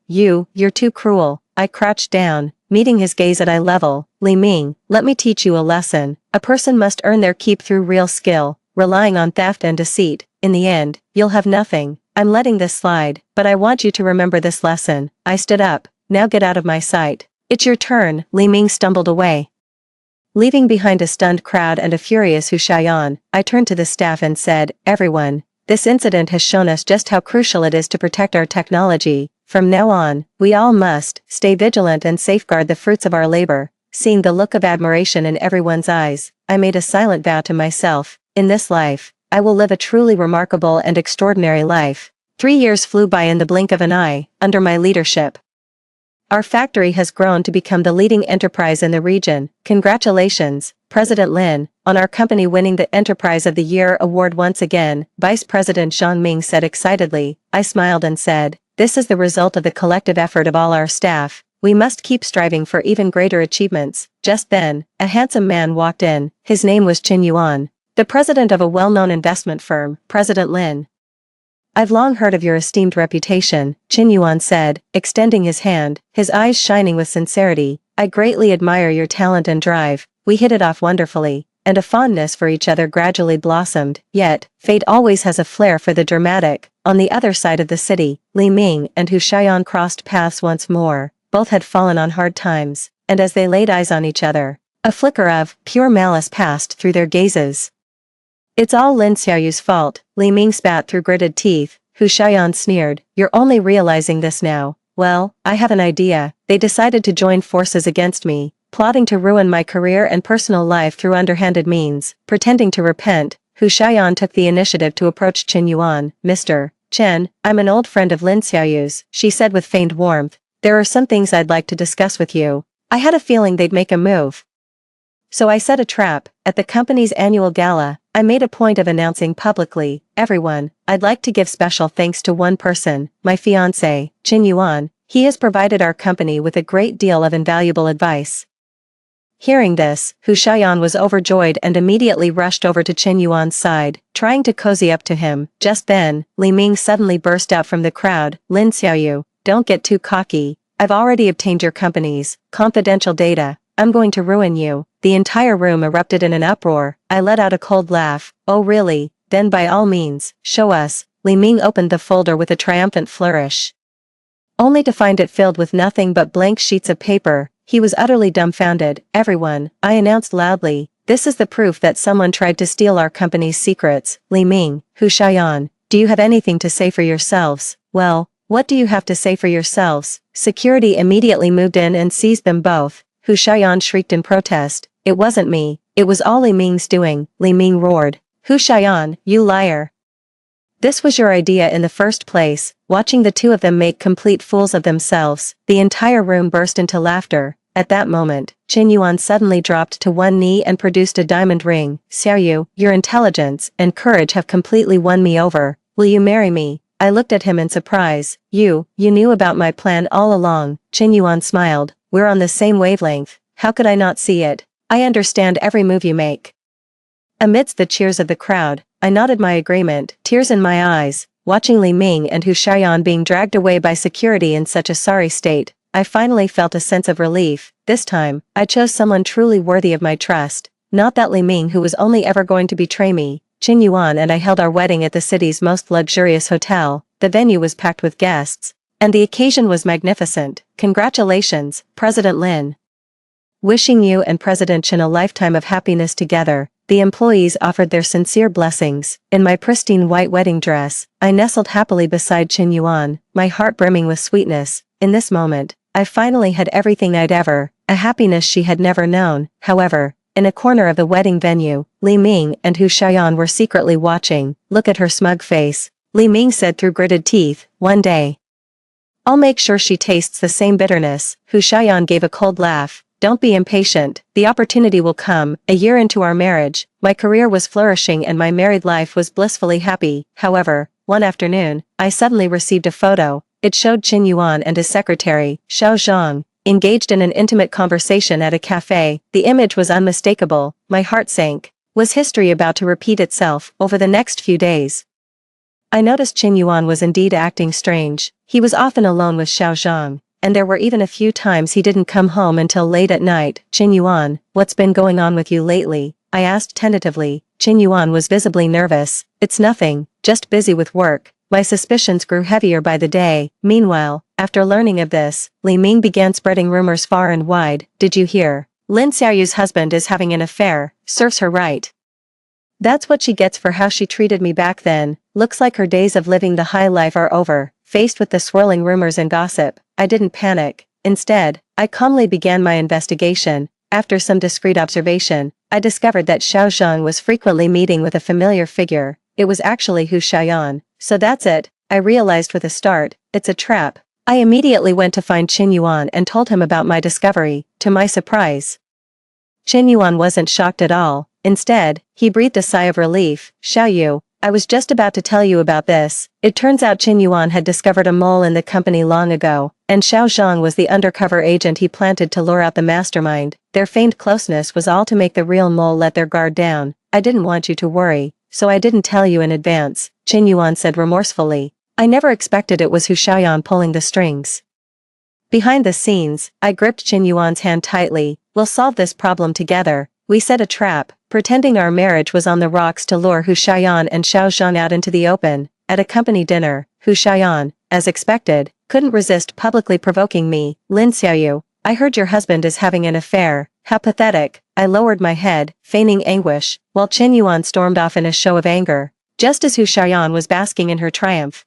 Speaker 1: you're too cruel. I crouched down, meeting his gaze at eye level. Li Ming, let me teach you a lesson. A person must earn their keep through real skill, relying on theft and deceit. In the end, you'll have nothing. I'm letting this slide, but I want you to remember this lesson. I stood up. Now get out of my sight. It's your turn. Li Ming stumbled away, leaving behind a stunned crowd and a furious Hu Xiaoyan. I turned to the staff and said, everyone, this incident has shown us just how crucial it is to protect our technology. From now on, we all must stay vigilant and safeguard the fruits of our labor. Seeing the look of admiration in everyone's eyes, I made a silent vow to myself. In this life, I will live a truly remarkable and extraordinary life. 3 years flew by in the blink of an eye, under my leadership. Our factory has grown to become the leading enterprise in the region. Congratulations, President Lin, on our company winning the Enterprise of the Year award once again, Vice President Zhang Ming said excitedly. I smiled and said, this is the result of the collective effort of all our staff. We must keep striving for even greater achievements. Just then, a handsome man walked in. His name was Qin Yuan, the president of a well-known investment firm. President Lin, I've long heard of your esteemed reputation, Qin Yuan said, extending his hand, his eyes shining with sincerity. I greatly admire your talent and drive. We hit it off wonderfully, and a fondness for each other gradually blossomed. Yet, fate always has a flair for the dramatic. On the other side of the city, Li Ming and Hu Xiaoyan crossed paths once more. Both had fallen on hard times, and as they laid eyes on each other, a flicker of pure malice passed through their gazes. It's all Lin Xiaoyu's fault, Li Ming spat through gritted teeth. Hu Xiaoyan sneered, you're only realizing this now. Well, I have an idea. They decided to join forces against me, plotting to ruin my career and personal life through underhanded means. Pretending to repent, Hu Xiaoyan took the initiative to approach Qin Yuan. Mr. Chen, I'm an old friend of Lin Xiaoyu's, she said with feigned warmth. There are some things I'd like to discuss with you. I had a feeling they'd make a move, so I set a trap. At the company's annual gala, I made a point of announcing publicly, everyone, I'd like to give special thanks to one person, my fiancé, Qin Yuan. He has provided our company with a great deal of invaluable advice. Hearing this, Hu Xiaoyan was overjoyed and immediately rushed over to Qin Yuan's side, trying to cozy up to him. Just then, Li Ming suddenly burst out from the crowd. Lin Xiaoyu, don't get too cocky. I've already obtained your company's confidential data. I'm going to ruin you. The entire room erupted in an uproar. I let out a cold laugh. Oh really? Then by all means, show us. Li Ming opened the folder with a triumphant flourish, only to find it filled with nothing but blank sheets of paper. He was utterly dumbfounded. Everyone, I announced loudly, this is the proof that someone tried to steal our company's secrets. Li Ming, Hu Xiaoyan, do you have anything to say for yourselves? Well, what do you have to say for yourselves? Security immediately moved in and seized them both. Hu Xiaoyan shrieked in protest. It wasn't me. It was all Li Ming's doing. Li Ming roared. Hu Xiaoyan, you liar. This was your idea in the first place. Watching the two of them make complete fools of themselves, the entire room burst into laughter. At that moment, Qin Yuan suddenly dropped to one knee and produced a diamond ring. Xiaoyu, your intelligence and courage have completely won me over. Will you marry me? I looked at him in surprise. You knew about my plan all along. Qin Yuan smiled. We're on the same wavelength. How could I not see it? I understand every move you make. Amidst the cheers of the crowd, I nodded my agreement, tears in my eyes. Watching Li Ming and Hu Xiaoyan being dragged away by security in such a sorry state, I finally felt a sense of relief. This time, I chose someone truly worthy of my trust. Not that Li Ming who was only ever going to betray me. Qin Yuan and I held our wedding at the city's most luxurious hotel. The venue was packed with guests, and the occasion was magnificent. Congratulations, President Lin. Wishing you and President Chen a lifetime of happiness together. The employees offered their sincere blessings. In my pristine white wedding dress, I nestled happily beside Qin Yuan, my heart brimming with sweetness. In this moment, I finally had everything I'd ever, a happiness she had never known. However, in a corner of the wedding venue, Li Ming and Hu Xiaoyan were secretly watching. Look at her smug face, Li Ming said through gritted teeth. One day, I'll make sure she tastes the same bitterness. Hu Xiaoyan gave a cold laugh. Don't be impatient, the opportunity will come. A year into our marriage, my career was flourishing and my married life was blissfully happy. However, one afternoon, I suddenly received a photo. It showed Qin Yuan and his secretary, Xiao Zhang, engaged in an intimate conversation at a cafe. The image was unmistakable. My heart sank. Was history about to repeat itself? Over the next few days, I noticed Qin Yuan was indeed acting strange. He was often alone with Xiao Zhang, and there were even a few times he didn't come home until late at night. Qin Yuan, what's been going on with you lately? I asked tentatively. Qin Yuan was visibly nervous. It's nothing, just busy with work. My suspicions grew heavier by the day. Meanwhile, after learning of this, Li Ming began spreading rumors far and wide. Did you hear? Lin Xiaoyu's husband is having an affair. Serves her right. That's what she gets for how she treated me back then. Looks like her days of living the high life are over. Faced with the swirling rumors and gossip, I didn't panic. Instead, I calmly began my investigation. After some discreet observation, I discovered that Xiao Zhang was frequently meeting with a familiar figure. It was actually Hu Xiaoyan. So that's it, I realized with a start. It's a trap. I immediately went to find Qin Yuan and told him about my discovery. To my surprise, Qin Yuan wasn't shocked at all. Instead, he breathed a sigh of relief. Xiaoyu, I was just about to tell you about this. It turns out Qin Yuan had discovered a mole in the company long ago, and Xiao Zhang was the undercover agent he planted to lure out the mastermind. Their feigned closeness was all to make the real mole let their guard down. I didn't want you to worry, so I didn't tell you in advance, Qin Yuan said remorsefully. I never expected it was Hu Xiaoyan pulling the strings. Behind the scenes, I gripped Qin Yuan's hand tightly. We'll solve this problem together. We set a trap, pretending our marriage was on the rocks to lure Hu Xiaoyan and Xiao Zhang out into the open. At a company dinner, Hu Xiaoyan, as expected, couldn't resist publicly provoking me. Lin Xiaoyu, I heard your husband is having an affair. How pathetic. I lowered my head, feigning anguish, while Qin Yuan stormed off in a show of anger. Just as Hu Xiaoyan was basking in her triumph,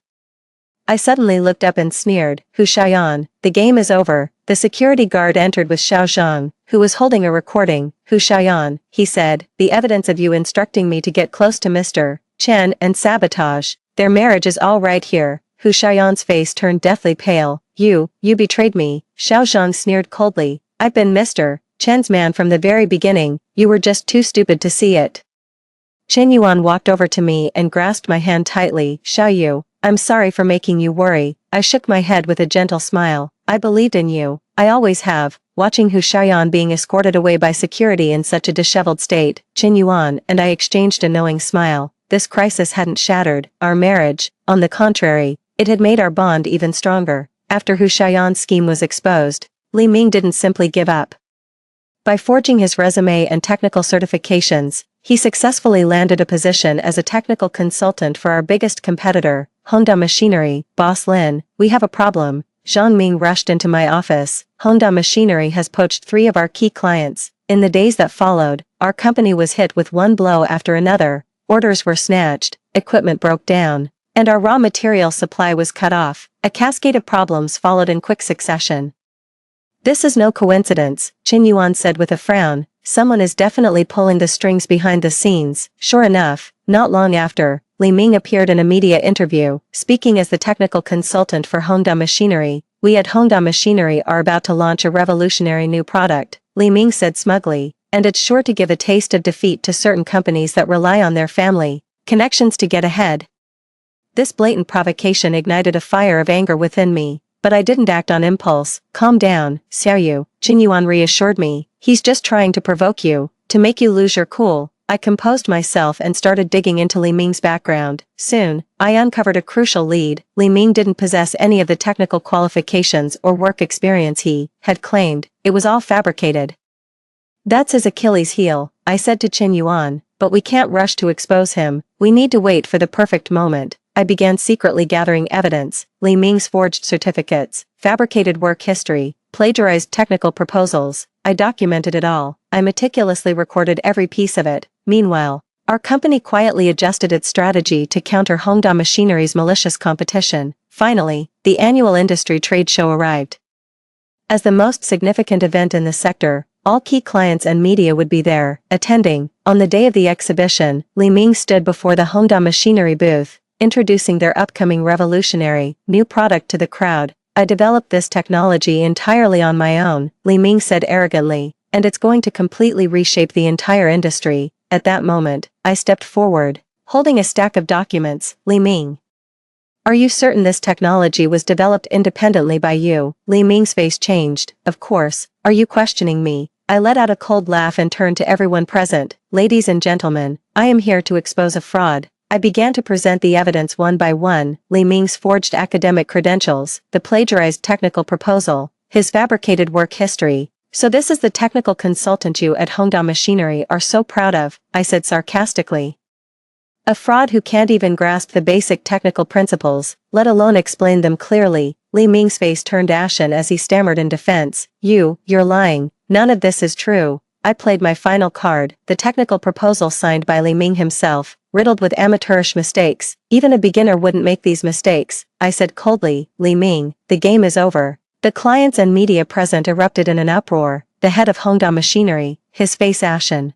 Speaker 1: I suddenly looked up and sneered. Hu Xiaoyan, the game is over. The security guard entered with Xiao Zhang, who was holding a recording. Hu Xiaoyan, he said, the evidence of you instructing me to get close to Mr. Chen and sabotage their marriage is all right here. Hu Xiaoyan's face turned deathly pale. You betrayed me. Xiao Zhang sneered coldly. I've been Mr. Chen's man from the very beginning. You were just too stupid to see it. Qin Yuan walked over to me and grasped my hand tightly. Xiaoyu, I'm sorry for making you worry. I shook my head with a gentle smile. I believed in you. I always have. Watching Hu Xiaoyan being escorted away by security in such a disheveled state, Qin Yuan and I exchanged a knowing smile. This crisis hadn't shattered our marriage. On the contrary, it had made our bond even stronger. After Hu Xiaoyan's scheme was exposed, Li Ming didn't simply give up. By forging his resume and technical certifications, he successfully landed a position as a technical consultant for our biggest competitor, Honda Machinery. Boss Lin, we have a problem. Zhang Ming rushed into my office. Honda Machinery has poached 3 of our key clients. In the days that followed, our company was hit with one blow after another. Orders were snatched, equipment broke down, and our raw material supply was cut off. A cascade of problems followed in quick succession. This is no coincidence, Qin Yuan said with a frown. Someone is definitely pulling the strings behind the scenes. Sure enough, not long after, Li Ming appeared in a media interview, speaking as the technical consultant for Honda Machinery. We at Honda Machinery are about to launch a revolutionary new product, Li Ming said smugly, and it's sure to give a taste of defeat to certain companies that rely on their family connections to get ahead. This blatant provocation ignited a fire of anger within me, but I didn't act on impulse. Calm down, Xiaoyu, Qin Yuan reassured me. He's just trying to provoke you, to make you lose your cool. I composed myself and started digging into Li Ming's background. Soon, I uncovered a crucial lead. Li Ming didn't possess any of the technical qualifications or work experience he had claimed. It was all fabricated. That's his Achilles heel, I said to Qin Yuan, but we can't rush to expose him. We need to wait for the perfect moment. I began secretly gathering evidence, Li Ming's forged certificates, fabricated work history, plagiarized technical proposals. I documented it all. I meticulously recorded every piece of it. Meanwhile, our company quietly adjusted its strategy to counter Honda Machinery's malicious competition. Finally, the annual industry trade show arrived. As the most significant event in the sector, all key clients and media would be there, attending. On the day of the exhibition, Li Ming stood before the Honda Machinery booth, introducing their upcoming revolutionary, new product to the crowd. I developed this technology entirely on my own, Li Ming said arrogantly, and it's going to completely reshape the entire industry. At that moment, I stepped forward, holding a stack of documents. Li Ming. Are you certain this technology was developed independently by you? Li Ming's face changed. Of course. Are you questioning me? I let out a cold laugh and turned to everyone present. Ladies and gentlemen, I am here to expose a fraud. I began to present the evidence one by one, Li Ming's forged academic credentials, the plagiarized technical proposal, his fabricated work history. So this is the technical consultant you at Honda Machinery are so proud of, I said sarcastically. A fraud who can't even grasp the basic technical principles, let alone explain them clearly. Li Ming's face turned ashen as he stammered in defense. You're lying. None of this is true. I played my final card, the technical proposal signed by Li Ming himself, riddled with amateurish mistakes. Even a beginner wouldn't make these mistakes, I said coldly. Li Ming, the game is over. The clients and media present erupted in an uproar. The head of Honda Machinery, his face ashen,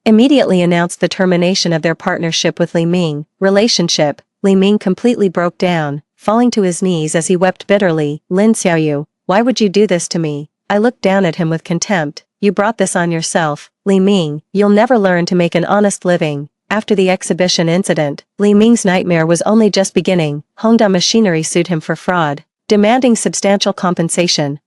Speaker 1: immediately announced the termination of their partnership with Li Ming. Relationship. Li Ming completely broke down, falling to his knees as he wept bitterly. Lin Xiaoyu, why would you do this to me? I looked down at him with contempt. You brought this on yourself, Li Ming. You'll never learn to make an honest living. After the exhibition incident, Li Ming's nightmare was only just beginning. Honda Machinery sued him for fraud, demanding substantial compensation.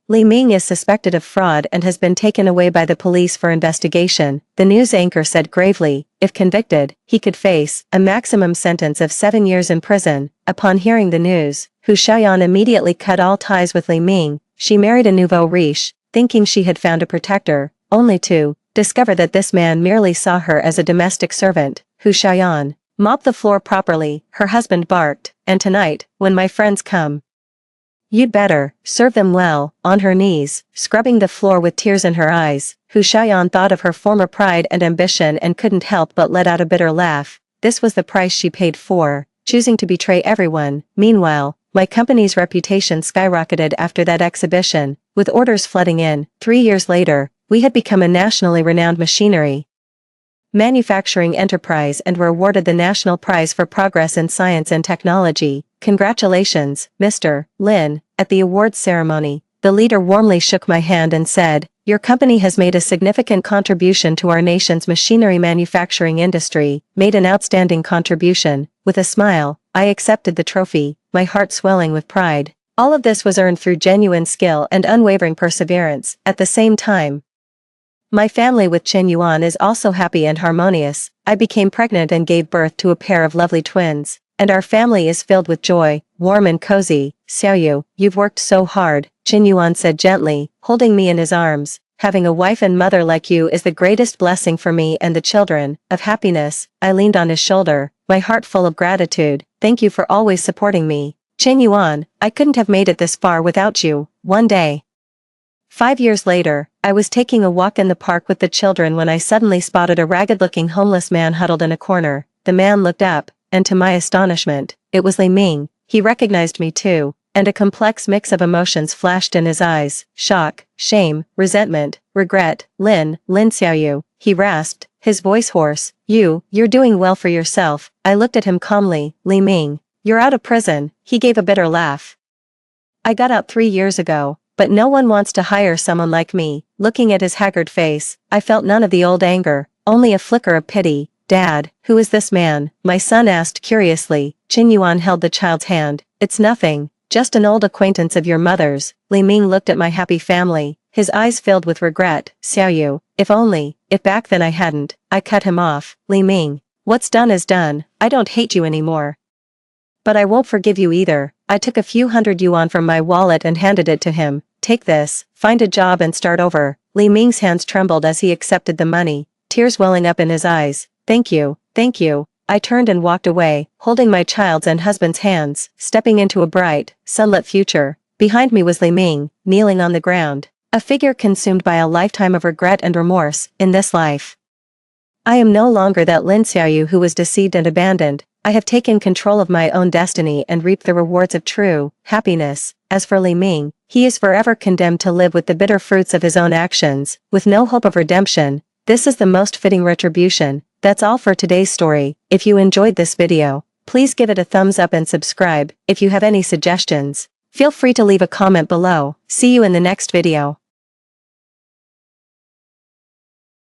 Speaker 1: Li Ming is suspected of fraud and has been taken away by the police for investigation, the news anchor said gravely. If convicted, he could face a maximum sentence of 7 years in prison. Upon hearing the news, Hu Xiaoyan immediately cut all ties with Li Ming. She married a nouveau riche, thinking she had found a protector, only to discover that this man merely saw her as a domestic servant. Hu Xiaoyan, mop the floor properly, her husband barked, and tonight, when my friends come, you'd better serve them well. On her knees, scrubbing the floor with tears in her eyes, Hu Xiaoyan thought of her former pride and ambition and couldn't help but let out a bitter laugh. This was the price she paid for choosing to betray everyone. Meanwhile, my company's reputation skyrocketed after that exhibition, with orders flooding in. 3 years later, we had become a nationally renowned machinery manufacturing enterprise and were awarded the National Prize for Progress in Science and Technology. Congratulations, Mr. Lin. At the awards ceremony, the leader warmly shook my hand and said, your company has made a significant contribution to our nation's machinery manufacturing industry, made an outstanding contribution. With a smile, I accepted the trophy, my heart swelling with pride. All of this was earned through genuine skill and unwavering perseverance. At the same time, my family with Chen Yuan is also happy and harmonious. I became pregnant and gave birth to a pair of lovely twins, and our family is filled with joy, warm and cozy. Xiaoyu, you've worked so hard, Chen Yuan said gently, holding me in his arms. Having a wife and mother like you is the greatest blessing for me and the children. Of happiness, I leaned on his shoulder, my heart full of gratitude. Thank you for always supporting me. Chen Yuan, I couldn't have made it this far without you. One day, 5 years later, I was taking a walk in the park with the children when I suddenly spotted a ragged-looking homeless man huddled in a corner. The man looked up, and to my astonishment, it was Li Ming. He recognized me too, and a complex mix of emotions flashed in his eyes: shock, shame, resentment, regret. Lin Xiaoyu, he rasped, his voice hoarse. You're doing well for yourself. I looked at him calmly. Li Ming, you're out of prison. He gave a bitter laugh. I got out 3 years ago. But no one wants to hire someone like me. Looking at his haggard face, I felt none of the old anger, only a flicker of pity. Dad, who is this man? My son asked curiously. Chen Yuan held the child's hand. It's nothing, just an old acquaintance of your mother's. Li Ming looked at my happy family, his eyes filled with regret. Xiaoyu, if back then I hadn't, I cut him off. Li Ming, what's done is done. I don't hate you anymore. But I won't forgive you either. I took a few hundred yuan from my wallet and handed it to him. Take this, find a job and start over. Li Ming's hands trembled as he accepted the money, tears welling up in his eyes. Thank you. I turned and walked away, holding my child's and husband's hands, stepping into a bright, sunlit future. Behind me was Li Ming, kneeling on the ground. A figure consumed by a lifetime of regret and remorse, in this life. I am no longer that Lin Xiaoyu who was deceived and abandoned. I have taken control of my own destiny and reaped the rewards of true happiness. As for Li Ming, he is forever condemned to live with the bitter fruits of his own actions, with no hope of redemption. This is the most fitting retribution. That's all for today's story. If you enjoyed this video, please give it a thumbs up and subscribe. If you have any suggestions, feel free to leave a comment below. See you in the next video.